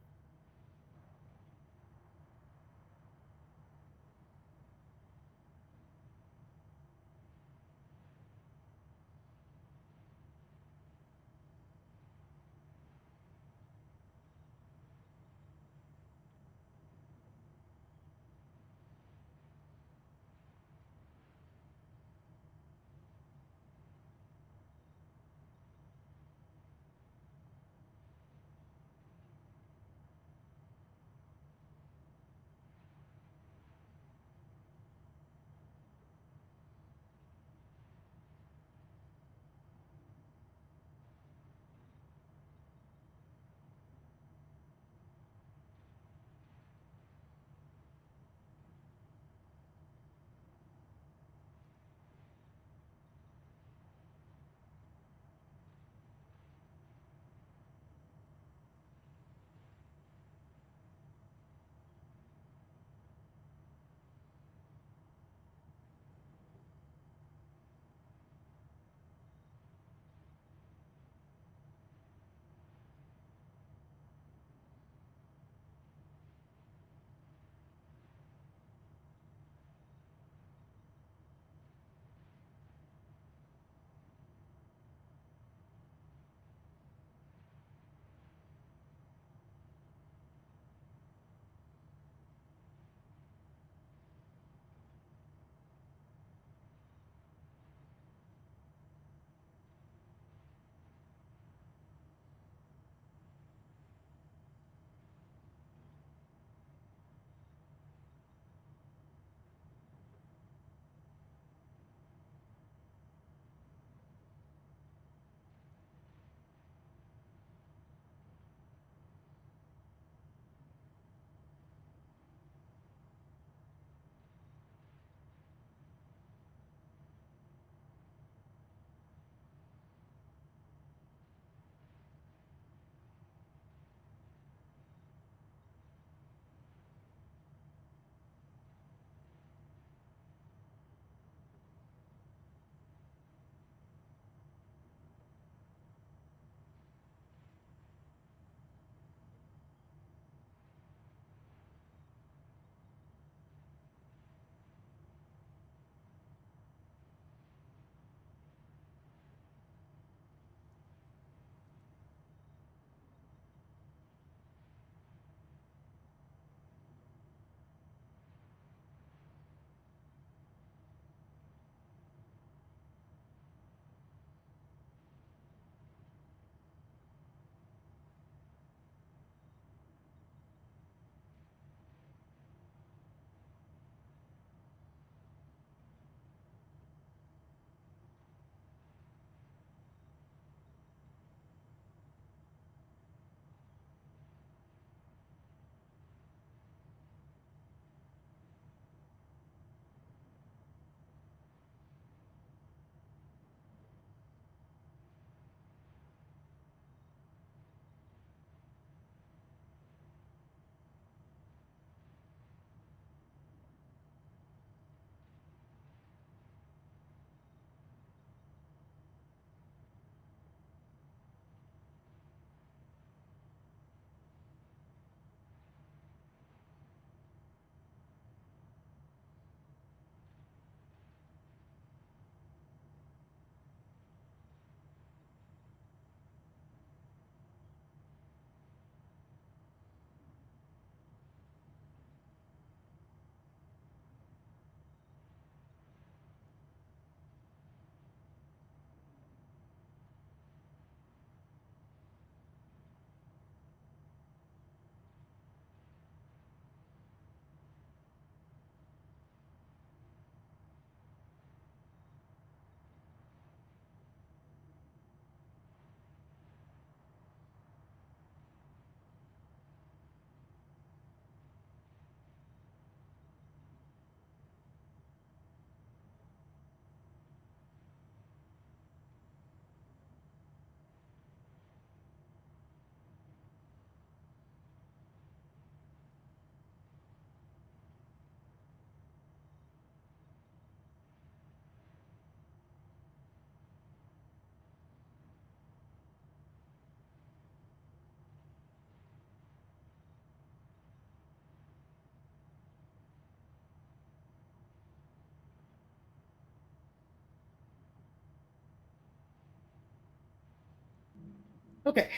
S1: Okay,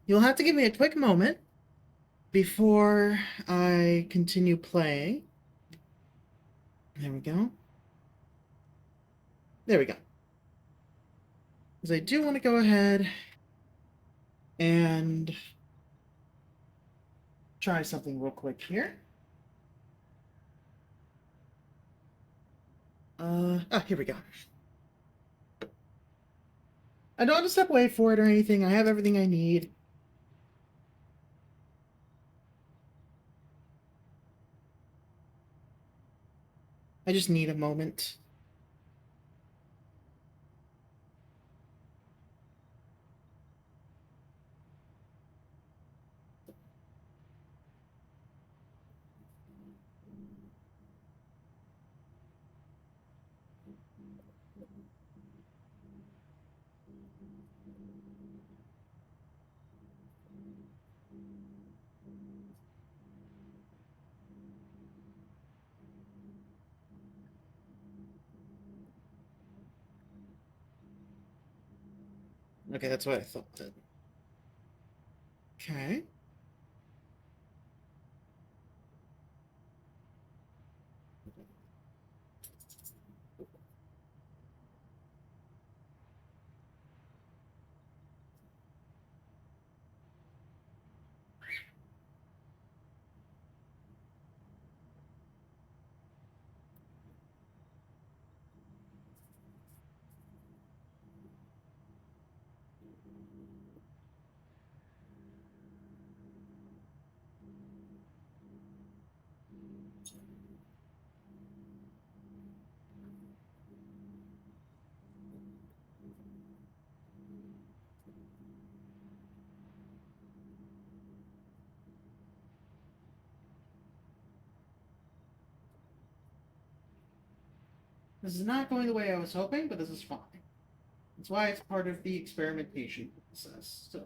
S1: you'll have to give me a quick moment before I continue playing. There we go. There we go. Because I do want to go ahead and try something real quick here. Here we go. I don't have to step away for it or anything. I have everything I need. I just need a moment. Okay, that's what I thought. Okay. This is not going the way I was hoping, but this is fine. That's why it's part of the experimentation process. So,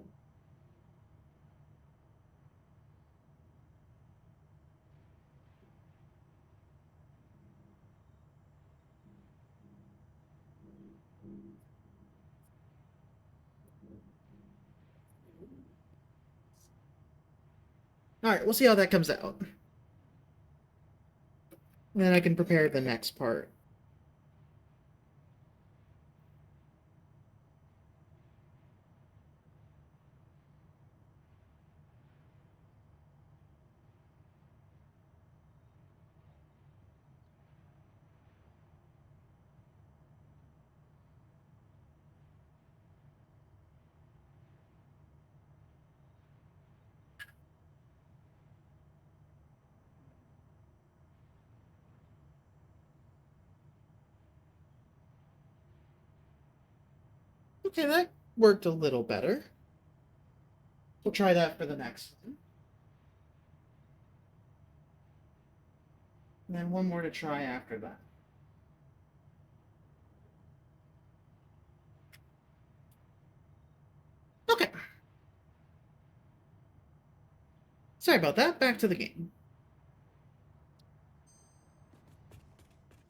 S1: all right, we'll see how that comes out. And then I can prepare the next part. Okay, that worked a little better. We'll try that for the next one. And then one more to try after that. Okay. Sorry about that. Back to the game.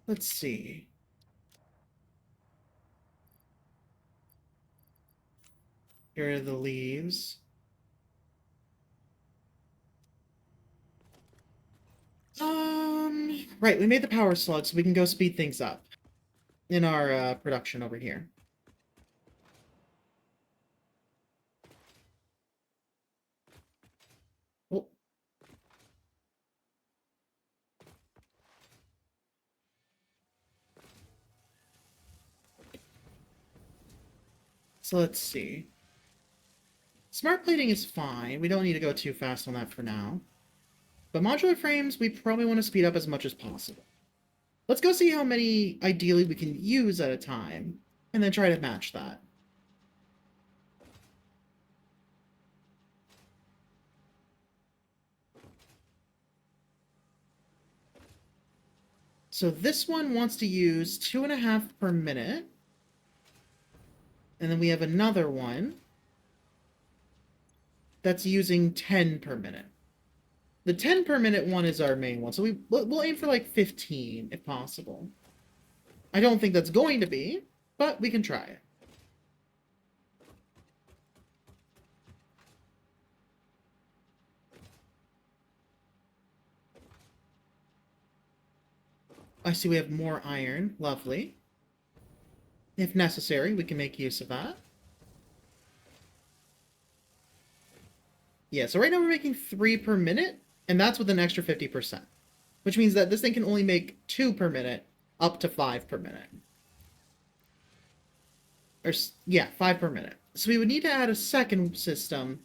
S1: Let's see. Here are the leaves. Right, we made the power slug so we can go speed things up in our production over here. Oh. So let's see. Smart plating is fine. We don't need to go too fast on that for now. But modular frames, we probably want to speed up as much as possible. Let's go see how many, ideally, we can use at a time, and then try to match that. So this one wants to use 2.5 per minute. And then we have another one that's using 10 per minute. The 10 per minute one is our main one, so we'll aim for like 15 if possible. I don't think that's going to be, but we can try it. I see we have more iron. Lovely. If necessary, we can make use of that. Yeah, so right now we're making 3 per minute, and that's with an extra 50%. Which means that this thing can only make 2 per minute, up to 5 per minute. Or, yeah, 5 per minute. So we would need to add a second system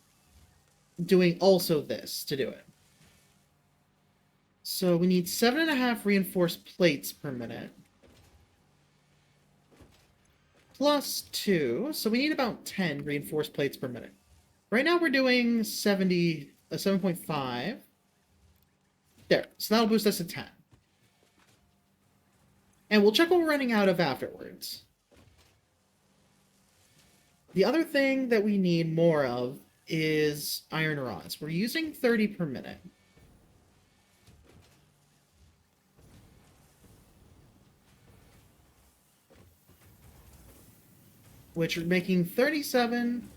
S1: doing also this to do it. So we need 7.5 reinforced plates per minute. Plus 2, so we need about 10 reinforced plates per minute. Right now we're doing 7.5. There, so that'll boost us to 10. And we'll check what we're running out of afterwards. The other thing that we need more of is iron rods. We're using 30 per minute. Which are making 37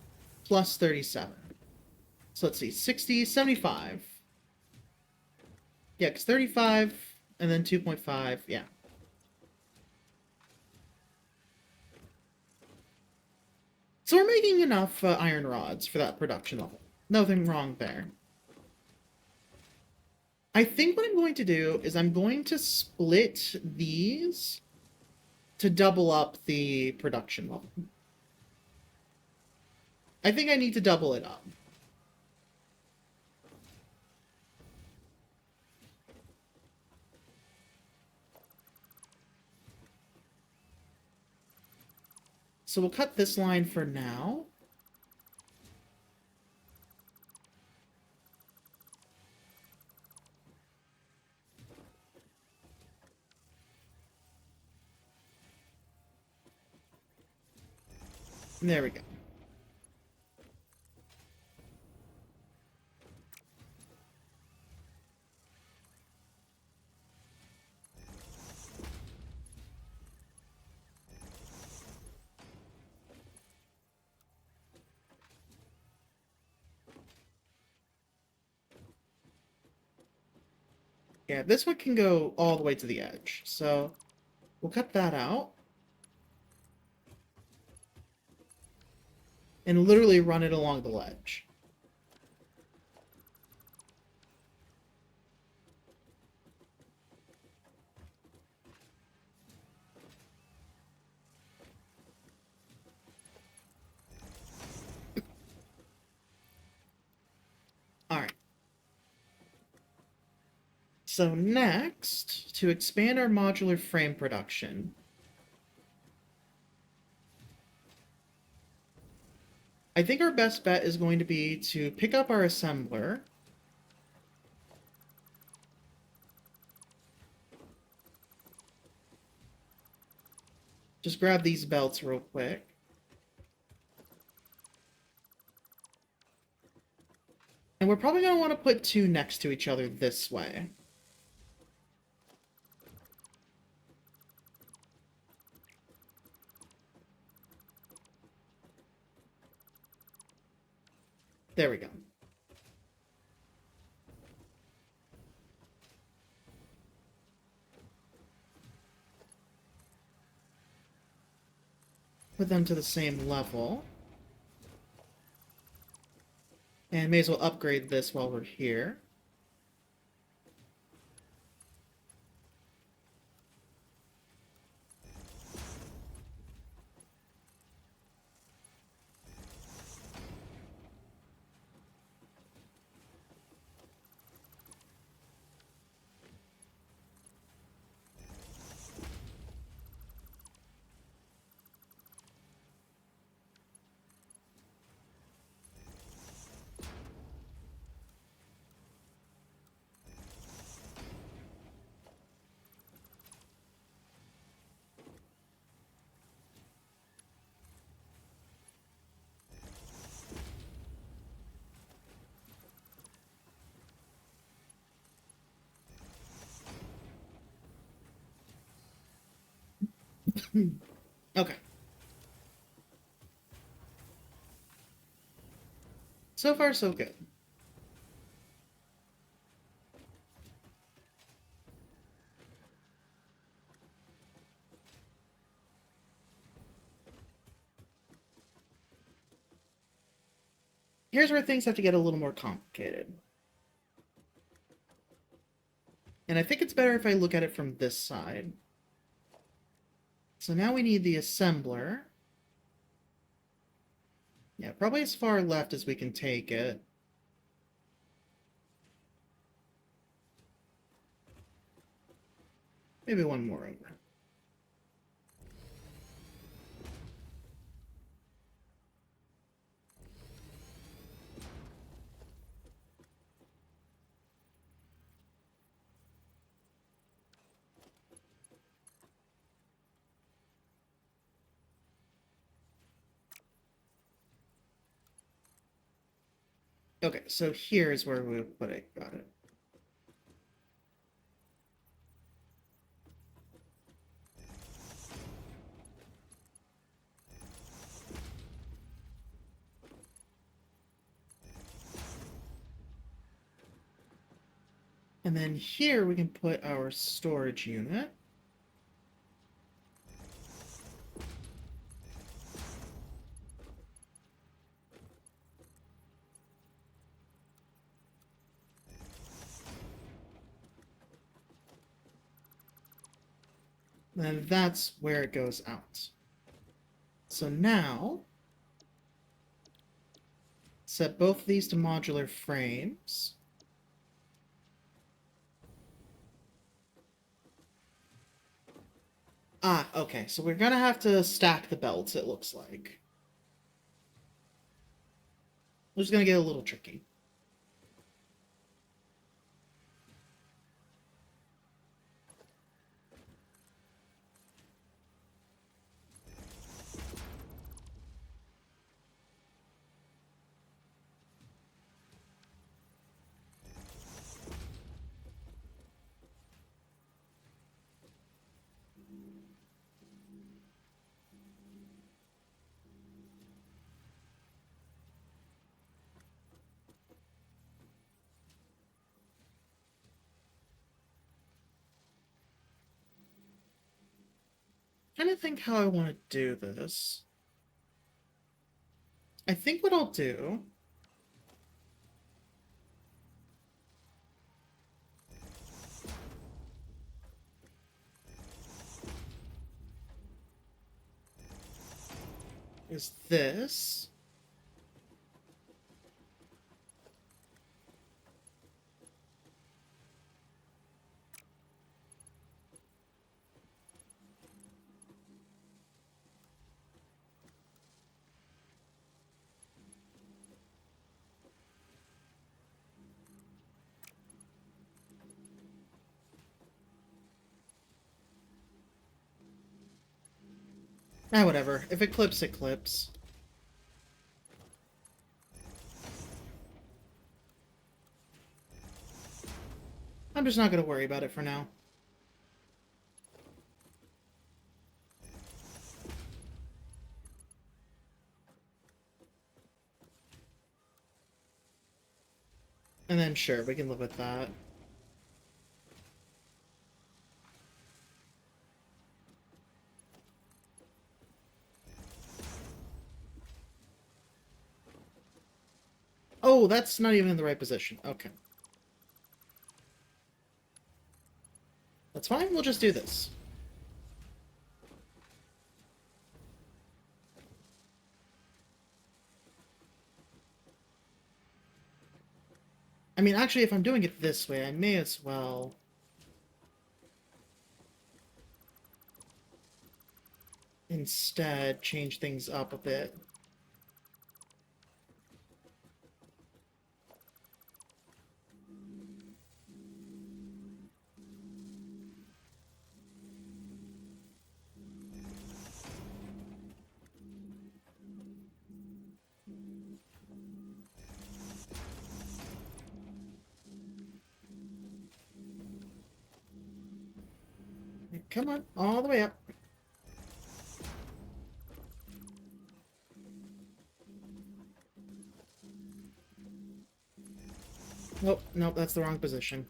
S1: plus 37. So let's see, 60, 75. Yeah, because 35 and then 2.5, yeah. So we're making enough iron rods for that production level. Nothing wrong there. I think what I'm going to do is I'm going to split these to double up the production level. I think I need to double it up. So we'll cut this line for now. There we go. Yeah, this one can go all the way to the edge. So we'll cut that out. And literally run it along the ledge. Alright. So next, to expand our modular frame production, I think our best bet is going to be to pick up our assembler. Just grab these belts real quick. And we're probably going to want to put 2 next to each other this way. There we go. Put them to the same level. And may as well upgrade this while we're here. Okay. So far, so good. here's where things have to get a little more complicated. And I think it's better if I look at it from this side. So now we need the assembler. Yeah, probably as far left as we can take it. Maybe one more over. Okay, so here's where we'll put it. Got it. And then here we can put our storage unit. And that's where it goes out. So now, set both of these to modular frames. Ah, okay, so we're gonna have to stack the belts, it looks like. Which is gonna get a little tricky. I'm trying to think how I want to do this. I think what I'll do is this. Ah, whatever. If it clips, it clips. I'm just not gonna worry about it for now. And then sure, we can live with that. Oh, that's not even in the right position. Okay. That's fine, we'll just do this. I mean, actually, if I'm doing it this way, I may as well... instead change things up a bit. Come on, all the way up. Nope, nope, that's the wrong position.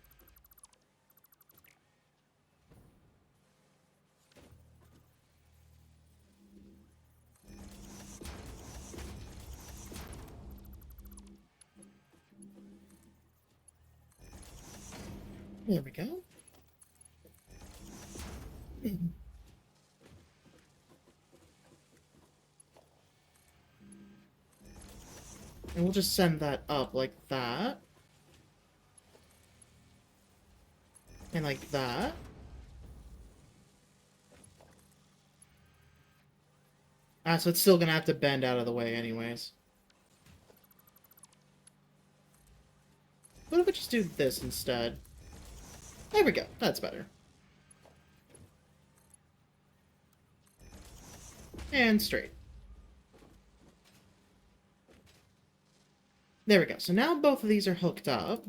S1: There we go. And we'll just send that up like that. And like that. Ah, so it's still gonna have to bend out of the way anyways. What if we just do this instead? There we go. That's better. And straight. There we go. So now both of these are hooked up.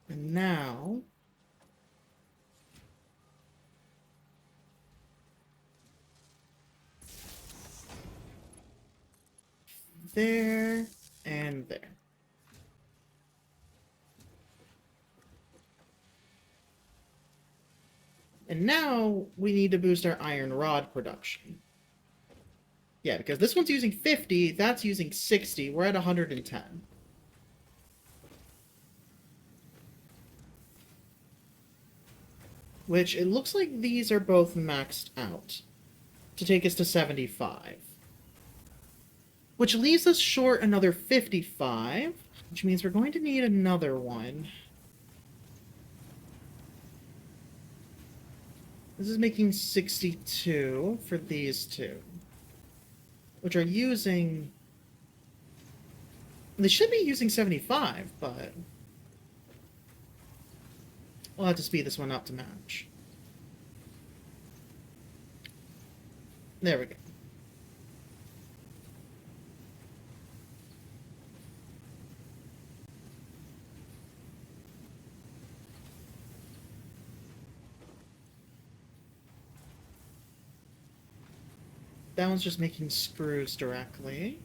S1: And now... there, and there. And now we need to boost our iron rod production. Yeah, because this one's using 50, that's using 60. We're at 110. Which, it looks like these are both maxed out to take us to 75. Which leaves us short another 55, which means we're going to need another one. This is making 62 for these two, which are using... They should be using 75, but... we'll have to speed this one up to match. There we go. That one's just making screws directly.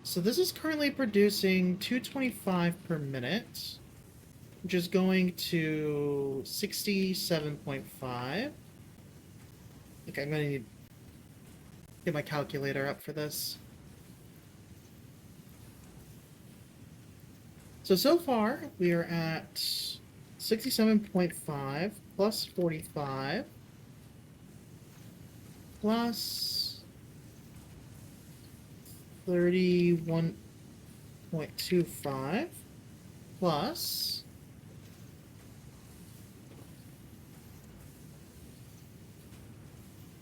S1: So this is currently producing 225 per minute, which is going to 67.5. Okay, I'm gonna need to get my calculator up for this. So far, we are at 67.5 plus 45 plus 31.25 plus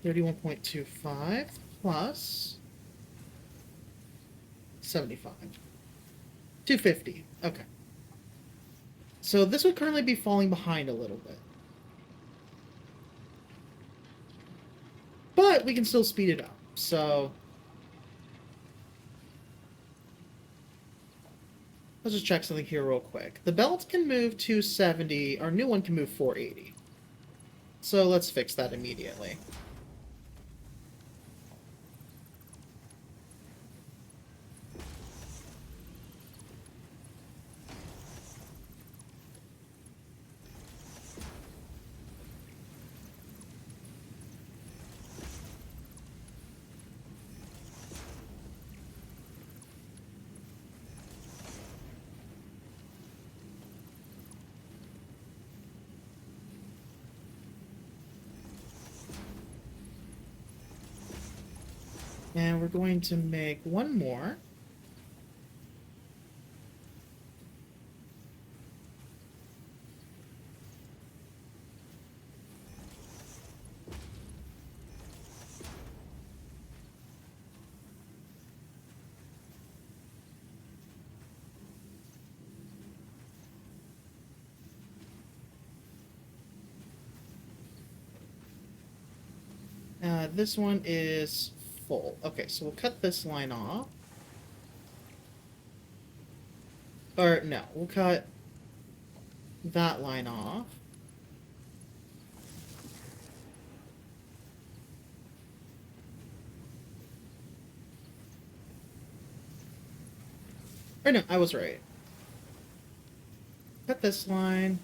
S1: 31.25 plus 75. 250. Okay. So this would currently be falling behind a little bit. But we can still speed it up. So let's just check something here real quick. The belt can move 270. Our new one can move 480. So let's fix that immediately. And we're going to make one more. This one is full. Okay, so we'll cut this line off. Or, no, we'll cut that line off. Or no, I was right. Cut this line.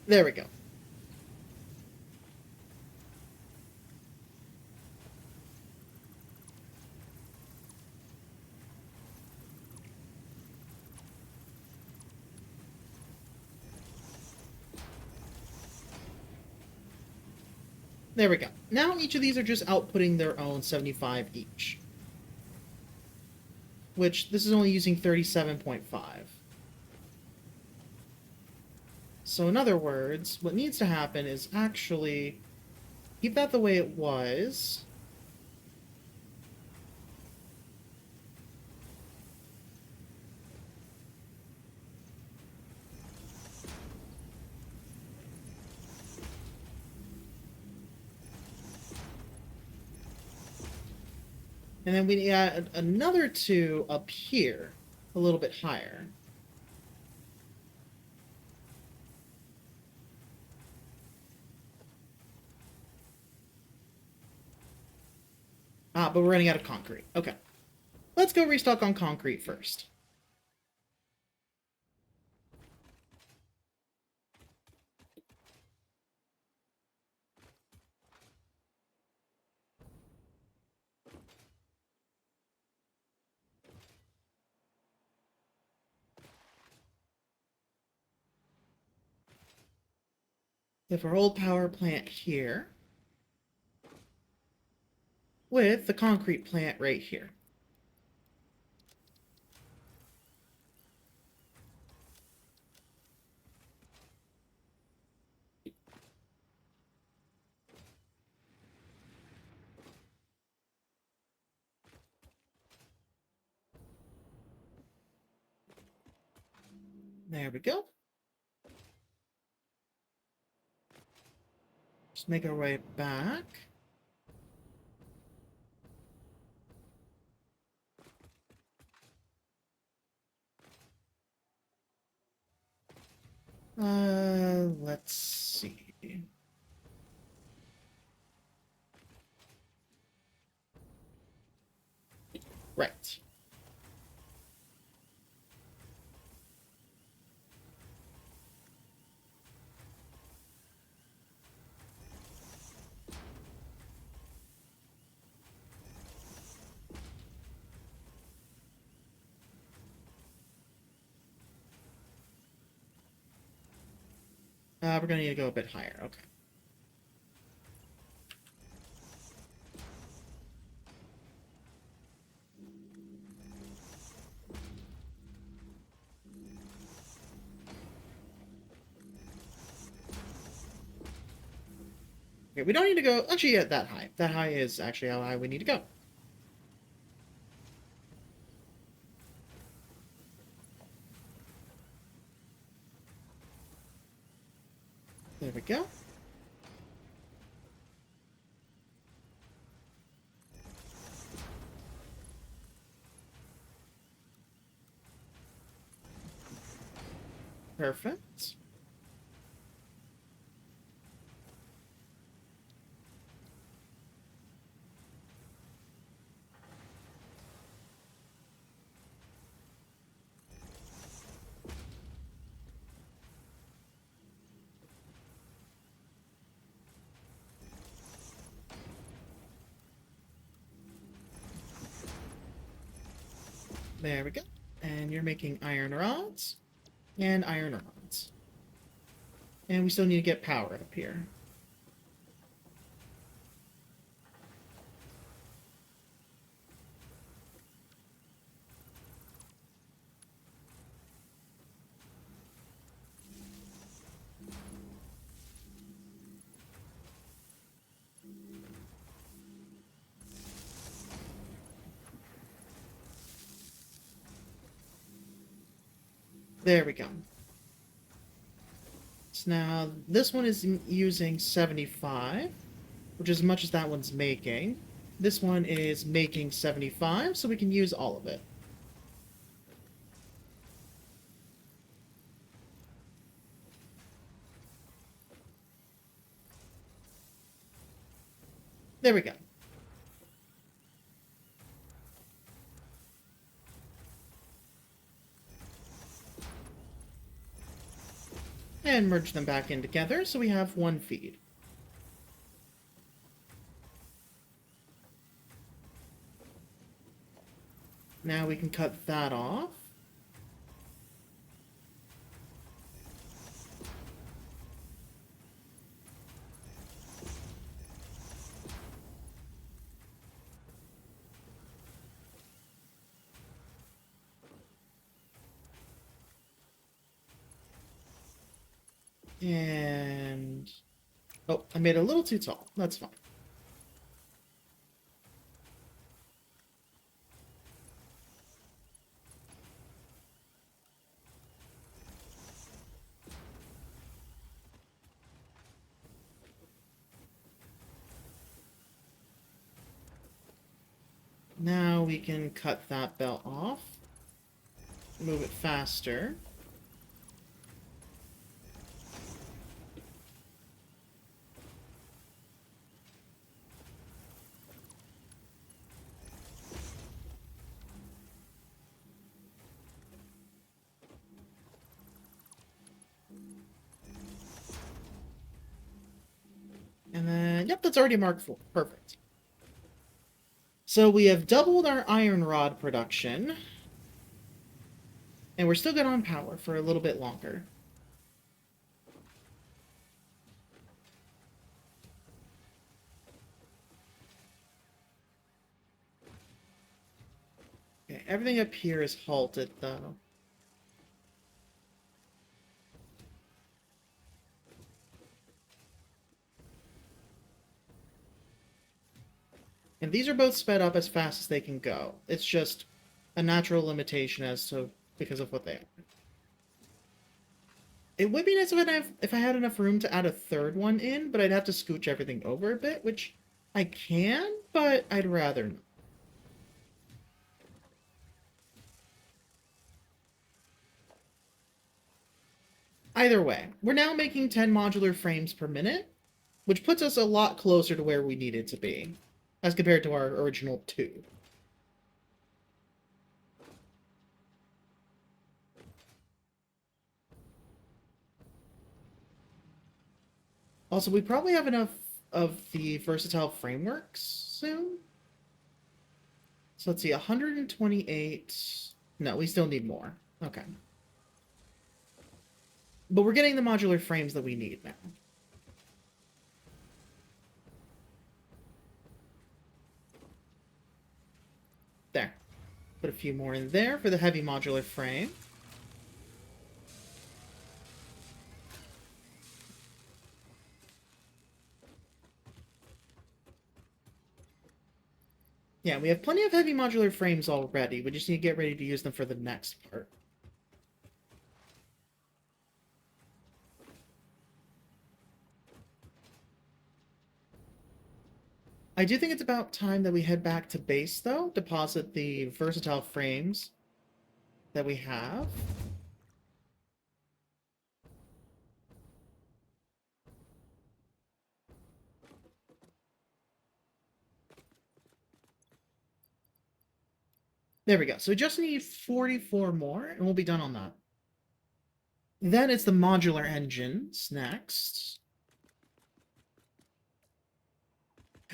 S1: There we go. There we go. Now each of these are just outputting their own 75 each. Which, this is only using 37.5. So in other words, what needs to happen is actually keep that the way it was. And then we add another 2 up here, a little bit higher. Ah, but we're running out of concrete. Okay. Let's go restock on concrete first. We have our old power plant here, with the concrete plant right here. There we go. Just make our way back. Let's see. Right. We're gonna need to go a bit higher. Okay. Okay, we don't need to go... Actually, yeah, that high. That high is actually how high we need to go. There we go. Perfect. There we go. And you're making iron rods and iron rods. And we still need to get power up here. There we go. So now this one is using 75, which is as much as that one's making. This one is making 75, so we can use all of it. There we go. And merge them back in together so we have one feed. Now we can cut that off. And... oh, I made it a little too tall. That's fine. Now we can cut that belt off. Move it faster. And then, yep, that's already marked full. Perfect. So we have doubled our iron rod production. And we're still good on power for a little bit longer. Okay, everything up here is halted, though. And these are both sped up as fast as they can go. It's just a natural limitation as to because of what they are. It would be nice if I had enough room to add a third one in, but I'd have to scooch everything over a bit, which I can, but I'd rather not. Either way, we're now making 10 modular frames per minute, which puts us a lot closer to where we needed to be, as compared to our original 2. Also, we probably have enough of the versatile frameworks soon. So let's see, 128... no, we still need more. Okay. But we're getting the modular frames that we need now. There. Put a few more in there for the heavy modular frame. Yeah, we have plenty of heavy modular frames already. We just need to get ready to use them for the next part. I do think it's about time that we head back to base, though. Deposit the versatile frames that we have. There we go. So we just need 44 more, and we'll be done on that. Then it's the modular engines next.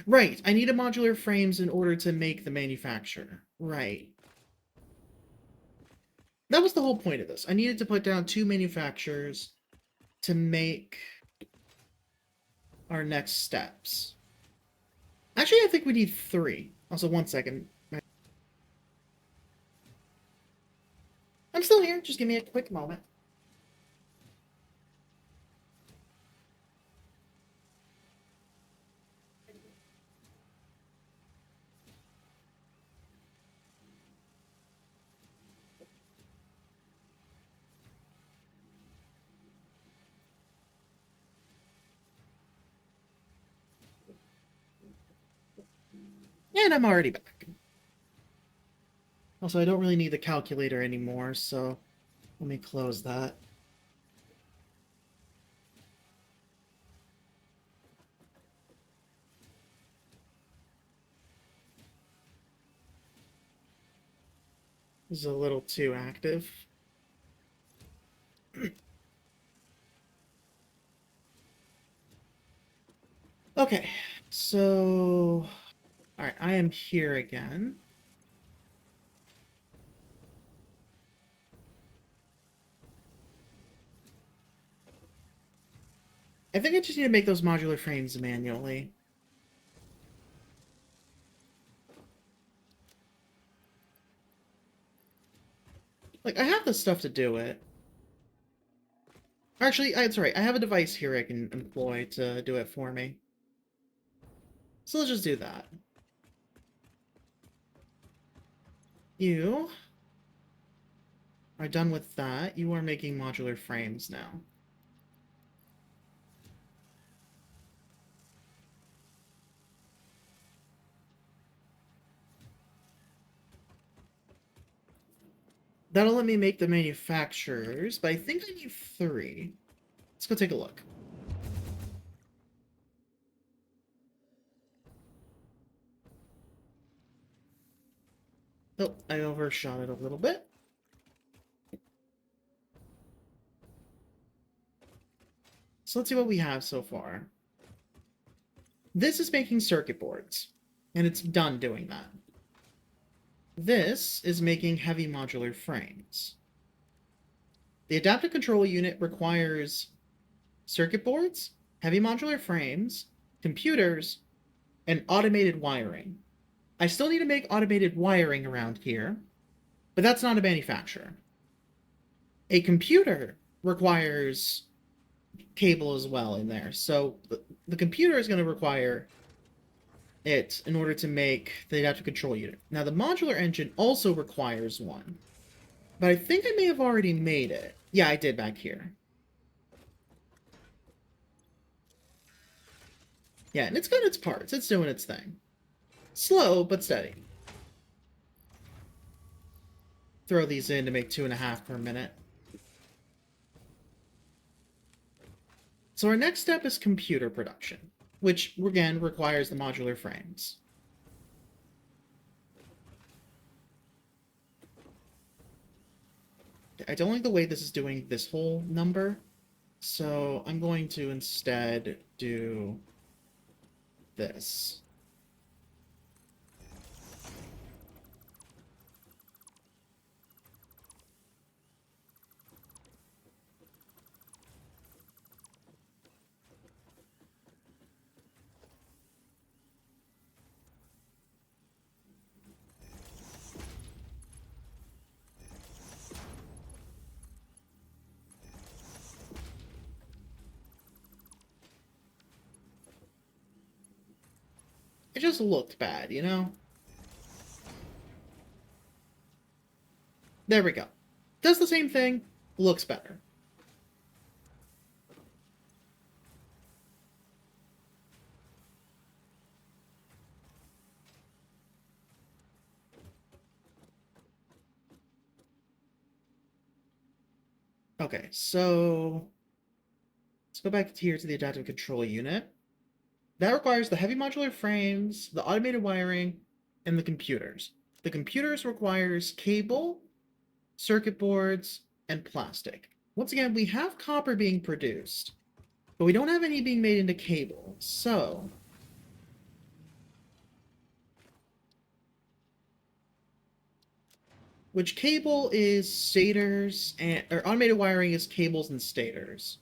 S1: Right, I need a modular frames in order to make the manufacturer. Right. That was the whole point of this. I needed to put down 2 manufacturers to make our next steps. Actually, I think we need 3. Also, one second. I'm still here. Just give me a quick moment. And I'm already back. Also, I don't really need the calculator anymore, so let me close that. This is a little too active. Okay, so... Alright, I am here again. I think I just need to make those modular frames manually. Like, I have the stuff to do it. Actually, sorry, I have a device here I can employ to do it for me. So let's just do that. You are done with that. You are making modular frames now. That'll let me make the manufacturers, but I think I need 3. Let's go take a look. Oh, I overshot it a little bit. So let's see what we have so far. This is making circuit boards, and it's done doing that. This is making heavy modular frames. The adaptive control unit requires circuit boards, heavy modular frames, computers, and automated wiring. I still need to make automated wiring around here, but that's not a manufacturer. A computer requires cable as well in there, so the computer is going to require it in order to make the adaptive control unit. Now, the modular engine also requires one, but I think I may have already made it. Yeah, I did back here. Yeah, and it's got its parts. It's doing its thing. Slow, but steady. Throw these in to make 2.5 per minute. So our next step is computer production, which, again, requires the modular frames. I don't like the way this is doing this whole number, so I'm going to instead do this. It just looked bad, you know? There we go. Does the same thing, looks better. Okay, so let's go back here to the adaptive control unit. That requires the heavy modular frames, the automated wiring, and the computers. The computers requires cable, circuit boards, and plastic. Once again, we have copper being produced, but we don't have any being made into cable, so... Which cable is stators, and or automated wiring is cables and stators.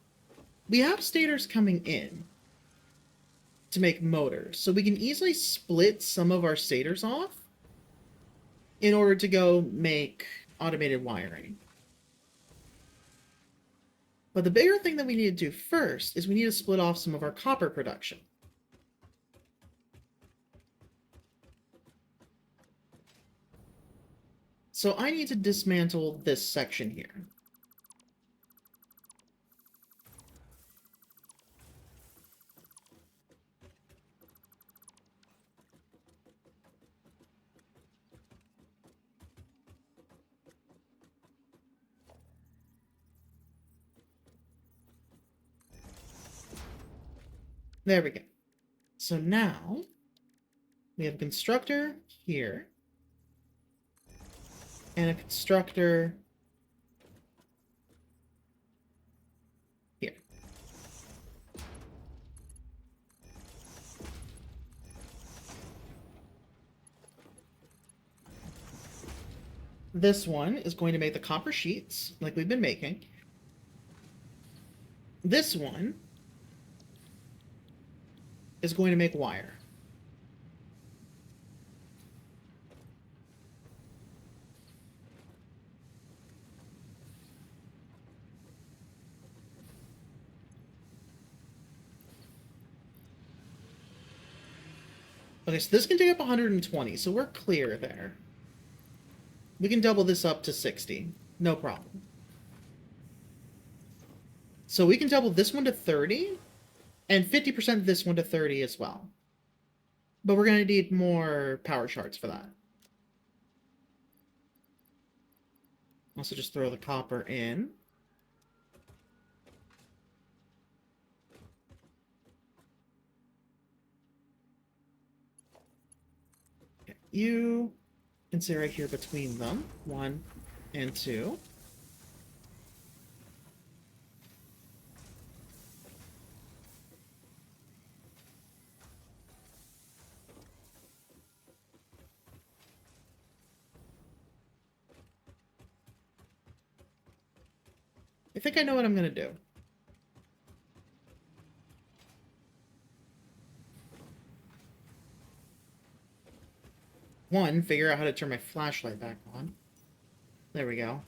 S1: We have stators coming in to make motors, so we can easily split some of our stators off in order to go make automated wiring. But the bigger thing that we need to do first is we need to split off some of our copper production. So I need to dismantle this section here. There we go. So now we have a constructor here. and a constructor here. This one is going to make the copper sheets, like we've been making. This one is going to make wire. Okay, so this can take up 120, so we're clear there. We can double this up to 60. No problem. So we can double this one to 30, and 50% this one to 30 as well. But we're going to need more power shards for that. Also just throw the copper in. Okay, you can sit right here between them. 1 and 2. I think I know what I'm going to do. One, figure out how to turn my flashlight back on. There we go.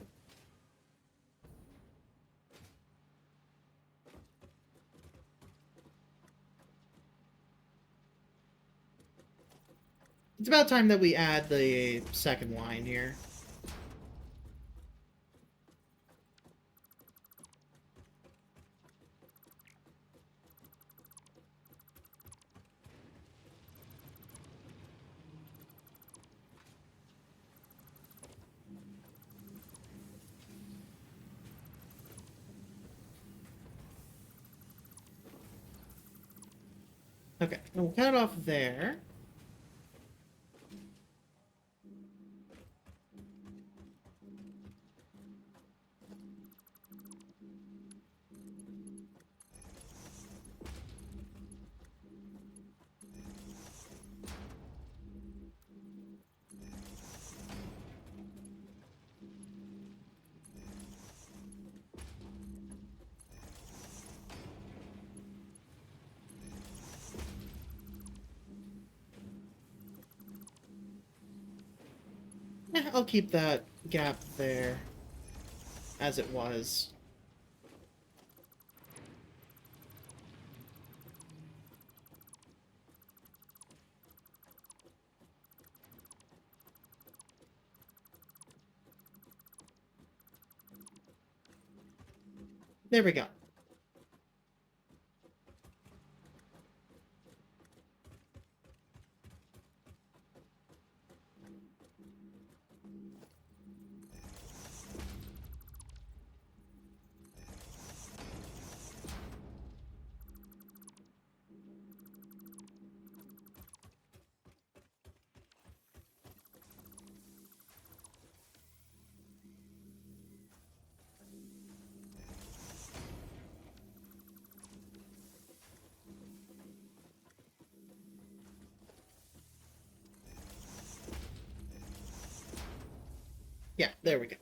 S1: It's about time that we add the second line here. Okay, we'll cut it off there. I'll keep that gap there as it was. There we go. Yeah, there we go.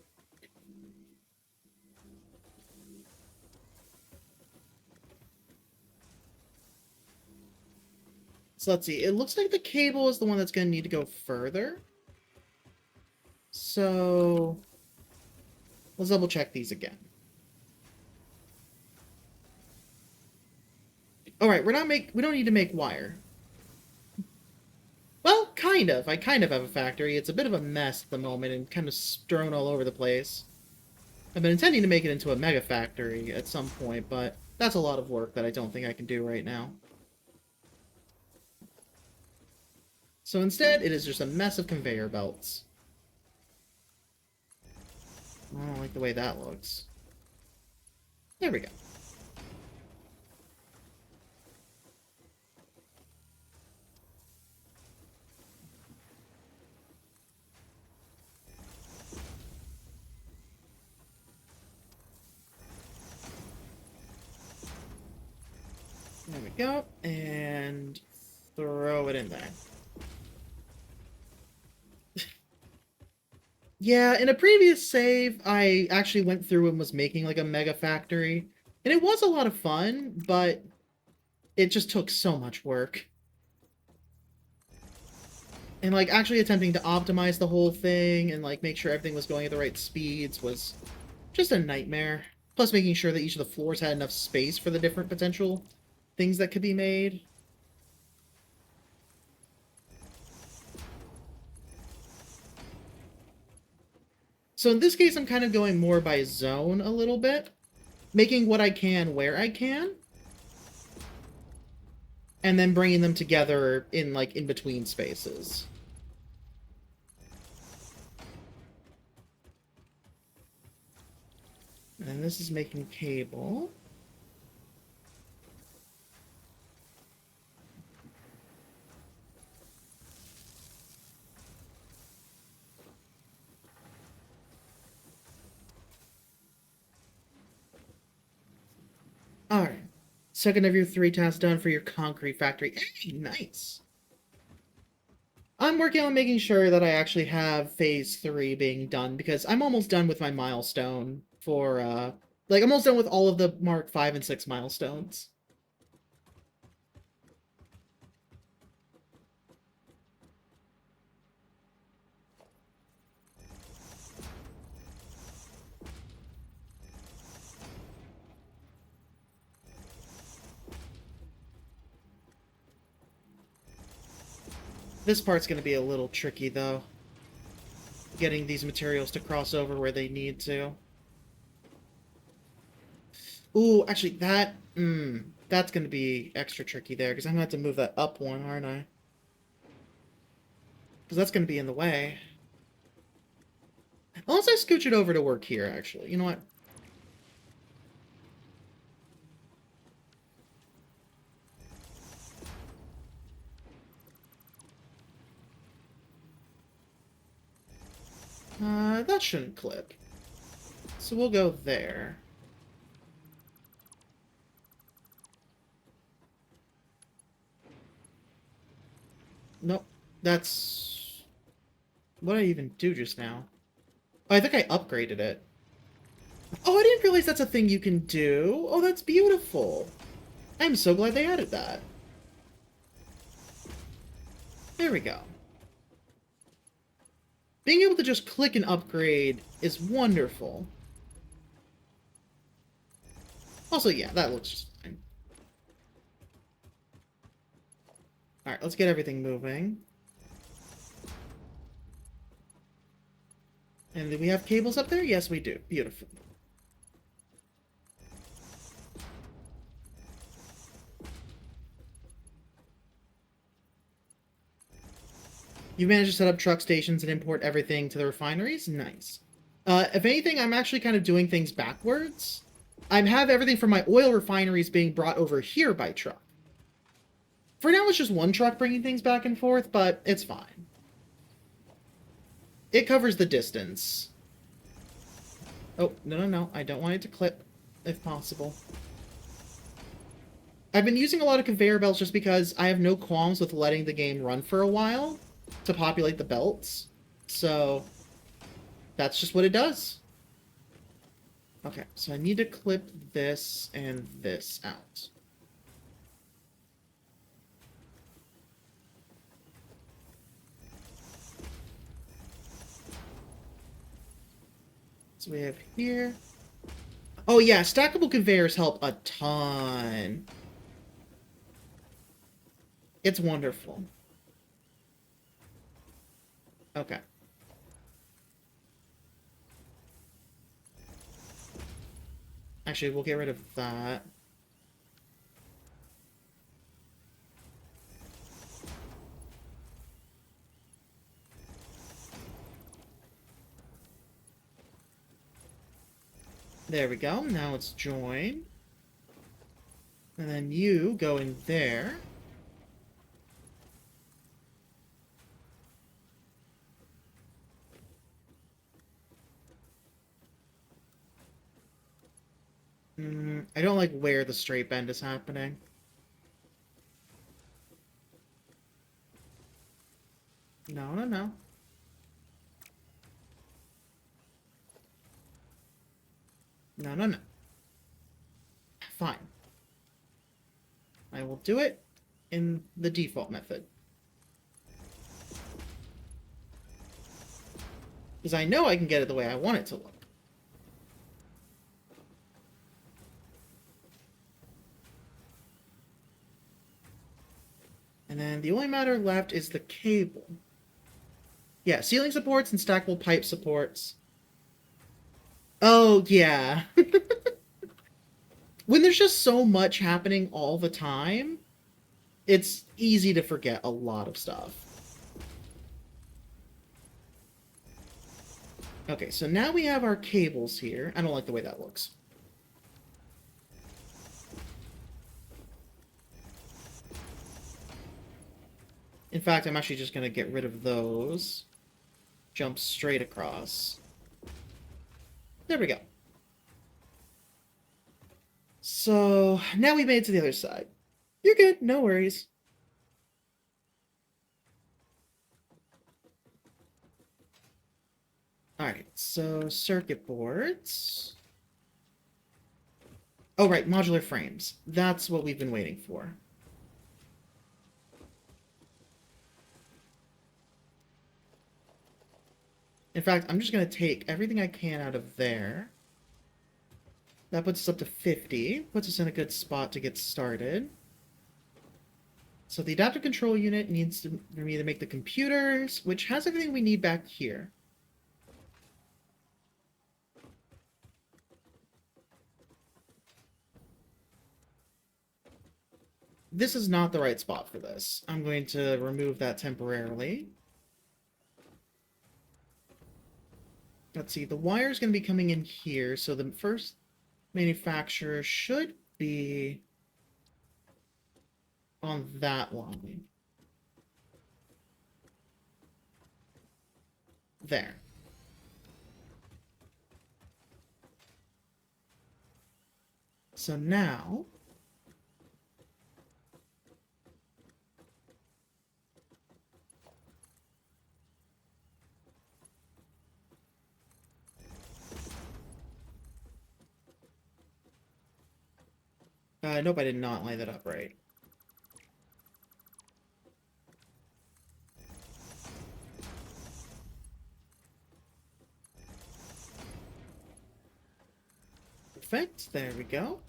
S1: So let's see. It looks like the cable is the one that's going to need to go further. So let's double check these again. All right, we don't need to make wire. Well, kind of. I kind of have a factory. It's a bit of a mess at the moment and kind of strewn all over the place. I've been intending to make it into a mega factory at some point, but that's a lot of work that I don't think I can do right now. So instead, it is just a mess of conveyor belts. I don't like the way that looks. There we go. we go. And throw it in there. Yeah, in a previous save, I actually went through and was making like a mega factory. And it was a lot of fun, but it just took so much work. And like actually attempting to optimize the whole thing and like make sure everything was going at the right speeds was just a nightmare. Plus making sure that each of the floors had enough space for the different potential things that could be made. So in this case, I'm kind of going more by zone a little bit, making what I can where I can, and then bringing them together in like in between spaces. And this is making cable. Alright. Second of your 3 tasks done for your concrete factory. Hey, nice. I'm working on making sure that I actually have phase 3 being done, because I'm almost done with my milestone for, like, I'm almost done with all of the Mark 5 and 6 milestones. This part's going to be a little tricky, though. Getting these materials to cross over where they need to. Ooh, actually, that's going to be extra tricky there, because I'm going to have to move that up one, aren't I? Because that's going to be in the way. Unless I scooch it over to work here, actually. You know what? That shouldn't clip. So we'll go there. Nope. That's... What did I even do just now? Oh, I think I upgraded it. Oh, I didn't realize that's a thing you can do. Oh, that's beautiful. I'm so glad they added that. There we go. Being able to just click and upgrade is wonderful. Also, yeah, that looks just fine. Alright, let's get everything moving. And do we have cables up there? Yes, we do. Beautiful. You managed to set up truck stations and import everything to the refineries? Nice. If anything, I'm actually kind of doing things backwards. I have everything from my oil refineries being brought over here by truck. For now, it's just one truck bringing things back and forth, but it's fine. It covers the distance. Oh, no. I don't want it to clip, if possible. I've been using a lot of conveyor belts just because I have no qualms with letting the game run for a while to populate the belts. So, that's just what it does. Okay, so I need to clip this and this out. So we have here. Oh yeah, stackable conveyors help a ton. It's wonderful. Okay. Actually, we'll get rid of that. There we go. Now it's join. And then you go in there. I don't like where the straight bend is happening. No, no, no. Fine. I will do it in the default method. Because I know I can get it the way I want it to look. And then the only matter left is the cable. Yeah, ceiling supports and stackable pipe supports. Oh, yeah. When there's just so much happening all the time, it's easy to forget a lot of stuff. Okay, so now we have our cables here. I don't like the way that looks. In fact, I'm actually just going to get rid of those. Jump straight across. There we go. So, now we made it to the other side. You're good, no worries. Alright, so circuit boards. Oh, right, modular frames. That's what we've been waiting for. In fact, I'm just going to take everything I can out of there. That puts us up to 50. Puts us in a good spot to get started. So the adaptive control unit needs to, for me to make the computers, which has everything we need back here. This is not the right spot for this. I'm going to remove that temporarily. Let's see, the wire's going to be coming in here, so the first manufacturer should be on that line. There. So now... nope, I did not line that up right. Perfect, there we go.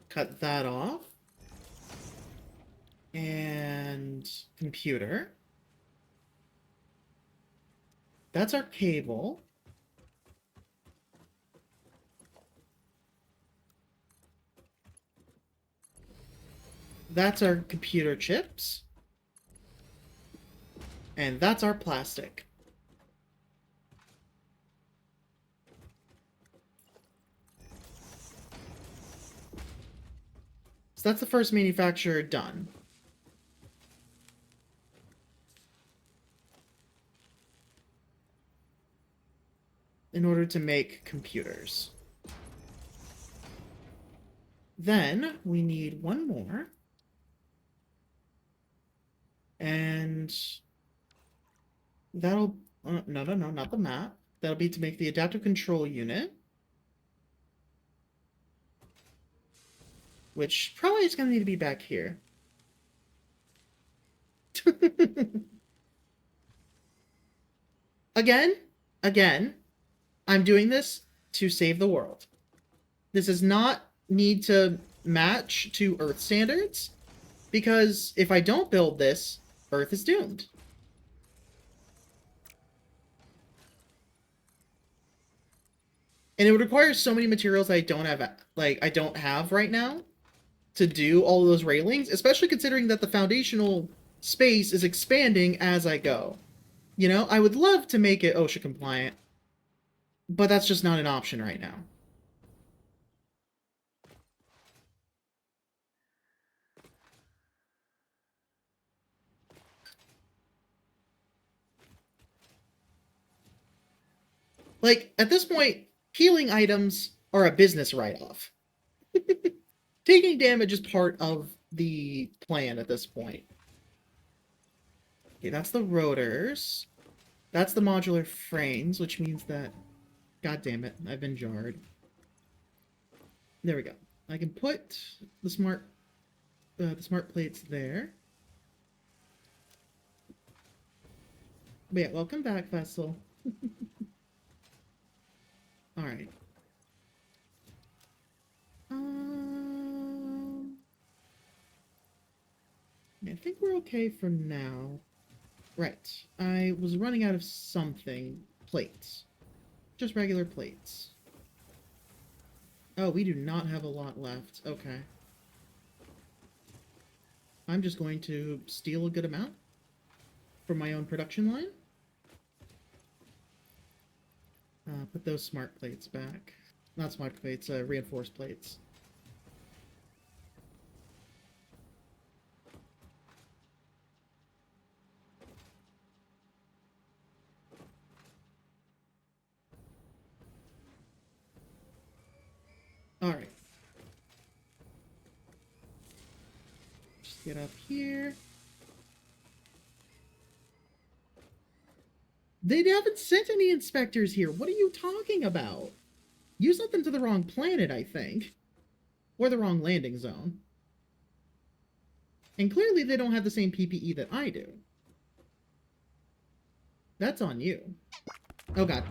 S1: Cut that off. And computer. That's our cable. That's our computer chips. And that's our plastic. So that's the first manufacturer done. In order to make computers. Then we need one more. And that'll... no, not the map. That'll be to make the adaptive control unit. Which probably is going to need to be back here. Again, I'm doing this to save the world. This does not need to match to Earth standards, because if I don't build this, Earth is doomed. And it would require so many materials I don't have right now to do all of those railings, especially considering that the foundational space is expanding as I go. You know, I would love to make it OSHA compliant, but that's just not an option right now. Like, at this point, healing items are a business write-off. Taking damage is part of the plan at this point. Okay, that's the rotors. That's the modular frames, which means that God damn it. I've been jarred. There we go. I can put the smart plates there. But yeah, welcome back, Vessel. Alright. I think we're okay for now. Right. I was running out of something. Plates. Just regular plates. Oh, we do not have a lot left. Okay. I'm just going to steal a good amount for my own production line. Put those smart plates back. Not smart plates, reinforced plates. Alright. Just get up here. They haven't sent any inspectors here. What are you talking about? You sent them to the wrong planet, I think. Or the wrong landing zone. And clearly they don't have the same PPE that I do. That's on you. Oh god.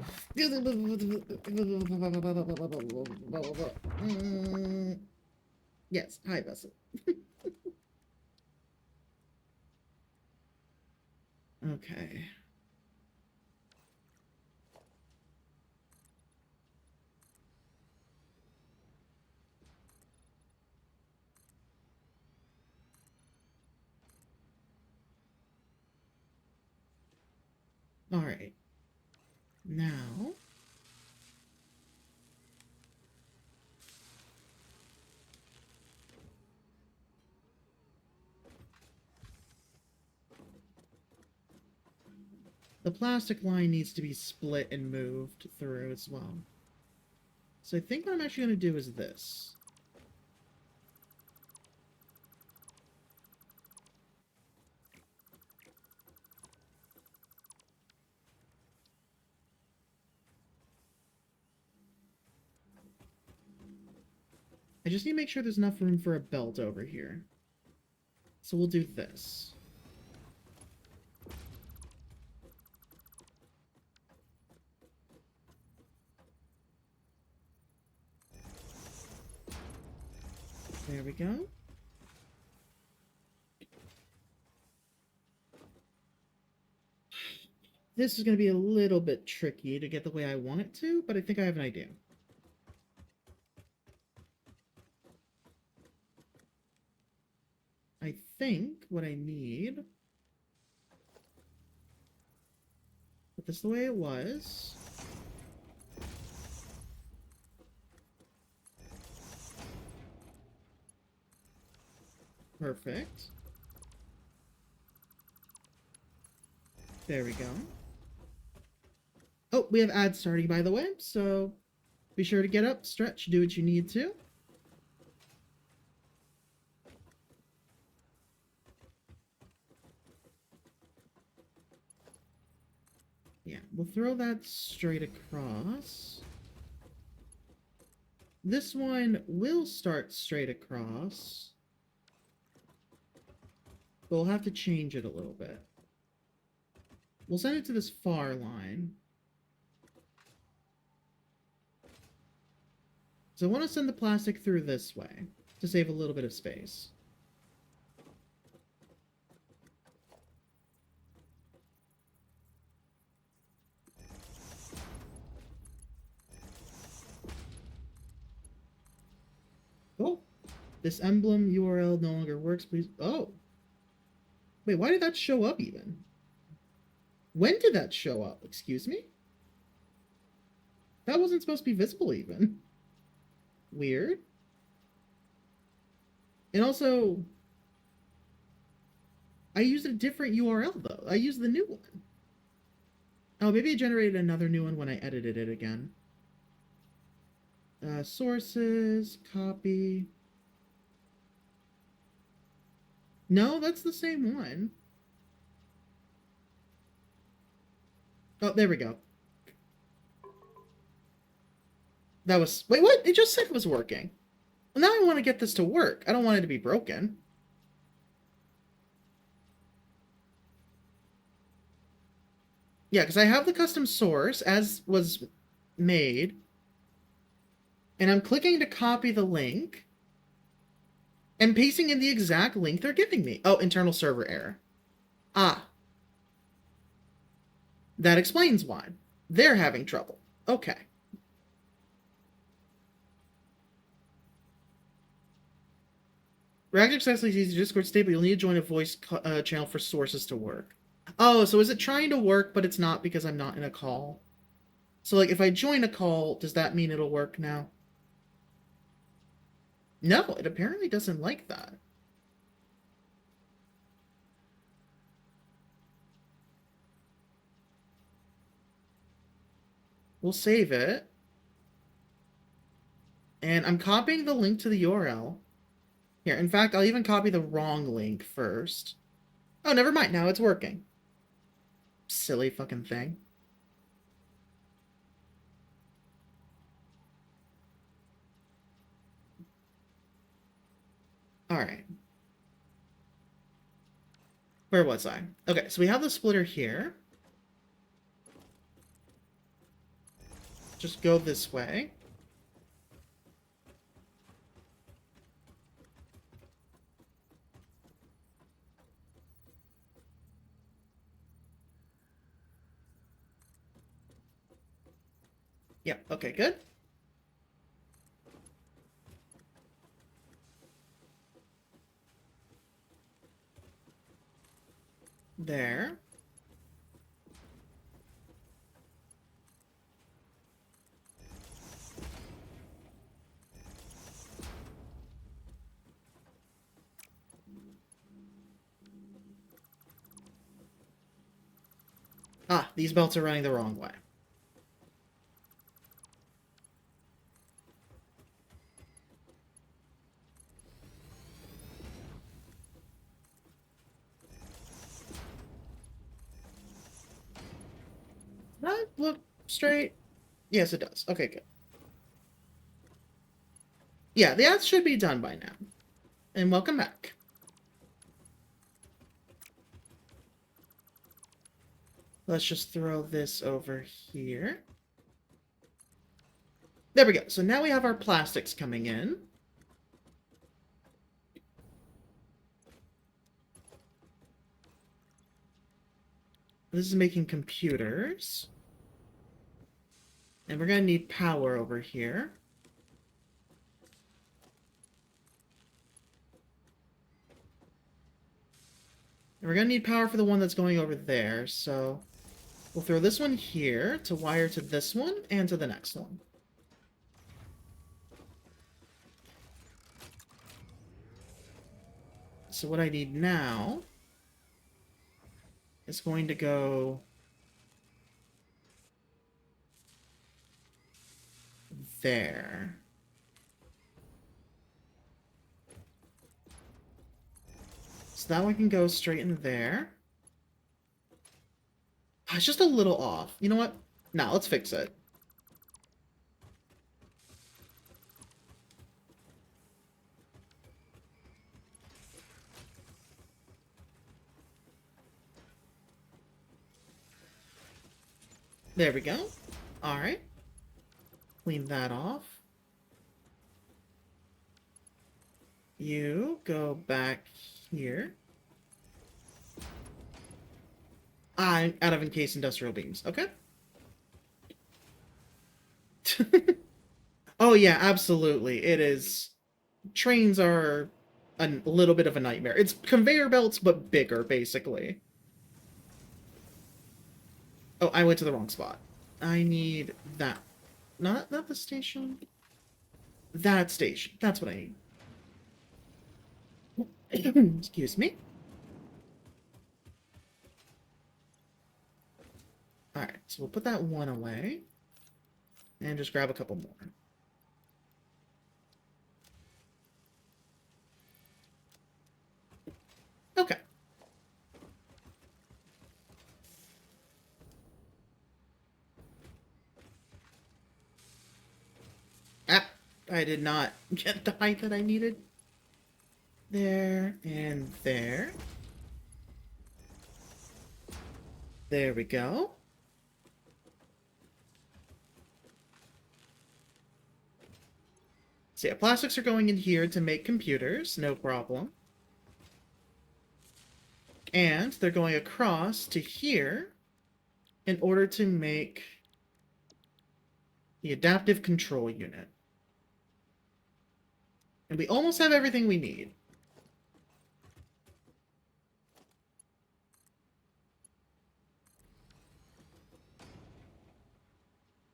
S1: Yes, hi, Vessel. Okay. Alright. Now... the plastic line needs to be split and moved through as well. So I think what I'm actually going to do is this. I just need to make sure there's enough room for a belt over here. So we'll do this. There we go. This is going to be a little bit tricky to get the way I want it to, but I think I have an idea. I think what I need... put this the way it was. Perfect. There we go. Oh, we have ads starting, by the way, so be sure to get up, stretch, do what you need to. Yeah, we'll throw that straight across. This one will start straight across. But we'll have to change it a little bit. We'll send it to this far line. So I want to send the plastic through this way to save a little bit of space. Oh, this emblem URL no longer works, please. Oh. Wait, why did that show up even? When did that show up? Excuse me? That wasn't supposed to be visible even. Weird. And also, I used a different URL though. I used the new one. Oh, maybe I generated another new one when I edited it again. Sources, copy. No, that's the same one. Oh, there we go. That was... Wait, what? It just said it was working. Well, now I want to get this to work. I don't want it to be broken. Yeah, because I have the custom source as was made. And I'm clicking to copy the link. And pasting in the exact link they're giving me. Oh, internal server error. Ah. That explains why. They're having trouble. Okay. Reactive successfully sees your Discord state, but you'll need to join a voice channel for sources to work. Oh, so is it trying to work, but it's not because I'm not in a call? So, like, if I join a call, does that mean it'll work now? No, it apparently doesn't like that. We'll save it. And I'm copying the link to the URL. Here, in fact, I'll even copy the wrong link first. Oh, never mind. Now it's working. Silly fucking thing. Alright. Where was I? Okay, so we have the splitter here. Just go this way. Yep, okay, good. There. Ah, these belts are running the wrong way. Does that look straight? Yes, it does. Okay, good. Yeah, the ads should be done by now. And welcome back. Let's just throw this over here. There we go. So now we have our plastics coming in. This is making computers. And we're going to need power over here. And we're going to need power for the one that's going over there, so we'll throw this one here to wire to this one and to the next one. So what I need now is going to go there. So that one can go straight in there. Oh, it's just a little off. You know what? Nah, let's fix it. There we go. Alright. Clean that off. You go back here. I'm out of encased industrial beams. Okay. Oh yeah, absolutely. It is. Trains are a little bit of a nightmare. It's conveyor belts, but bigger, basically. Oh, I went to the wrong spot. I need that. Not the station. That station. That's what I need. Excuse me. Alright, so we'll put that one away. And just grab a couple more. Okay. I did not get the height that I needed. There and there. There we go. So yeah, plastics are going in here to make computers, no problem. And they're going across to here in order to make the adaptive control unit. And we almost have everything we need.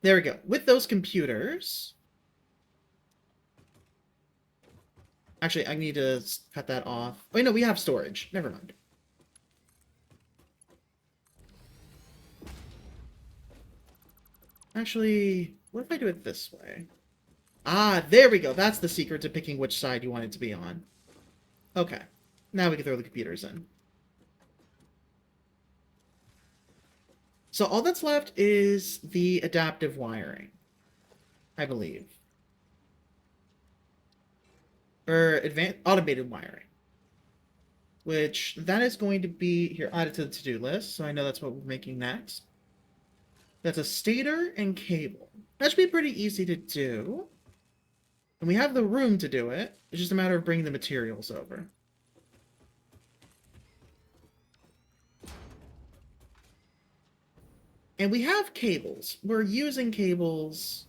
S1: There we go. With those computers... Actually, I need to cut that off. Wait, no, we have storage. Never mind. Actually, what if I do it this way? Ah, there we go. That's the secret to picking which side you want it to be on. Okay. Now we can throw the computers in. So all that's left is the adaptive wiring, I believe. Or advanced automated wiring. Which, that is going to be, here, added to the to-do list, so I know that's what we're making next. That's a stator and cable. That should be pretty easy to do. And we have the room to do it. It's just a matter of bringing the materials over. And we have cables. We're using cables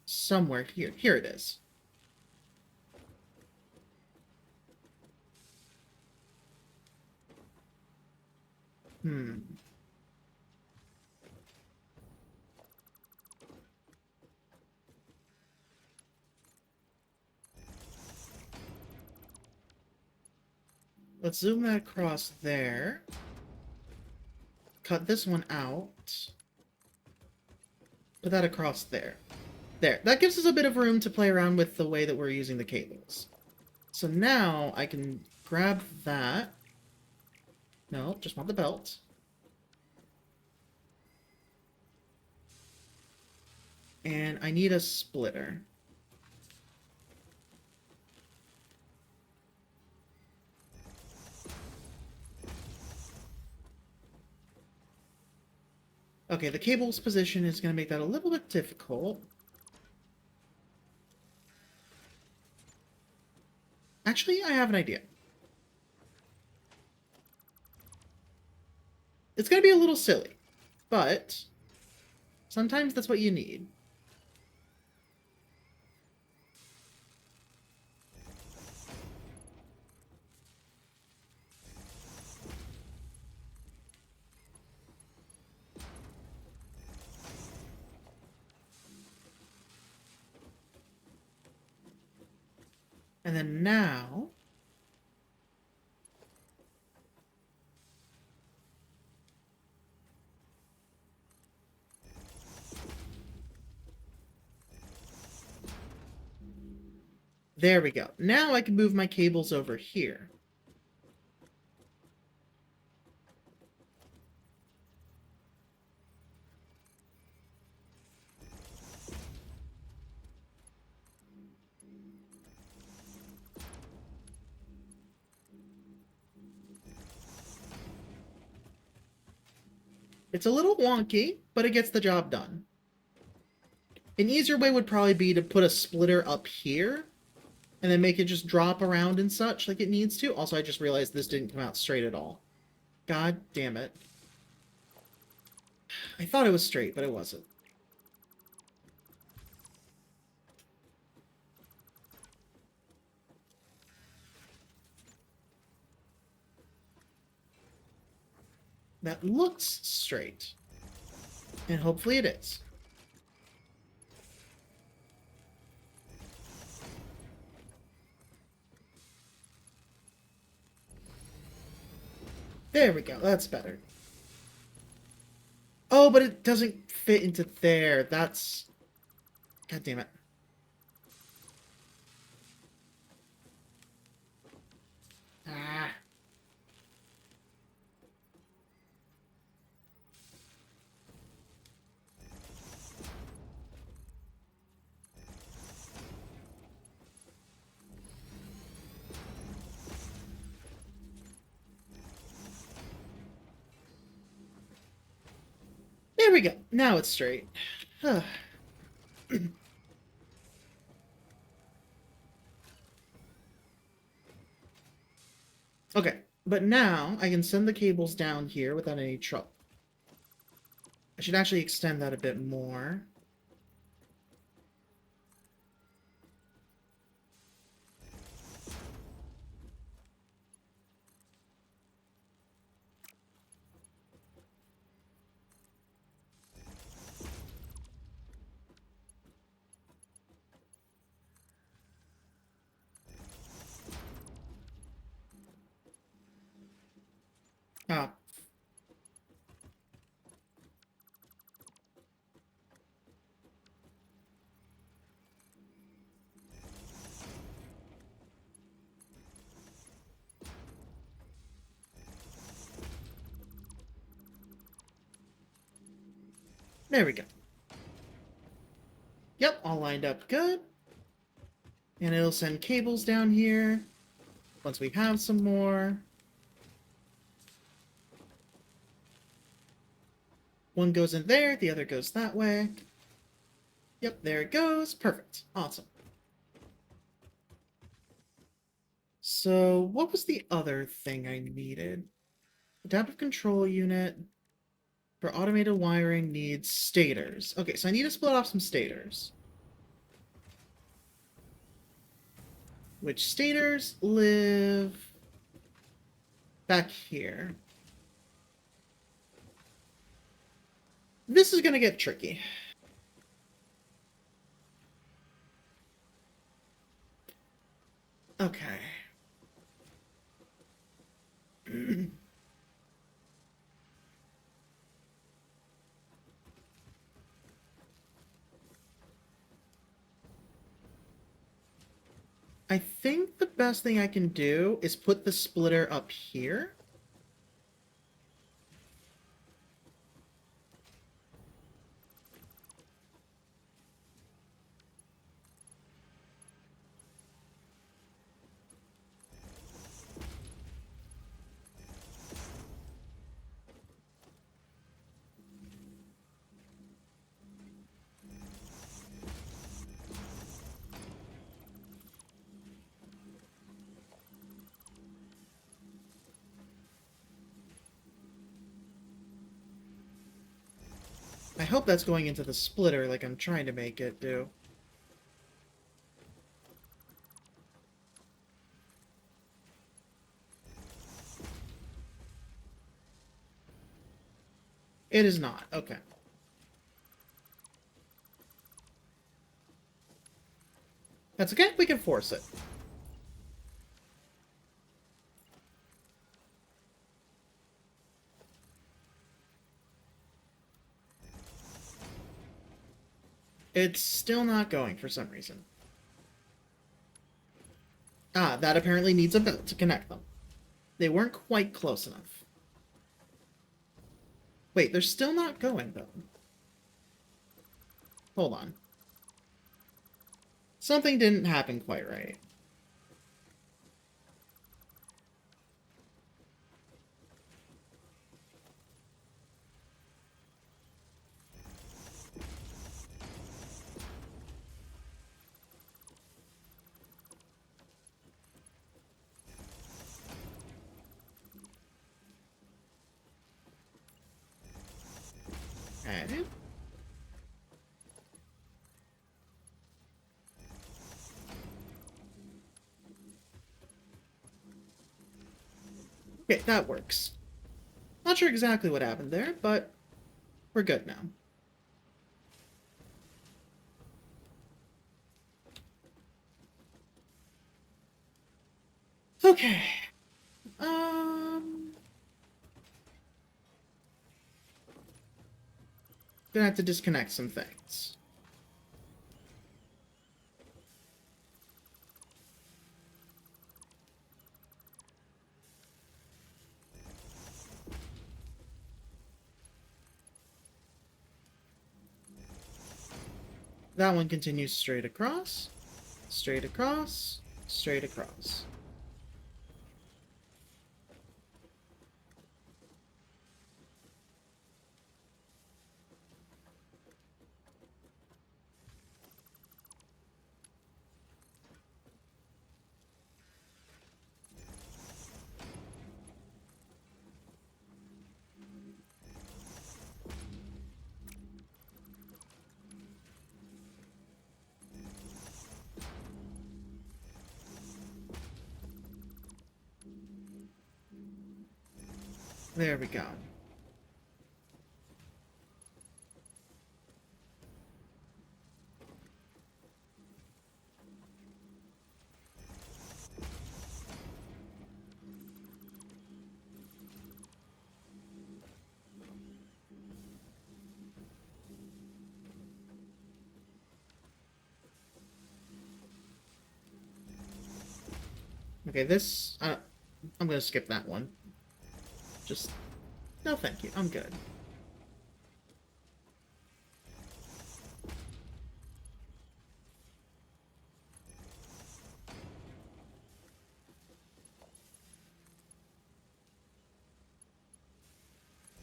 S1: somewhere here. Here it is. Let's zoom that across there. Cut this one out. Put that across there. There. That gives us a bit of room to play around with the way that we're using the cables. So now I can grab that. No, just want the belt. And I need a splitter. Okay, the cable's position is going to make that a little bit difficult. Actually, I have an idea. It's going to be a little silly, but sometimes that's what you need. And then now... There we go. Now I can move my cables over here. It's a little wonky, but it gets the job done. An easier way would probably be to put a splitter up here, and then make it just drop around and such like it needs to. Also, I just realized this didn't come out straight at all. God damn it. I thought it was straight, but it wasn't. That looks straight. And hopefully it is. There we go, that's better. Oh, but it doesn't fit into there. That's... God damn it. Ah. we go. Now it's straight. Okay, but now I can send the cables down here without any trouble. I should actually extend that a bit more. Ah, there we go. Yep, all lined up good. And it'll send cables down here once we have some more. One goes in there, the other goes that way. Yep, there it goes. Perfect. Awesome. So, what was the other thing I needed? Adaptive control unit for automated wiring needs stators. Okay, so I need to split off some stators. Which stators live back here. This is gonna get tricky. Okay. I think the best thing I can do is put the splitter up here. I hope that's going into the splitter like I'm trying to make it do. It is not. Okay. That's okay. We can force it. It's still not going for some reason. Ah, that apparently needs a belt to connect them. They weren't quite close enough. Wait, they're still not going, though. Hold on. Something didn't happen quite right. Okay. Okay, that works. Not sure exactly what happened there, but we're good now. Okay. Gonna have to disconnect some things. That one continues straight across, straight across, straight across. There we go. Okay, this... I'm gonna skip that one. Just... No, thank you. I'm good.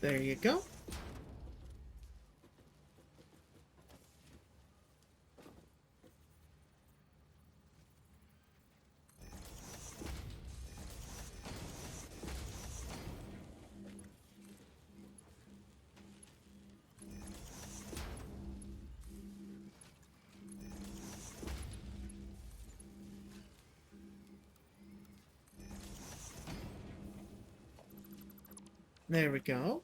S1: There you go. There we go.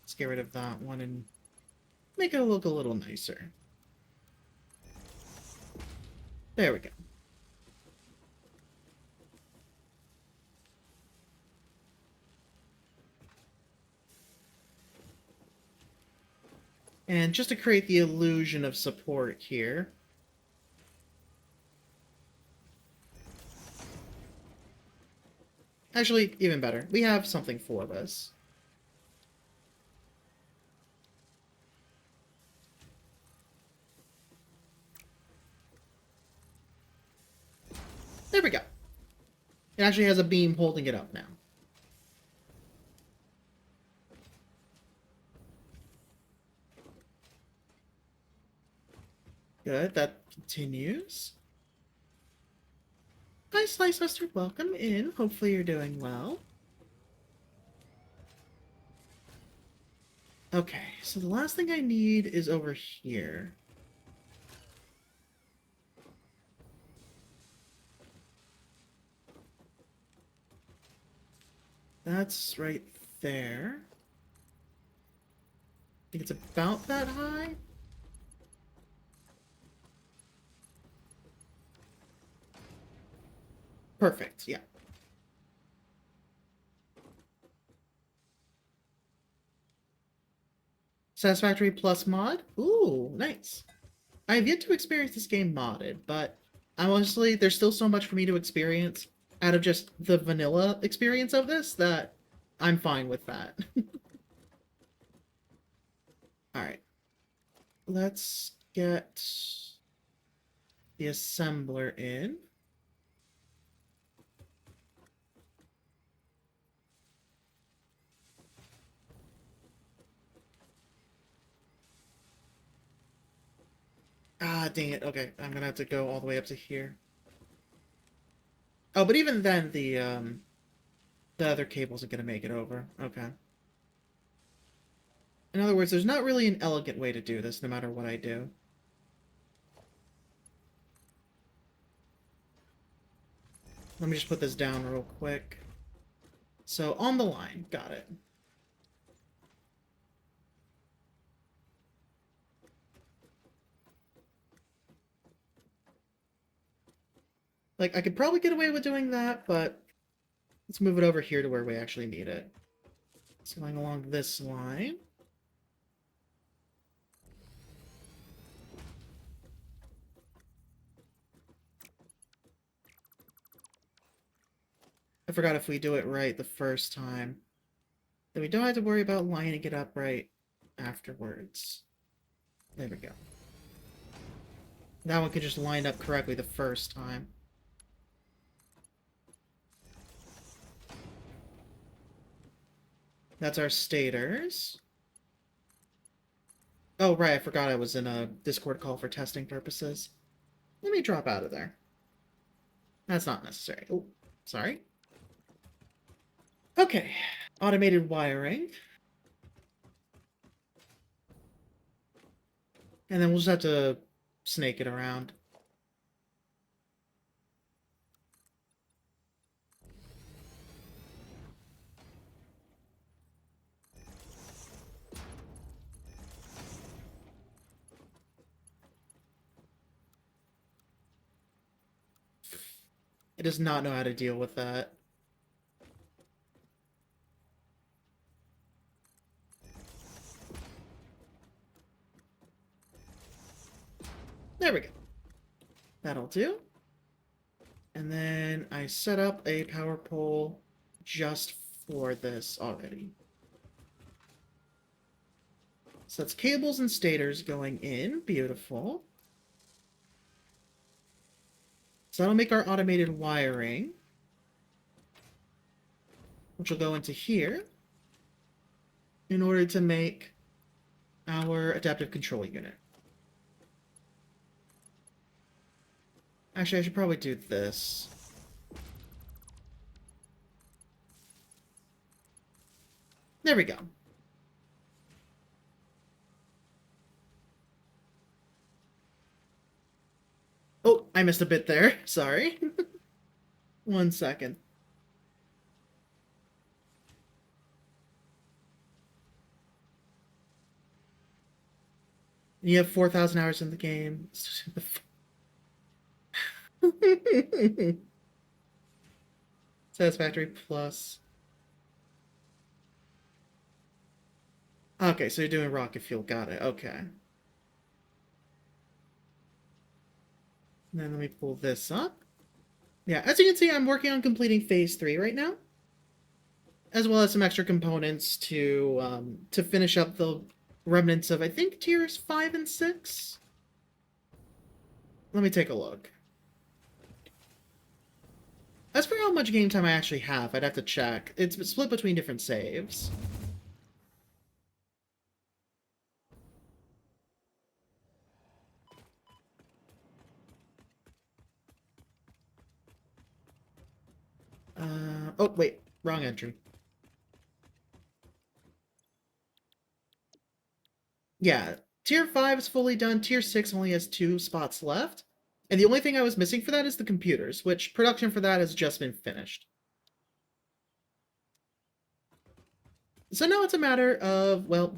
S1: Let's get rid of that one and make it look a little nicer. There we go. And just to create the illusion of support here, actually, even better, we have something for this. There we go. It actually has a beam holding it up now. Good, that continues. Hi, Slice Sister, welcome in. Hopefully you're doing well. Okay, so the last thing I need is over here. That's right there. I think it's about that high. Perfect, yeah. Satisfactory plus mod? Ooh, nice. I have yet to experience this game modded, but honestly, there's still so much for me to experience out of just the vanilla experience of this that I'm fine with that. Alright. Let's get the assembler in. Ah, dang it. Okay, I'm gonna have to go all the way up to here. Oh, but even then, the other cables are gonna make it over. Okay. In other words, there's not really an elegant way to do this, no matter what I do. Let me just put this down real quick. So, on the line. Got it. Like, I could probably get away with doing that, but let's move it over here to where we actually need it. It's going along this line. I forgot if we do it right the first time, then we don't have to worry about lining it up right afterwards. There we go. That one could just line up correctly the first time. That's our stators. Oh, right, I forgot I was in a Discord call for testing purposes. Let me drop out of there. That's not necessary. Oh, sorry. Okay. Automated wiring. And then we'll just have to snake it around. does not know how to deal with that. There we go. That'll do. And then I set up a power pole just for this already. So that's cables and stators going in. Beautiful. So that'll make our automated wiring, which will go into here in order to make our adaptive control unit. Actually, I should probably do this. There we go. Oh, I missed a bit there. Sorry. 1 second. You have 4,000 hours in the game. Satisfactory plus. Okay, so you're doing rocket fuel. Got it. Okay. And then let me pull this up. Yeah, as you can see, I'm working on completing phase 3 right now, as well as some extra components to finish up the remnants of, I think, tiers 5 and 6. Let me take a look. As for how much game time I actually have, I'd have to check. It's split between different saves. Oh, wait. Wrong entry. Yeah, tier 5 is fully done. Tier 6 only has 2 spots left. And the only thing I was missing for that is the computers, which production for that has just been finished. So now it's a matter of, well,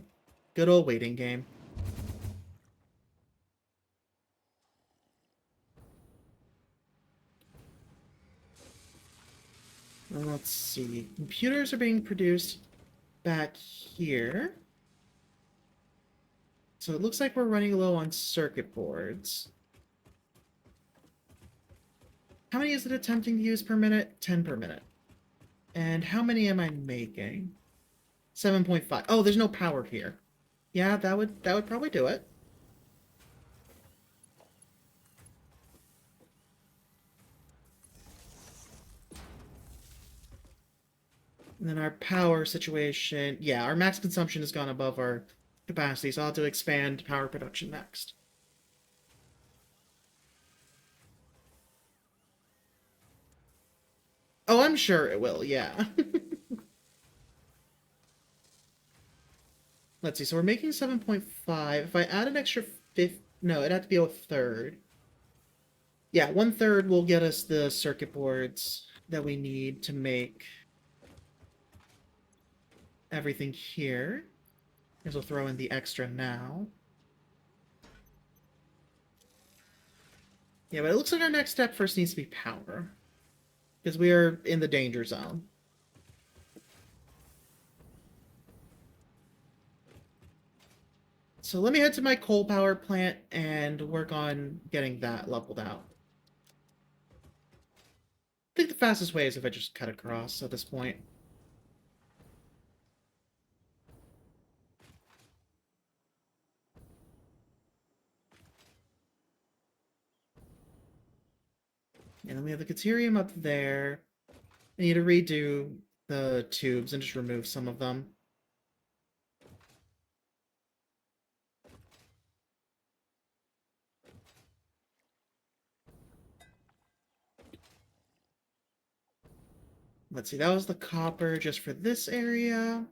S1: good old waiting game. Let's see. Computers are being produced back here. So it looks like we're running low on circuit boards. How many is it attempting to use per minute? 10 per minute. And how many am I making? 7.5. Oh, there's no power here. Yeah, that would probably do it. And then our power situation, yeah, our max consumption has gone above our capacity, so I'll have to expand power production next. Oh, I'm sure it will, yeah. Let's see, so we're making 7.5. If I add an extra 5, no, it'd have to be a third. Yeah, 1/3 will get us the circuit boards that we need to make everything here. Because we'll throw in the extra now. Yeah, but it looks like our next step first needs to be power. Because we are in the danger zone. So let me head to my coal power plant and work on getting that leveled out. I think the fastest way is if I just cut across at this point. And then we have the Caterium up there. I need to redo the tubes and just remove some of them. Let's see, that was the copper just for this area.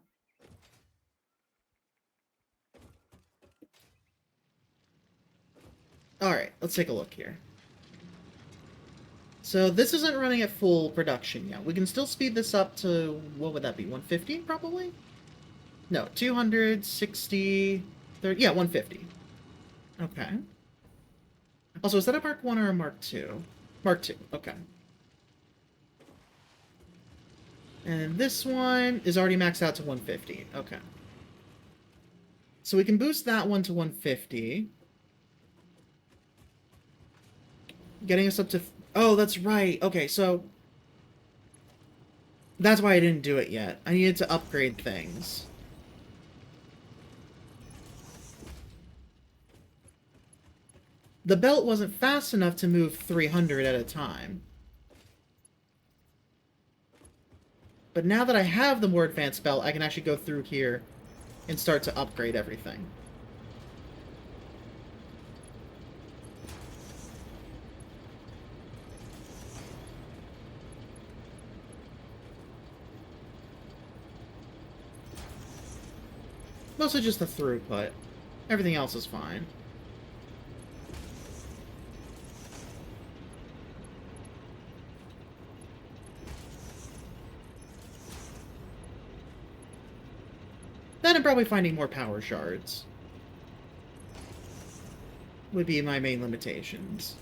S1: Alright, let's take a look here. So this isn't running at full production yet. We can still speed this up to, what would that be, 150 probably? No, 260, 30, yeah, 150. Okay. Also, is that a Mark 1 or a Mark 2? Mark 2, okay. And this one is already maxed out to 150. Okay. So we can boost that one to 150. Getting us up to... Oh, that's right. Okay, so... That's why I didn't do it yet. I needed to upgrade things. The belt wasn't fast enough to move 300 at a time. But now that I have the more advanced belt, I can actually go through here and start to upgrade everything. Mostly just the throughput. Everything else is fine. Then I'm probably finding more power shards. Would be my main limitations.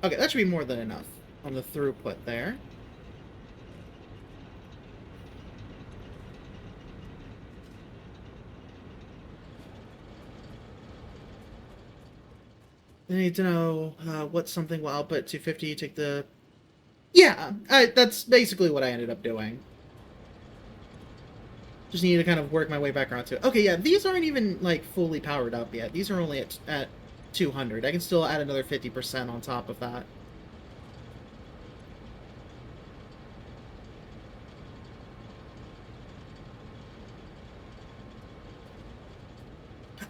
S1: Okay, that should be more than enough on the throughput there. I need to know what something will output 250, take the... Yeah, that's basically what I ended up doing. Just need to kind of work my way back around to it. Okay, yeah, these aren't even, like, fully powered up yet. These are only at 200. I can still add another 50% on top of that.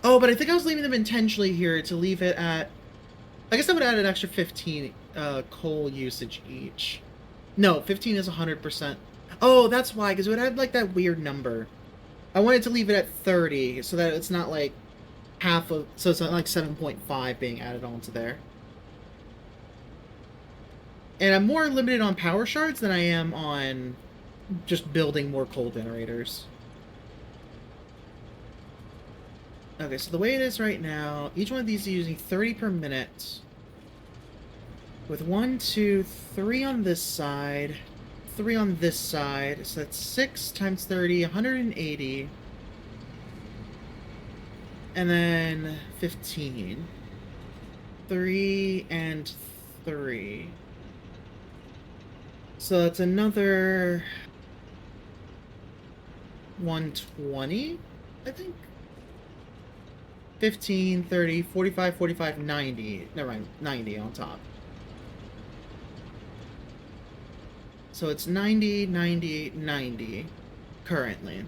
S1: Oh, but I think I was leaving them intentionally here to leave it at... I guess I would add an extra 15 coal usage each. No, 15 is 100%. Oh, that's why, because it would have, like, that weird number. I wanted to leave it at 30, so that it's not, like, half of... So it's not, like, 7.5 being added onto there. And I'm more limited on power shards than I am on just building more coal generators. Okay, so the way it is right now, each one of these is using 30 per minute. With 1, 2, 3 on this side, 3 on this side, so that's 6 times 30, 180. And then 15. 3 and 3. So that's another 120, I think? 15, 30, 45, 45, 90. Never mind, 90 on top. So it's 90, 90, 90 currently.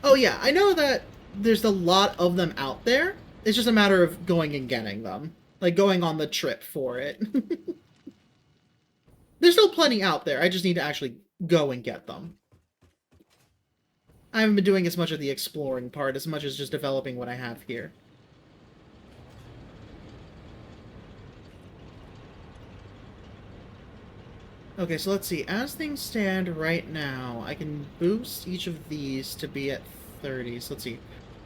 S1: Oh yeah, I know that there's a lot of them out there. It's just a matter of going and getting them. Like, going on the trip for it. There's still plenty out there. I just need to actually go and get them. I haven't been doing as much of the exploring part as much as just developing what I have here. Okay, so let's see. As things stand right now, I can boost each of these to be at 30. So let's see.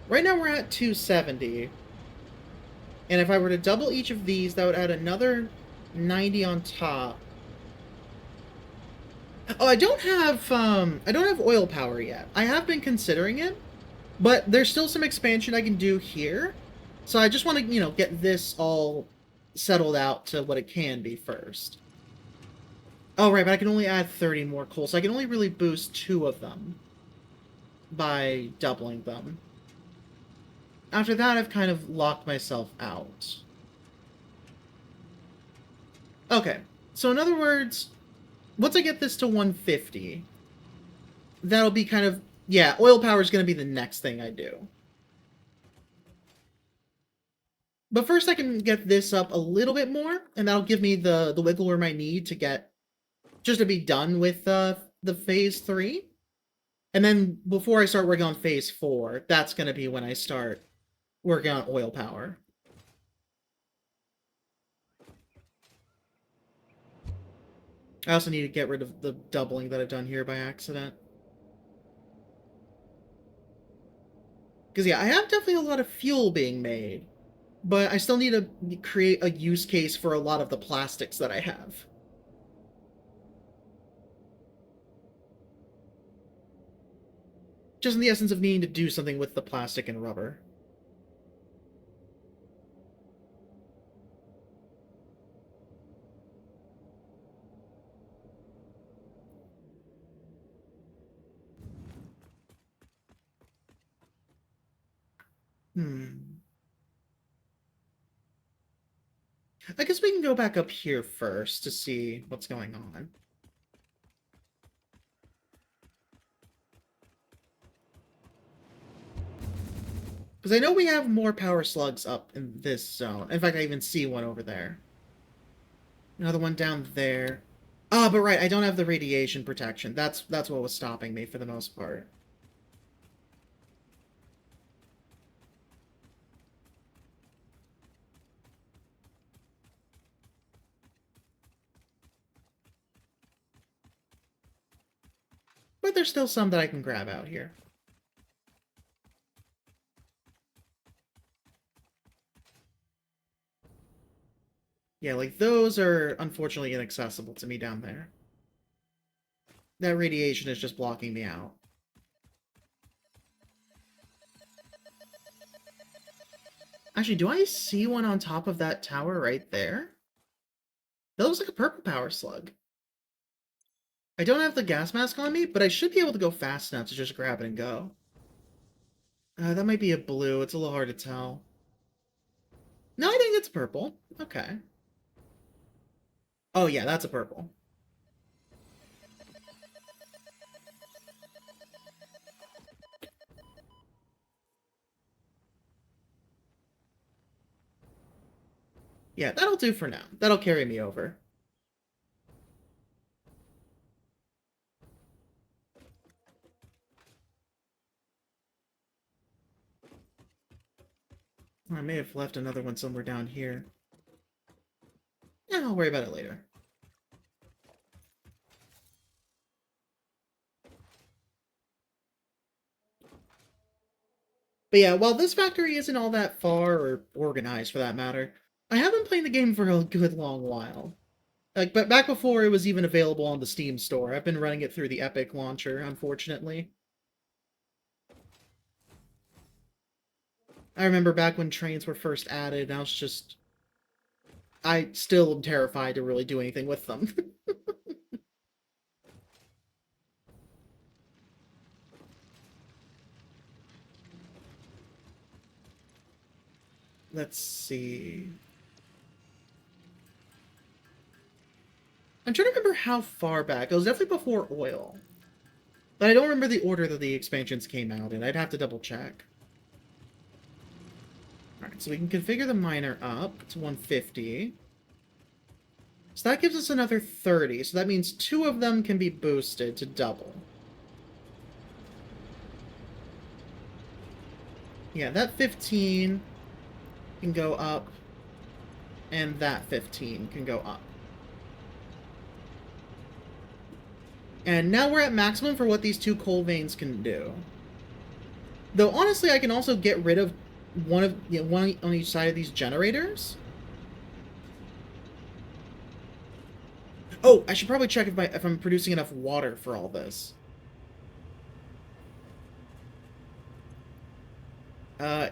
S1: Right now we're at 270. And if I were to double each of these, that would add another 90 on top. Oh, I don't have oil power yet. I have been considering it, but there's still some expansion I can do here. So I just want to, get this all settled out to what it can be first. Oh, right, but I can only add 30 more coal, so I can only really boost 2 of them by doubling them. After that, I've kind of locked myself out. Okay, so in other words, once I get this to 150, that'll be kind of... Yeah, oil power is going to be the next thing I do. But first I can get this up a little bit more, and that'll give me the wiggle room I need to get... Just to be done with the Phase 3. And then before I start working on Phase 4, that's going to be when I start working on oil power. I also need to get rid of the doubling that I've done here by accident. Because, yeah, I have definitely a lot of fuel being made, but I still need to create a use case for a lot of the plastics that I have. Just in the essence of needing to do something with the plastic and rubber. Hmm. I guess we can go back up here first to see what's going on. Because I know we have more power slugs up in this zone. In fact, I even see one over there. Another one down there. Ah, but right, I don't have the radiation protection. That's what was stopping me for the most part. But there's still some that I can grab out here. Yeah, like those are unfortunately inaccessible to me down there. That radiation is just blocking me out. Actually, do I see one on top of that tower right there? That looks like a purple power slug. I don't have the gas mask on me, but I should be able to go fast enough to just grab it and go. That might be a blue. It's a little hard to tell. No, I think it's purple. Okay. Oh, yeah, that's a purple. Yeah, that'll do for now. That'll carry me over. I may have left another one somewhere down here. Yeah, I'll worry about it later. But yeah, while this factory isn't all that far, or organized for that matter, I have been playing the game for a good long while. Like, but back before it was even available on the Steam store, I've been running it through the Epic launcher, unfortunately. I remember back when trains were first added, and I still am terrified to really do anything with them. Let's see. I'm trying to remember how far back. It was definitely before oil. But I don't remember the order that the expansions came out in. I'd have to double check. Alright, so we can configure the miner up to 150. So that gives us another 30. So that means 2 of them can be boosted to double. Yeah, that 15 can go up. And that 15 can go up. And now we're at maximum for what these 2 coal veins can do. Though honestly, I can also get rid of one on each side of these generators. Oh, I should probably check if I'm producing enough water for all this.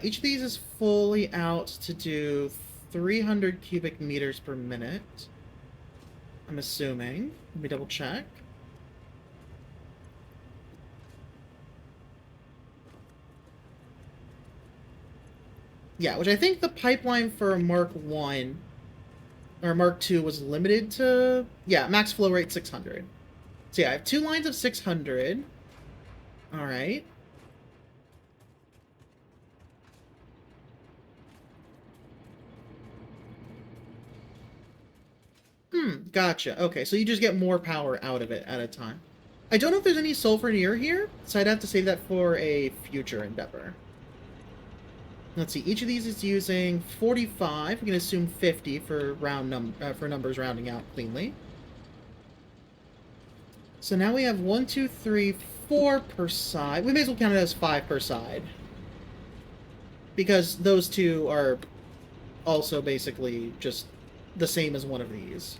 S1: Each of these is fully out to do 300 cubic meters per minute. I'm assuming. Let me double check. Yeah, which I think the pipeline for Mark 1 or Mark 2 was limited to... Yeah, max flow rate 600. So yeah, I have 2 lines of 600. Alright. Gotcha. Okay, so you just get more power out of it at a time. I don't know if there's any sulfur near here, so I'd have to save that for a future endeavor. Let's see, each of these is using 45. We can assume 50 for numbers rounding out cleanly. So now we have 1, 2, 3, 4 per side. We may as well count it as 5 per side. because those two are also basically just the same as one of these.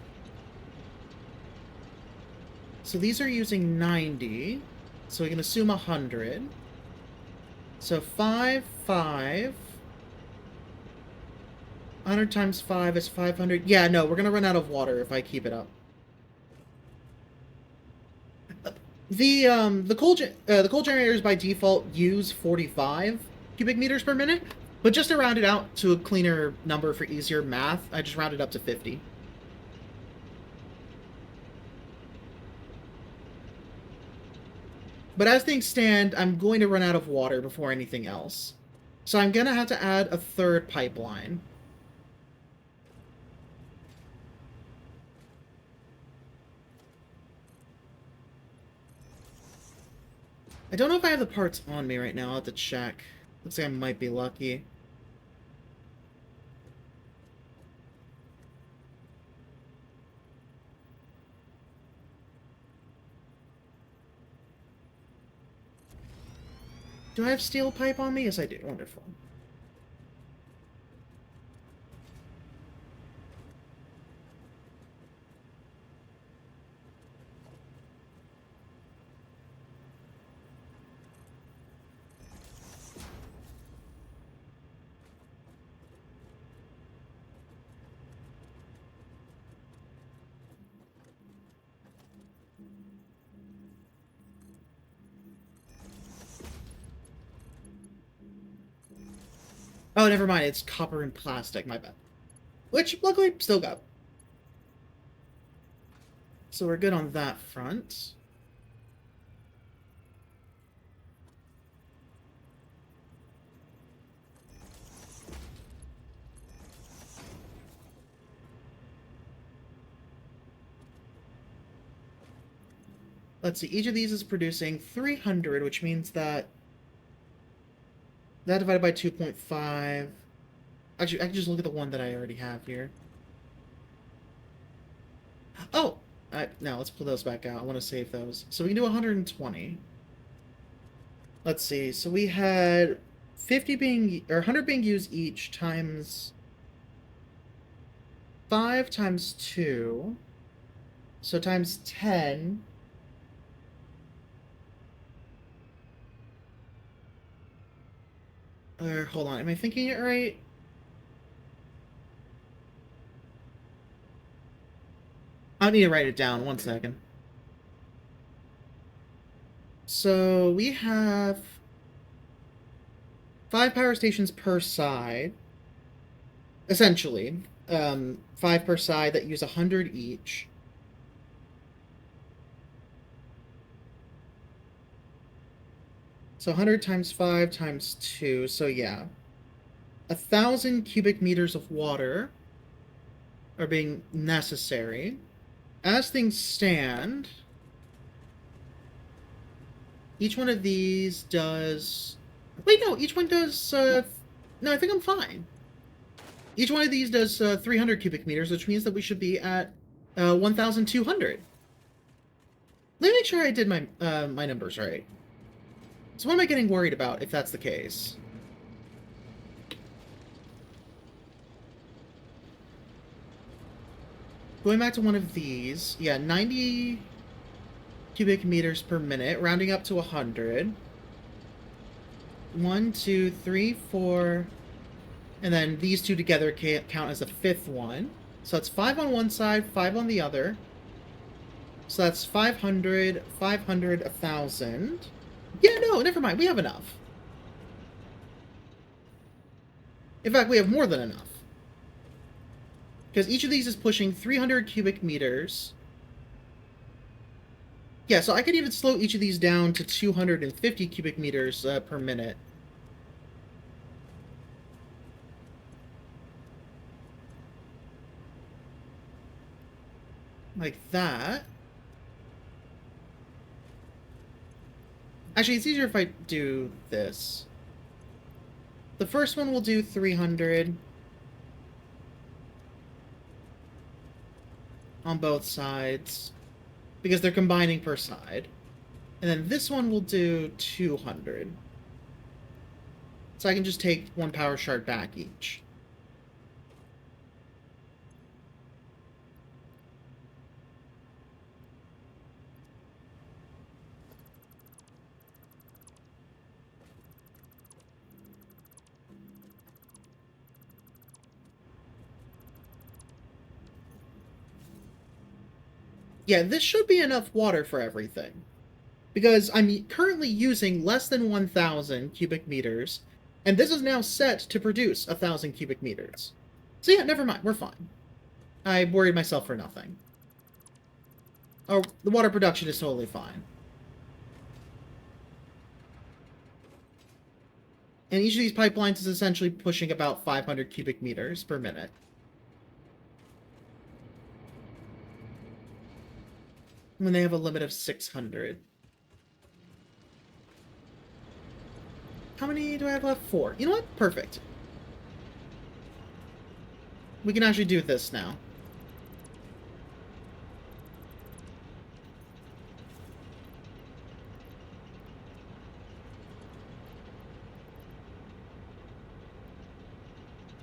S1: So these are using 90, so we can assume 100. So 5, 5. 100 times 5 is 500. Yeah, no, we're gonna run out of water if I keep it up. The coal generators by default use 45 cubic meters per minute, but just to round it out to a cleaner number for easier math, I just rounded up to 50. But as things stand, I'm going to run out of water before anything else. So I'm gonna have to add a third pipeline. I don't know if I have the parts on me right now. I'll have to check. Looks like I might be lucky. Do I have steel pipe on me? Yes, I do. Wonderful. Oh, never mind. It's copper and plastic. My bad. Which, luckily, still got. So we're good on that front. Let's see. Each of these is producing 300, which means that divided by 2.5. Actually, I can just look at the one that I already have here. Oh! Now, let's pull those back out. I want to save those. So we can do 120. Let's see. So we had 50 being, or 100 being used each times 5 times 2. So times 10. Or, hold on. Am I thinking it right? I need to write it down. 1 second. So we have 5 power stations per side. Essentially. 5 per side that use 100 each. So 100 times 5 times 2. So yeah. 1,000 cubic meters of water are being necessary. As things stand, each one of these does... Wait, no, each one does... No, I think I'm fine. Each one of these does 300 cubic meters, which means that we should be at 1,200. Let me make sure I did my my numbers right. So what am I getting worried about if that's the case? Going back to one of these, yeah, 90 cubic meters per minute, rounding up to 100. 1, 2, 3, 4, and then these two together count as a fifth one. So that's 5 on one side, 5 on the other. So that's 500, 500, 1,000. Yeah, no, never mind. We have enough. In fact, we have more than enough. Because each of these is pushing 300 cubic meters. Yeah, so I could even slow each of these down to 250 cubic meters per minute. Like that. Actually, it's easier if I do this. The first one will do 300 on both sides, because they're combining per side. And then this one will do 200. So I can just take 1 power shard back each. Yeah, this should be enough water for everything. Because I'm currently using less than 1,000 cubic meters, and this is now set to produce 1,000 cubic meters. So yeah, never mind, we're fine. I worried myself for nothing. Oh, the water production is totally fine. And each of these pipelines is essentially pushing about 500 cubic meters per minute. When they have a limit of 600. How many do I have left? 4. You know what? Perfect. We can actually do this now.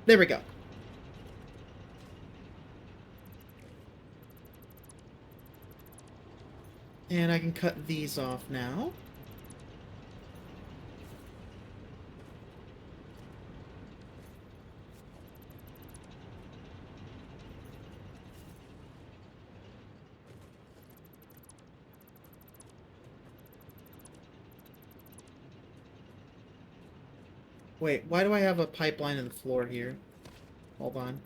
S1: There we go. And I can cut these off now. Wait, why do I have a pipeline in the floor here? Hold on.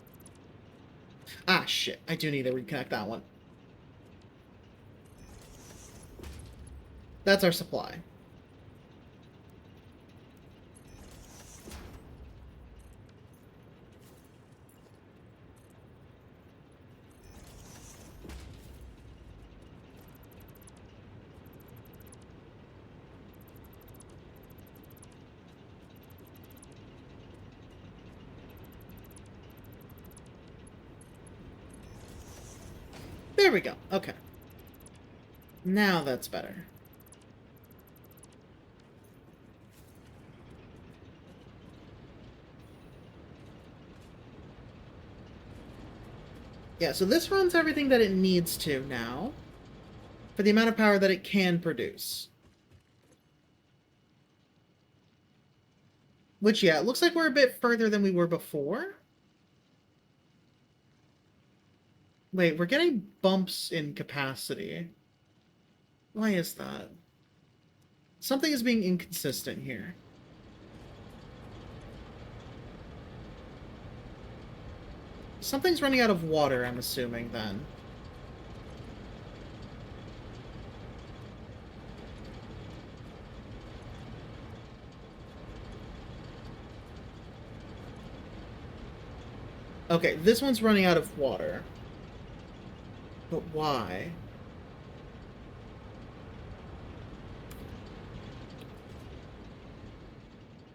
S1: Ah, shit. I do need to reconnect that one. That's our supply. There we go. Okay. Now that's better. Yeah, so this runs everything that it needs to now, for the amount of power that it can produce. Which, yeah, it looks like we're a bit further than we were before. Wait, we're getting bumps in capacity. Why is that? Something is being inconsistent here. Something's running out of water, I'm assuming, then. Okay, this one's running out of water. But why?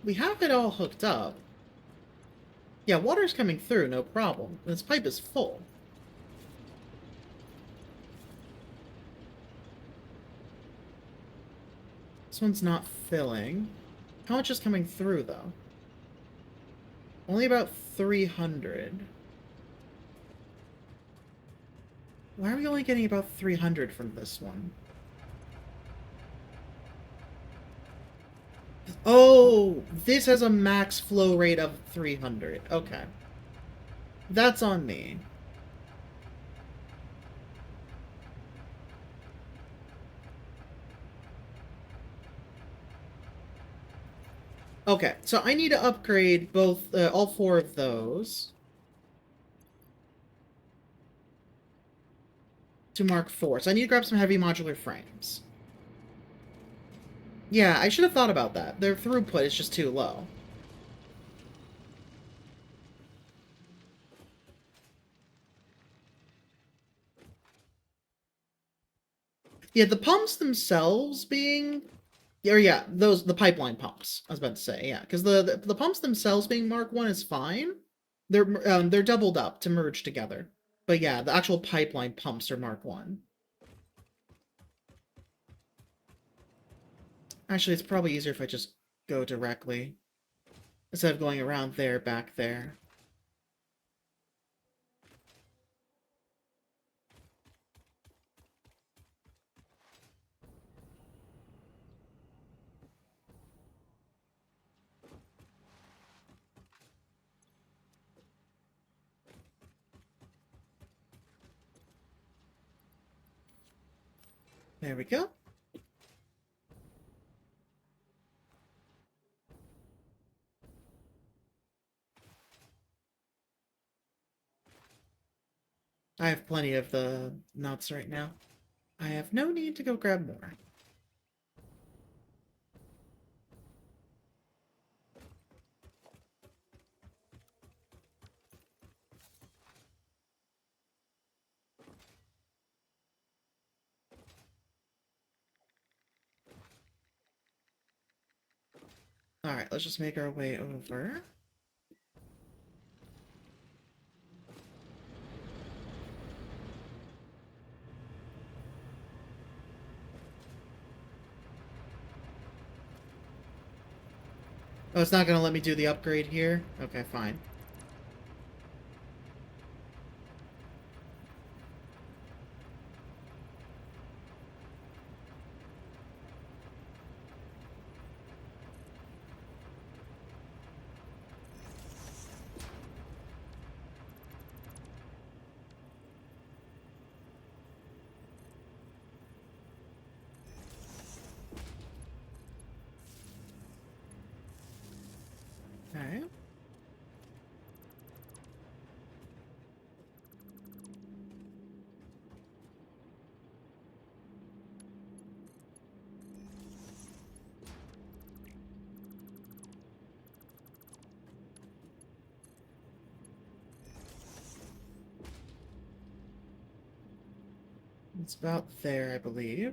S1: We have it all hooked up. Yeah, water's coming through, no problem. This pipe is full. This one's not filling. How much is coming through, though? Only about 300. Why are we only getting about 300 from this one? Oh, this has a max flow rate of 300. Okay. That's on me. Okay, so I need to upgrade both, all 4 of those to Mark 4. So I need to grab some heavy modular frames. Yeah, I should have thought about that. Their throughput is just too low. Yeah, the pumps themselves being... Or yeah, the pipeline pumps, I was about to say, yeah. Because the pumps themselves being Mark 1 is fine. They're doubled up to merge together. But yeah, the actual pipeline pumps are Mark 1. Actually, it's probably easier if I just go directly. instead of going around there, back there. There we go. I have plenty of the nuts right now. I have no need to go grab more. Alright, let's just make our way over. Oh, it's not gonna let me do the upgrade here? Okay, fine. Okay. It's about there, I believe.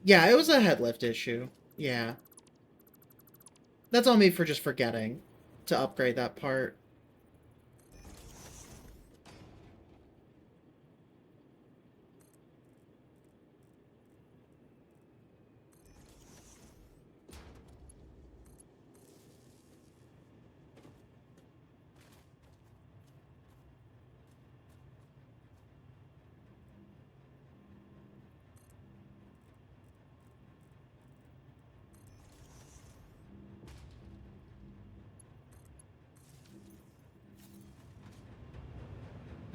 S1: Yeah, it was a head lift issue. Yeah. That's on me for just forgetting to upgrade that part.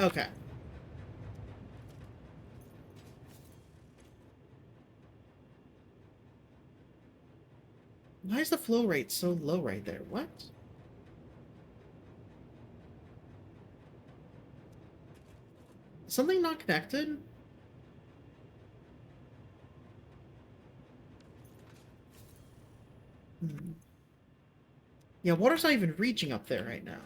S1: Okay. Why is the flow rate so low right there? What? Something not connected? Hmm. Yeah, water's not even reaching up there right now.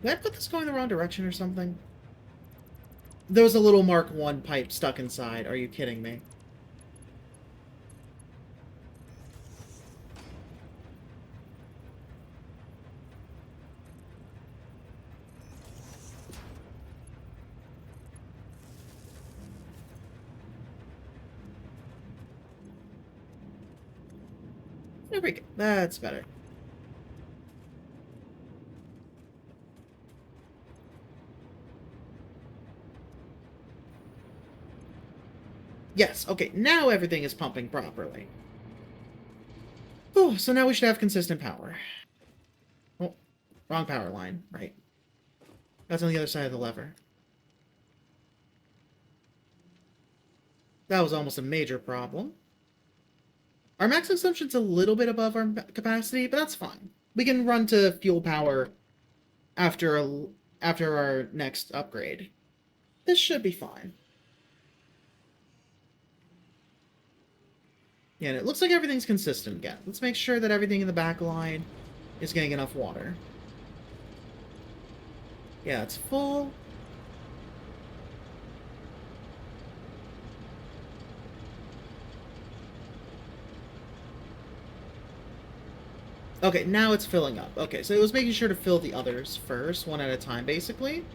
S1: Did I put this going the wrong direction or something? There was a little Mark 1 pipe stuck inside. Are you kidding me? There we go. That's better. Yes, okay, now everything is pumping properly. Oh, so now we should have consistent power. Oh, wrong power line, right. That's on the other side of the lever. That was almost a major problem. Our max consumption's a little bit above our capacity, but that's fine. We can run to fuel power after after our next upgrade. This should be fine. Yeah, and it looks like everything's consistent again. Let's make sure that everything in the back line is getting enough water. Yeah, it's full. Okay, now it's filling up. Okay, so it was making sure to fill the others first, one at a time, basically.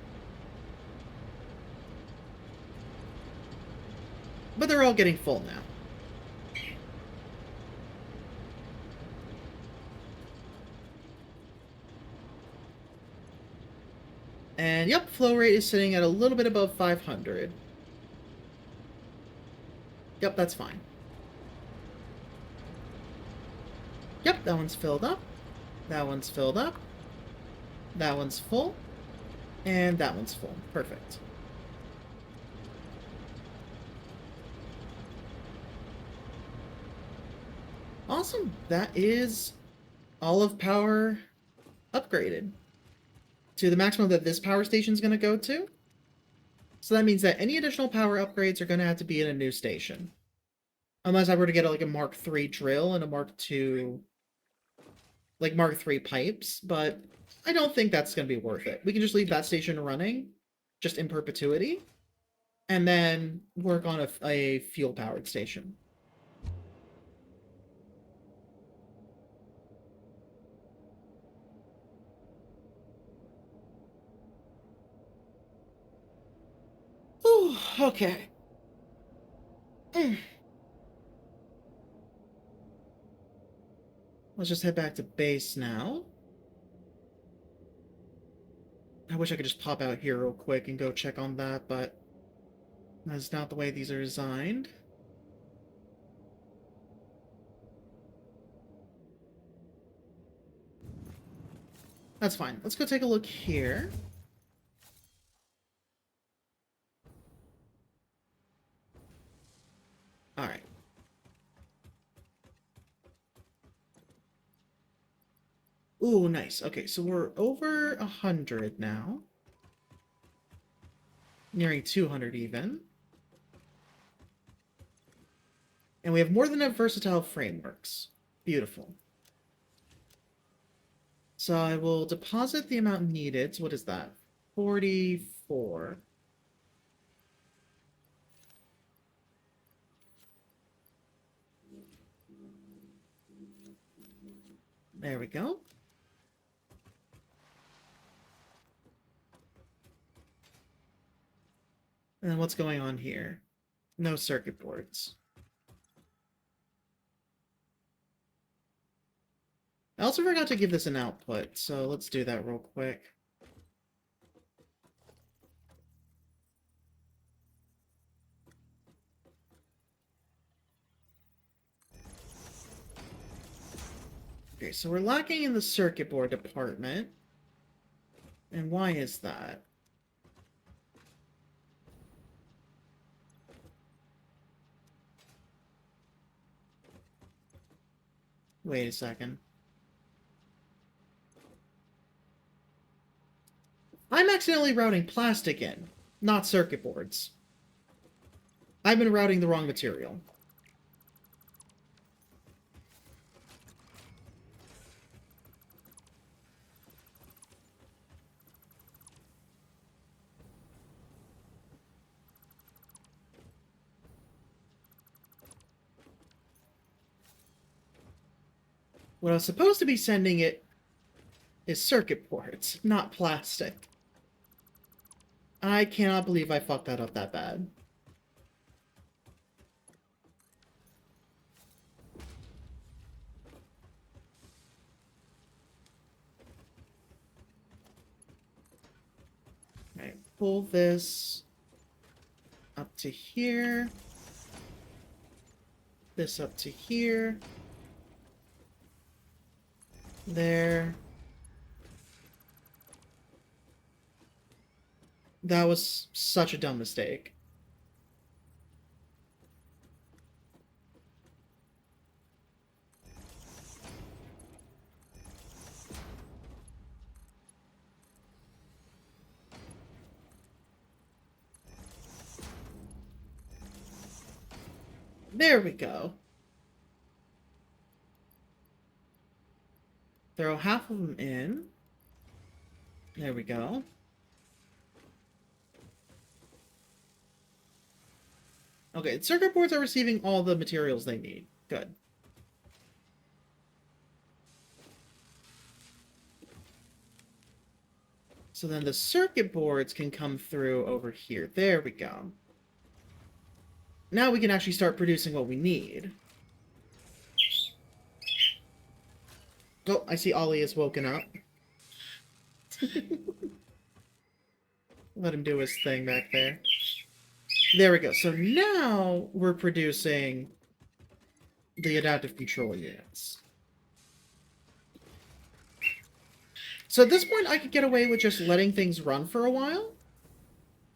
S1: But they're all getting full now. And yep, flow rate is sitting at a little bit above 500. Yep, that's fine. Yep, that one's filled up. That one's filled up. That one's full. And that one's full. Perfect. Awesome. That is all of power upgraded to the maximum that this power station is going to go to. So that means that any additional power upgrades are going to have to be in a new station. Unless I were to get like a Mark III drill and a Mark II, like Mark III pipes, but I don't think that's going to be worth it. We can just leave that station running, just in perpetuity, and then work on a fuel-powered station. Ooh, okay. Let's just head back to base now. I wish I could just pop out here real quick and go check on that, but that's not the way these are designed. That's fine. Let's go take a look here. Alright. Ooh, nice. Okay, so we're over 100 now. Nearing 200 even. And we have more than enough versatile frameworks. Beautiful. So I will deposit the amount needed. So what is that? 44. There we go. And then what's going on here? No circuit boards. I also forgot to give this an output, so let's do that real quick. Okay, so we're lacking in the circuit board department. And why is that? Wait a second. I'm accidentally routing plastic in, not circuit boards. I've been routing the wrong material. What I was supposed to be sending it is circuit boards, not plastic. I cannot believe I fucked that up that bad. Alright, pull this up to here. This up to here. There. That was such a dumb mistake. There we go. Throw half of them in. There we go. Okay, circuit boards are receiving all the materials they need. Good. So then the circuit boards can come through over here. There we go. Now we can actually start producing what we need. Oh, I see Ollie is woken up. Let him do his thing back there. There we go. So now we're producing the adaptive control units. So at this point, I could get away with just letting things run for a while,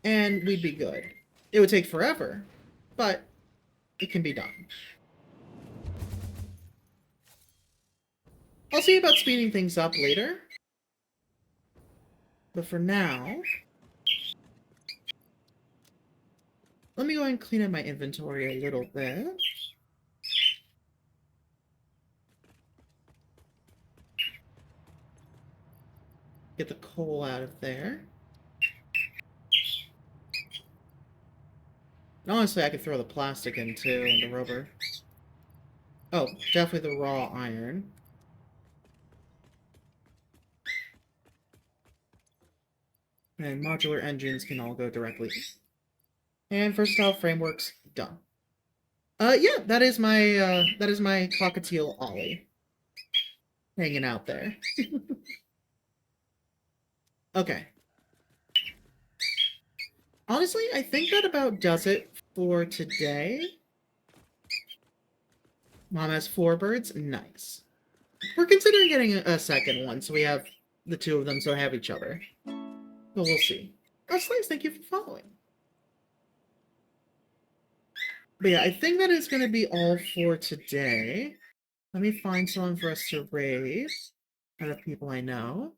S1: and we'd be good. It would take forever, but it can be done. I'll see about speeding things up later. But for now, let me go ahead and clean up my inventory a little bit. Get the coal out of there. Honestly, I could throw the plastic in too, and the rubber. Oh, definitely the raw iron. And modular engines can all go directly. And versatile frameworks, done. Yeah, that is my cockatiel Ollie. Hanging out there. Okay. Honestly, I think that about does it for today. Mom has 4 birds. Nice. We're considering getting a second one, so we have the 2 of them, so have each other. But we'll see. Oh, Slaves, thank you for following. But yeah, I think that is going to be all for today. Let me find someone for us to raise out of people I know.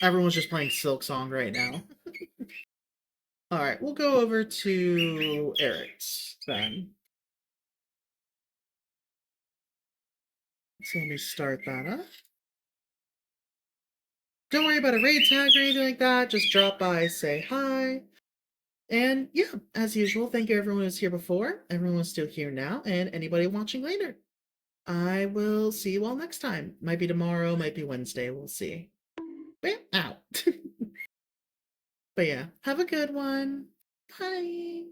S1: Everyone's just playing Silk Song right now. Alright, we'll go over to Eric's then. So let me start that up. Don't worry about a raid tag or anything like that. Just drop by, say hi. And yeah, as usual, thank you everyone who's here before, everyone who's still here now, and anybody watching later. I will see you all next time. Might be tomorrow, might be Wednesday, we'll see. But yeah, out. But yeah, have a good one. Bye.